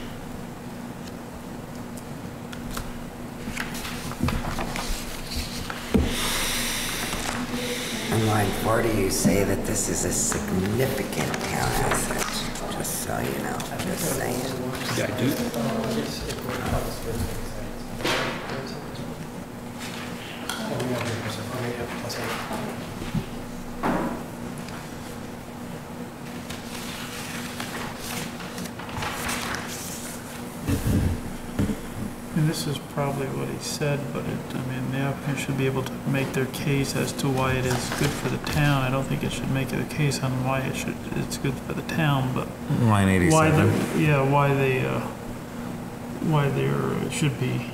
On line 40, you say that this is a significant town asset, just so you know, just saying. Yeah, I do. And this is probably what he said, but the applicant should be able to make their case as to why it is good for the town. I don't think it should make it a case on why it's good for the town, but Line 87. why there should be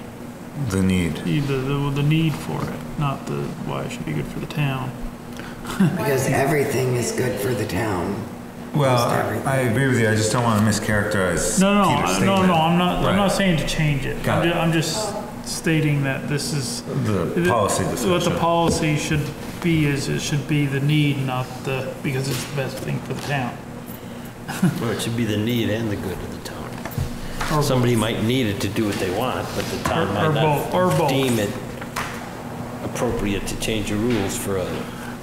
The need. the need for it, not the why it should be good for the town. Because everything is good for the town. Well, Most everything. I agree with you. I just don't want to mischaracterize Peter's statement. No, I'm Right. not saying to change it. Got it. I'm just stating that this is The policy decision. what the policy should be is it should be the need, not because it's the best thing for the town. Well, it should be the need and the good of the town. Or Somebody might need it to do what they want, but the town Or might both, or not both. deem it appropriate to change the rules for a.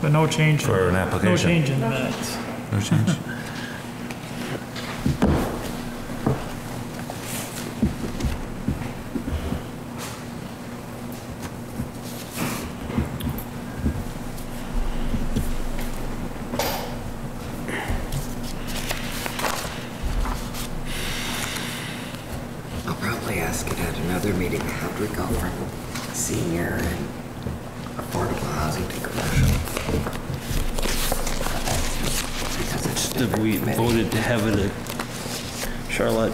But no change. For an application. No change in the minutes. No change. I'll probably ask it at another meeting, how do we go from senior and affordable housing to commercial? Because it's a different We committee. voted to have it a Charlotte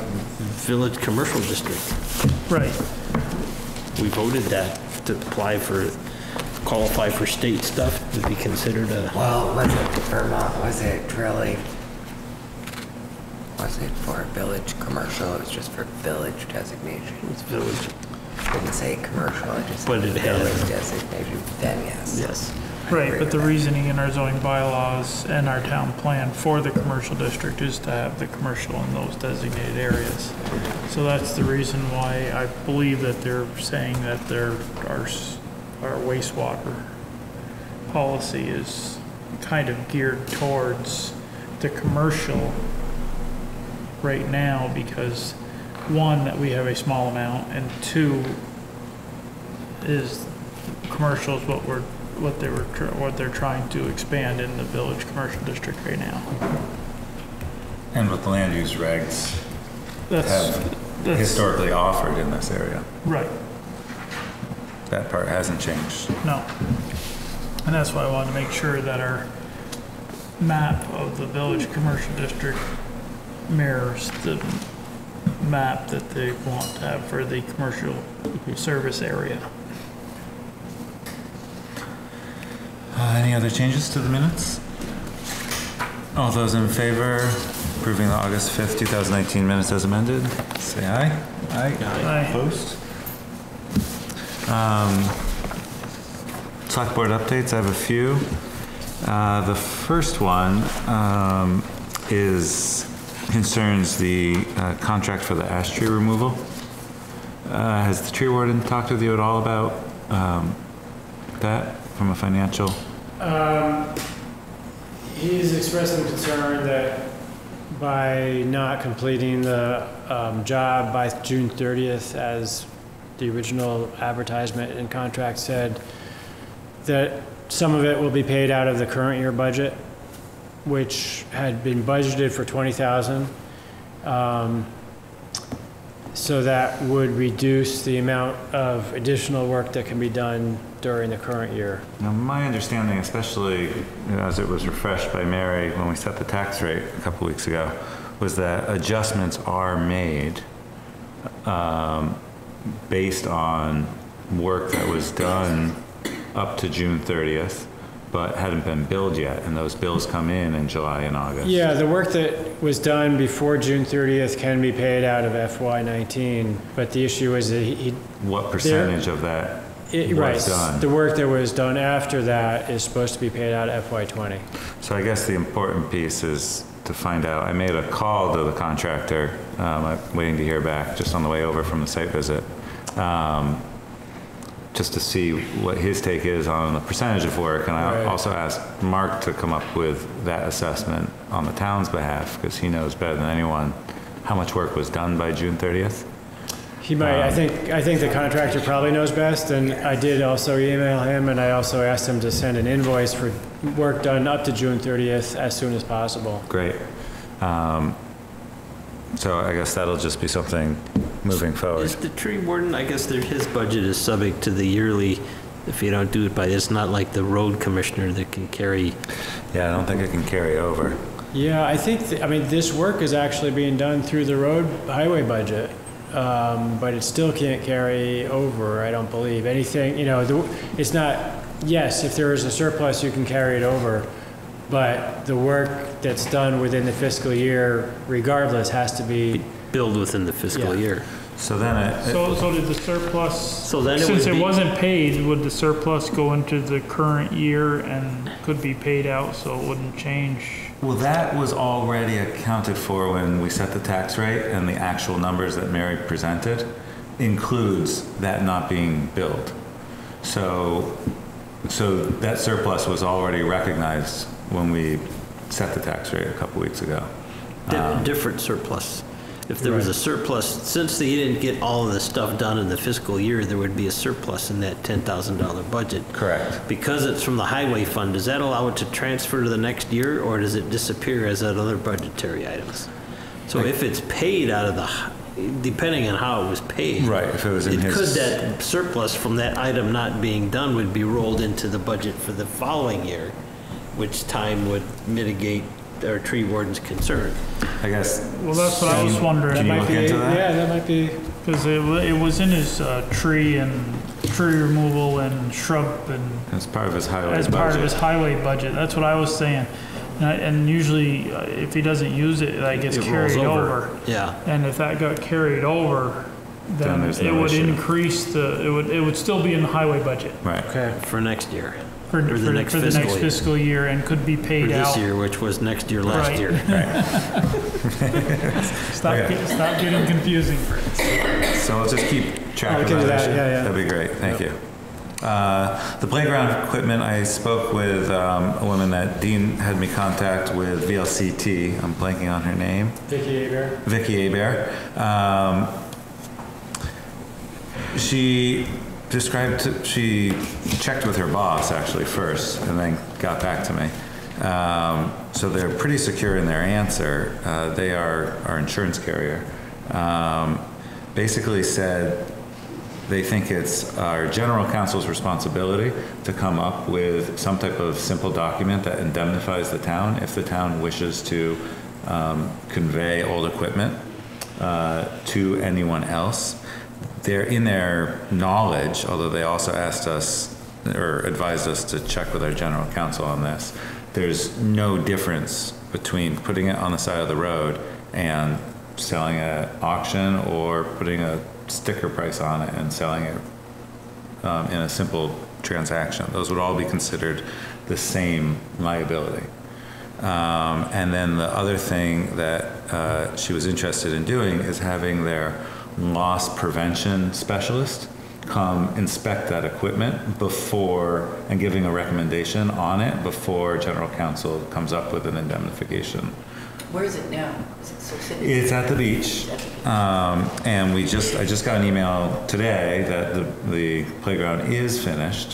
Village Commercial District. Right. We voted that to qualify for state stuff, to be considered a. Well, was it Vermont, was it really, was it for village commercial, it was just for village designation? It's village. Didn't say commercial, it just But said it had- village designation, then yes. Yes. I Right, agree but the with that. reasoning in our zoning bylaws and our town plan for the commercial district is to have the commercial in those designated areas. So that's the reason why I believe that they're saying that our wastewater policy is kind of geared towards the commercial right now because one, that we have a small amount, and two, is commercial is what they're trying to expand in the village commercial district right now. And what the land use regs That's historically offered in this area. right. That part hasn't changed. No. And that's why I wanted to make sure that our map of the village commercial district mirrors the map that they want to have for the commercial service area. Any other changes to the minutes? All those in favor approving the August 5th, 2019 minutes as amended, say aye. Aye. Aye. Opposed? Select board updates, I have a few. The first one concerns the contract for the ash tree removal. Has the tree warden talked with you at all about that from a financial? He's expressed some concern that by not completing the job by June 30th, as the original advertisement and contract said, that some of it will be paid out of the current year budget, which had been budgeted for $20,000. So that would reduce the amount of additional work that can be done during the current year. Now, my understanding, especially as it was refreshed by Mary when we set the tax rate a couple weeks ago, was that adjustments are made based on work that was done up to June 30th, but hadn't been billed yet, and those bills come in July and August. Yeah, the work that was done before June 30th can be paid out of FY19, but the issue is that what percentage of that was done? The work that was done after that is supposed to be paid out of FY20. So I guess the important piece is to find out. I made a call to the contractor, I'm waiting to hear back just on the way over from the site visit, just to see what his take is on the percentage of work. And I also asked Mark to come up with that assessment on the town's behalf, because he knows better than anyone how much work was done by June 30th. He might. I think the contractor probably knows best, and I did also email him, and I also asked him to send an invoice for work done up to June 30th as soon as possible. Great. So I guess that'll just be something moving forward. Is the tree warden, I guess his budget is subject to the yearly, if you don't do it by, it's not like the road commissioner that can carry. Yeah, I don't think it can carry over. Yeah, I think, I mean, this work is actually being done through the road highway budget. But it still can't carry over, I don't believe. Anything, it's not, yes, if there is a surplus, you can carry it over, but the work that's done within the fiscal year, regardless, has to be billed within the fiscal year. So then So did the surplus, so then since it wasn't paid, would the surplus go into the current year and could be paid out so it wouldn't change? Well, that was already accounted for when we set the tax rate, and the actual numbers that Mary presented includes that not being billed. So that surplus was already recognized when we set the tax rate a couple weeks ago. Different surplus. If there was a surplus, since they didn't get all of the stuff done in the fiscal year, there would be a surplus in that $10,000 budget. Correct. Because it's from the highway fund, does that allow it to transfer to the next year, or does it disappear as other budgetary items? So if it's paid out of depending on how it was paid. Right, if it was in could that surplus from that item not being done would be rolled into the budget for the following year, which time would mitigate our tree warden's concern. I guess. Well, that's what I was wondering. Can you look into that? Yeah, that might be. Because it was in his tree removal and shrub and. As part of his highway budget. As part of his highway budget. That's what I was saying. And usually, if he doesn't use it, that gets carried over. Yeah. And if that got carried over, then it would increase it would still be in the highay budget. Right. Okay. For next year. For the next fiscal year, and could be paid out. For this year, which was next year, last year. Right. Stop getting confusing. So I'll just keep track of that. Yeah. That'd be great. Thank you. The playground equipment, I spoke with a woman that Dean had me contact with VLCT. I'm blanking on her name. Vicki Hebert. She she checked with her boss actually first and then got back to me. So they're pretty secure in their answer. They are our insurance carrier. Basically said they think it's our general counsel's responsibility to come up with some type of simple document that indemnifies the town if the town wishes to convey old equipment to anyone else. They're in their knowledge, although they also asked us or advised us to check with our general counsel on this. There's no difference between putting it on the side of the road and selling it at auction or putting a sticker price on it and selling it in a simple transaction. Those would all be considered the same liability. And then the other thing that she was interested in doing is having their loss prevention specialist come inspect that equipment before and giving a recommendation on it before general counsel comes up with an indemnification. Where is it now? Is it still sitting? It's at the beach. And I just got an email today that the playground is finished.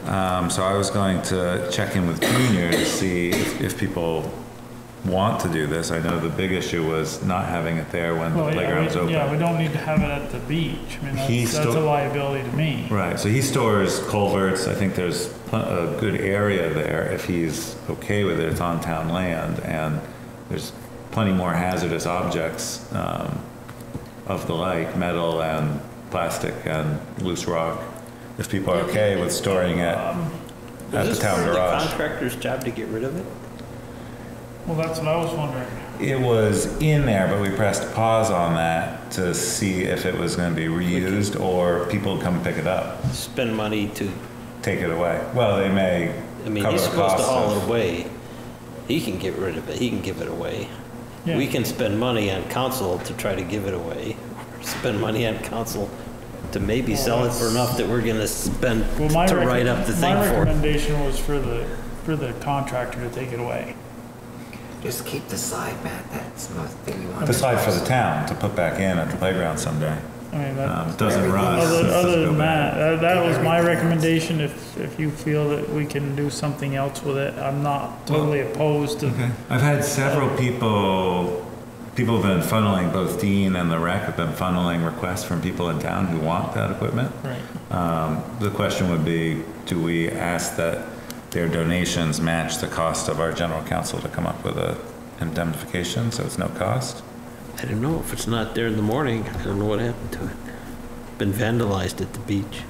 So I was going to check in with Junior to see if people want to do this. I know the big issue was not having it there when the playground was open. Yeah, we don't need to have it at the beach. I mean, that's a liability to me. Right, so he stores culverts. I think there's a good area there if he's okay with it. It's on town land, and there's plenty more hazardous objects of the like, metal and plastic and loose rock. If people are okay with storing it at the town garage. Is this the contractor's job to get rid of it? Well, that's what I was wondering. It was in there, but we pressed pause on that to see if it was going to be reused or people come pick it up. Spend money to take it away. Well, they may. I mean, he's supposed to haul it away. He can get rid of it. He can give it away. Yeah. We can spend money on council to try to give it away. Spend money on council to maybe sell it for enough that we're going to spend to write up the thing for. My recommendation was for the contractor to take it away. Just keep the side, Matt. That's the thing you want. The side for the town to put back in at the playground someday. I mean, it doesn't rust. Other than that was my recommendation. If you feel that we can do something else with it, I'm not totally opposed to. Okay. I've had several people have been funneling, both Dean and the rec have been funneling requests from people in town who want that equipment. Right. The question would be, do we ask that their donations match the cost of our general counsel to come up with a indemnification, so it's no cost? I don't know. If it's not there in the morning, I don't know what happened to it. Been vandalized at the beach.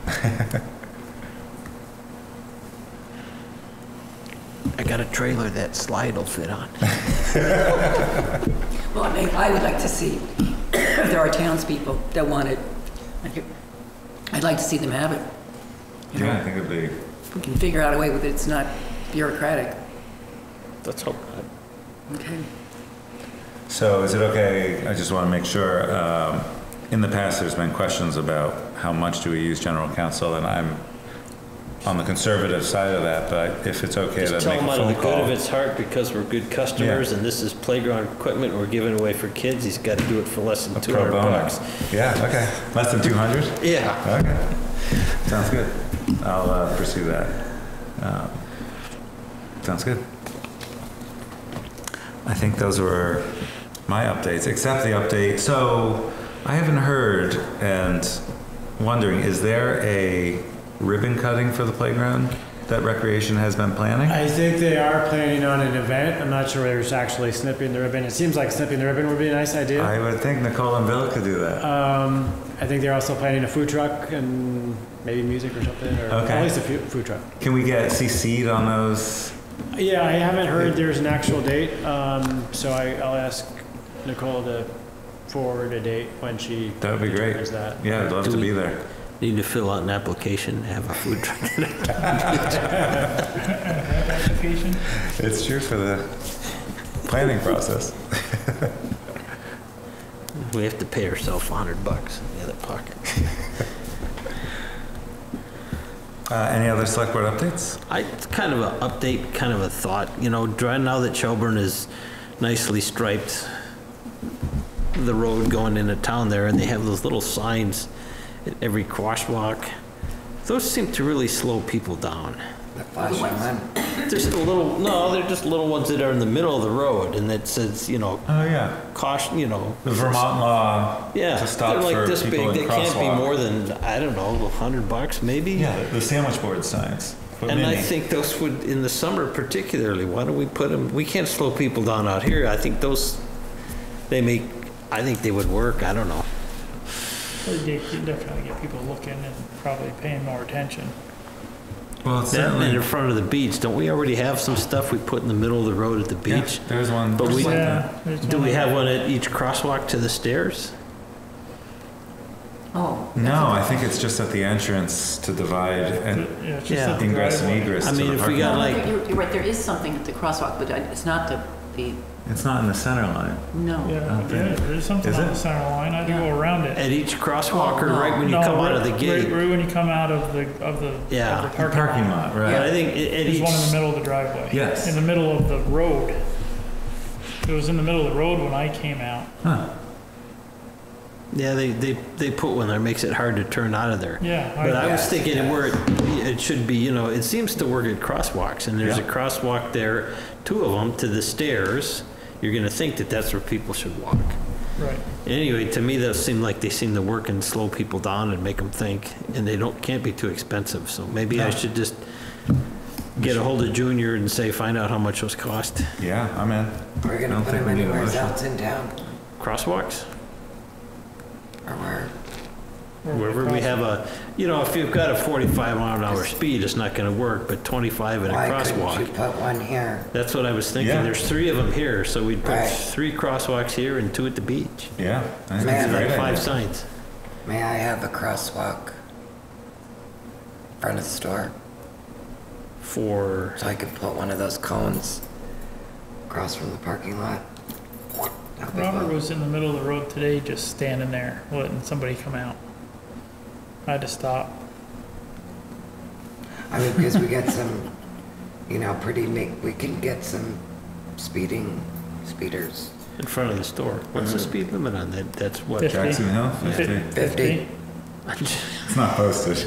I got a trailer that slide will fit on. Well, I mean, I would like to see, if there are townspeople that want it, I'd like to see them have it. Yeah, I think it'd be. We can figure out a way with it. It's not bureaucratic. Let's hope not. Okay. So is it okay, I just want to make sure, in the past there's been questions about how much do we use general counsel, and I'm on the conservative side of that, but if it's okay Just to tell make him a out phone of the good call. of its heart, because we're good customers and this is playground equipment we're giving away for kids, he's got to do it for less than Pro $200. bono. Yeah, okay. Less than 200? Yeah. Okay. Sounds good. I'll pursue that. Sounds good. I think those were my updates, except the update. So I haven't heard, and wondering, is there a ribbon cutting for the playground that Recreation has been planning? I think they are planning on an event. I'm not sure whether it's actually snipping the ribbon. It seems like snipping the ribbon would be a nice idea. I would think Nicole and Bill could do that. I think they're also planning a food truck and maybe music or something, or Okay. at least a food truck. Can we get CC'd on those? Yeah, I haven't heard there's an actual date, so I'll ask Nicole to forward a date when she. That would be great. Is that? Yeah, I'd love to be there. Need to fill out an application to have a food truck. Application? It's true for the planning process. We have to pay ourselves $100 in the other pocket. Any other select board updates? It's kind of an update, kind of a thought. You know, now that Shelburne is nicely striped, the road going into town there, and they have those little signs at every crosswalk, those seem to really slow people down. Just a little, no, they're just little ones that are in the middle of the road, and that says, you know, oh yeah, caution, you know, the Vermont law yeah, to stop they're like for this people big. in They can't be crosswalk. more than, I don't know, $100 maybe. Yeah, the sandwich board signs. But And I mini. think those would, in the summer particularly, why don't we put them? We can't slow people down out here. I think those, I think they would work. I don't know. You definitely get people looking and probably paying more attention. Well, it's That certainly and in front of the beach, don't we already have some stuff we put in the middle of the road at the beach? Yeah, there's one. But we, there's do we have one at each crosswalk to the stairs? Oh. No, I think it's just at the entrance to divide and it's just at the ingress and driveway. egress. I to mean, the if we parking got lot. like, You're right, there is something at the crosswalk, but it's not the It's not in the center line. no. Yeah, there's something Is on it? the center line. I had to go around it. at each crosswalk or Oh, no. right when you No, come out right- of the gate? Right when you come out of the Yeah. of the The parking lot, right? But I think at There's each, one in the middle of the driveway. Yes. In the middle of the road. It was in the middle of the road when I came out. Huh. yeah, they put one there, makes it hard to turn out of there. Yeah. But I was thinking where it should be, you know, it seems to work at crosswalks, and there's a crosswalk there, two of them to the stairs. you're gonna think that that's where people should walk. Right. Anyway, to me, those seem like they seem to work and slow people down and make them think, and they can't be too expensive. So maybe I should just get a hold of Junior and say, find out how much those cost. Yeah, I'm in. We're gonna put them anywhere else in town. Crosswalks? Or where? Wherever we have a, if you've got a 45-mile-an-hour speed, it's not gonna work, but 25 in a Why crosswalk. couldn't you put one here? That's what I was thinking. Yeah. There's 3 of them here, so we'd put Right. 3 crosswalks here and 2 at the beach. Yeah, I think Man, it's a great Like 5 idea. signs. May I have a crosswalk in front of the store? For, So I could put one of those cones across from the parking lot? That'd be Robert fun. was in the middle of the road today, just standing there, letting somebody come out. I had to stop. I mean, because we get some, we can get some speeders. in front of the store. What's the speed limit on that? That's what? 50. Jackson Hill, 50. 50. It's not posted.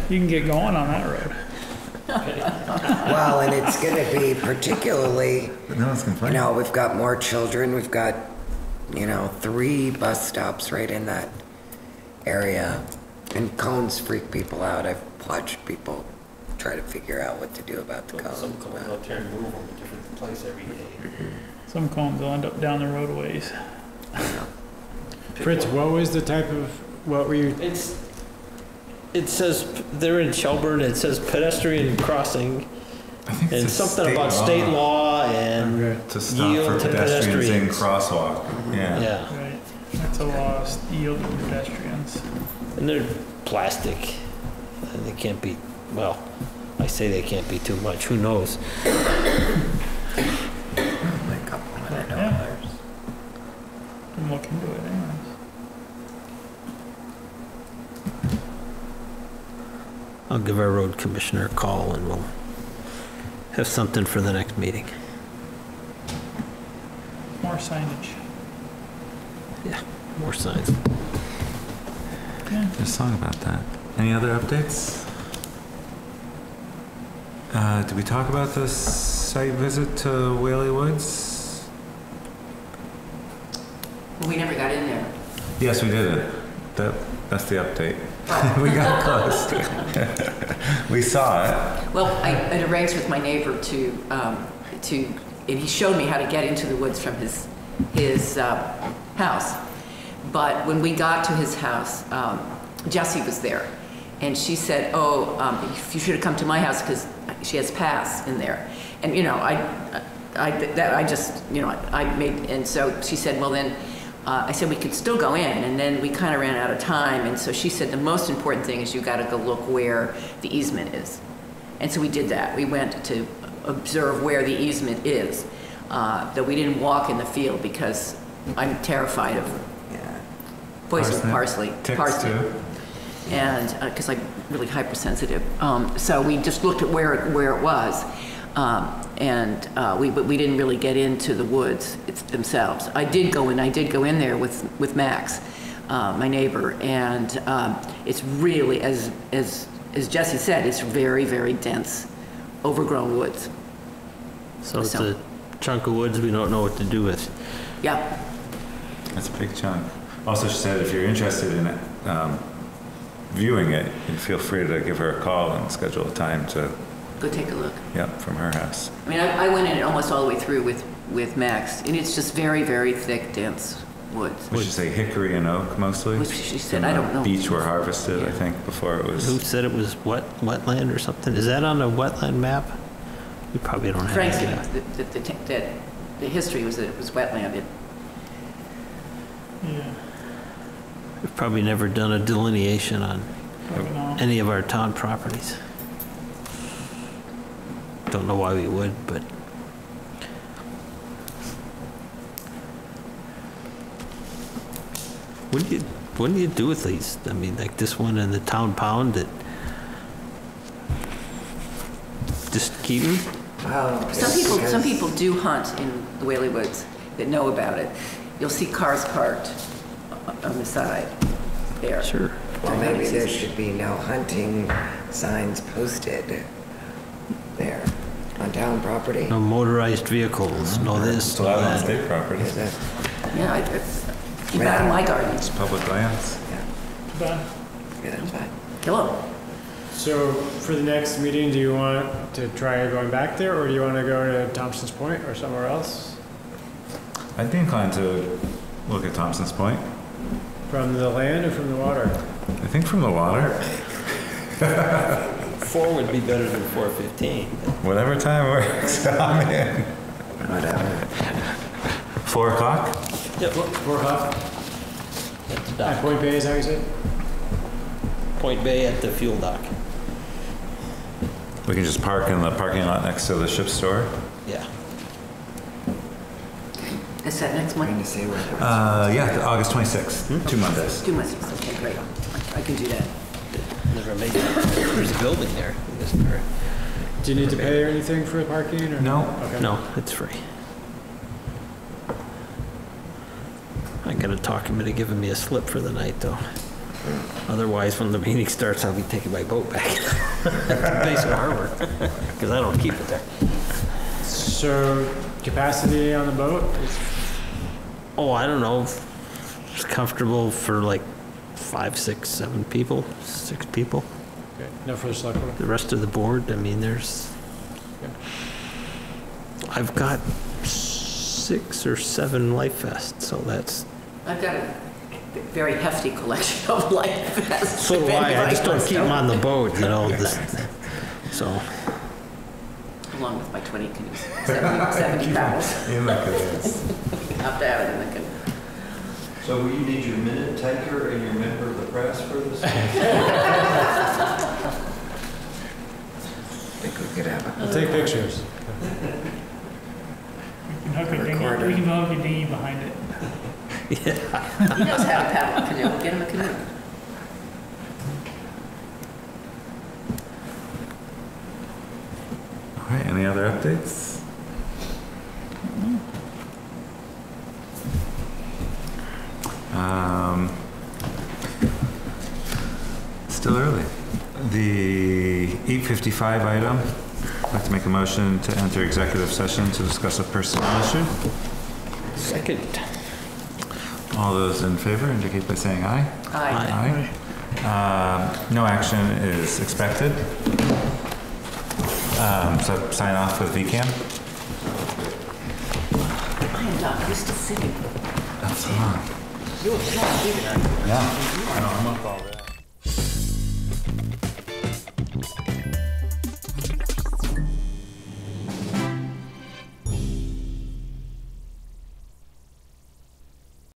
You can get going on that road. Well, and it's going to be particularly, No one's complaining. we've got more children. We've got, 3 bus stops right in that area. And cones freak people out. I've watched people try to figure out what to do about the cones. Some cones out there and move them a different place every day. Some cones will end up down the roadways. Fritz, what was the type of, what were you, It says, they're in Shelburne, it says pedestrian crossing, I think and it's a something about state law and to stop yield for to pedestrians in pedestrians. crosswalk. Yeah. Yeah, Right. That's a lost yield to pedestrians. and they're plastic, and they can't be, well, I say they can't be too much, who knows? Like $100. I'm looking into it anyways. I'll give our road commissioner a call and we'll have something for the next meeting. More signage. Yeah, more signs. There's a song about that. Any other updates? Did we talk about the site visit to Whaley Woods? We never got in there. Yes, we did it. That's the update. We got close. We saw it. Well, I had arranged with my neighbor to, and he showed me how to get into the woods from his house. But when we got to his house, Jessie was there, and she said, you should have come to my house because she has paths in there. And and so she said, well then, I said we could still go in, and then we kind of ran out of time, and so she said the most important thing is you got to go look where the easement is. And so we did that. We went to observe where the easement is, though we didn't walk in the field because I'm terrified of poison parsley. Ticks too. And because I'm really hypersensitive. So we just looked at where it was. But we didn't really get into the woods themselves. I did go in there with Max, my neighbor, and it's really, as Jessie said, it's very, very dense, overgrown woods. So it's a chunk of woods we don't know what to do with. Yeah. That's a big chunk. Also, she said if you're interested in it, viewing it, you feel free to give her a call and schedule a time to Go take a look. Yep, from her house. I mean, I went in it almost all the way through with Max, and it's just very, very thick, dense woods. Would you say hickory and oak mostly? Which she said, And I don't know. Beech were harvested, I think, before it was. Who said it was wetland or something? Is that on a wetland map? We probably don't have Frank that. said that the history was that it was wetland. Yeah. We've probably never done a delineation on Probably not. any of our town properties. Don't know why we would, but what do you do with these? I mean, like this one in the town pound, that just keep them? Some people do hunt in the Whaley Woods that know about it. You'll see cars parked on the side there. Sure. Well, maybe there should be no hunting signs posted there on on town property. No motorized vehicles, no this, It's no allowed on that. state property. Is it? Yeah, keep out of my garden. It's public lands. But Yeah, that's fine. Kill 'em. So for the next meeting, do you want to try going back there, or do you want to go to Thompson's Point or somewhere else? I'd be inclined to look at Thompson's Point. From the land or from the water? I think from the water. 4 would be better than 4:15. Whatever time works, I'm in. Whatever. 4 o'clock? Yep. 4 o'clock? That's At dock. Point Bay, is that what you said? Point Bay at the fuel dock. We can just park in the parking lot next to the ship store. Yeah. Is that next Monday? Trying to see where. Yeah, August 26th, 2 Mondays. 2 months. Okay, great. I can do that. There's a building there. Do you need to pay or anything for parking, or? No. Okay. No, it's free. I gotta talk him into giving me a slip for the night, though. Otherwise, when the meeting starts, I'll be taking my boat back to Basin Harbor, because I don't keep it there. So capacity on the boat? Oh, I don't know. It's comfortable for like 5, 6, 7 people, 6 people. Okay. No for the select board? The rest of the board, I mean, there's... I've got 6 or 7 life vests, so that's... I've got a very hefty collection of life vests. So do I. I just don't keep them on the boat, you know. So... Along with my 20 canoes, 70 pounds. In the canoes. Have to have it in the canoe. So will you need your minute taker and your member of the press for this? I think we could have We'll take pictures. we can hook a dinghy behind it. Yeah. He knows how to paddle a canoe. Get him a canoe. All right, any other updates? Still early. The 8:55 item, I'd like to make a motion to enter executive session to discuss a personnel issue. Second. All those in favor indicate by saying aye. Aye. No action is expected. So sign off with VCAM. I am not used to sitting. That's fine. You're not either. Yeah, I know, I'm up all day.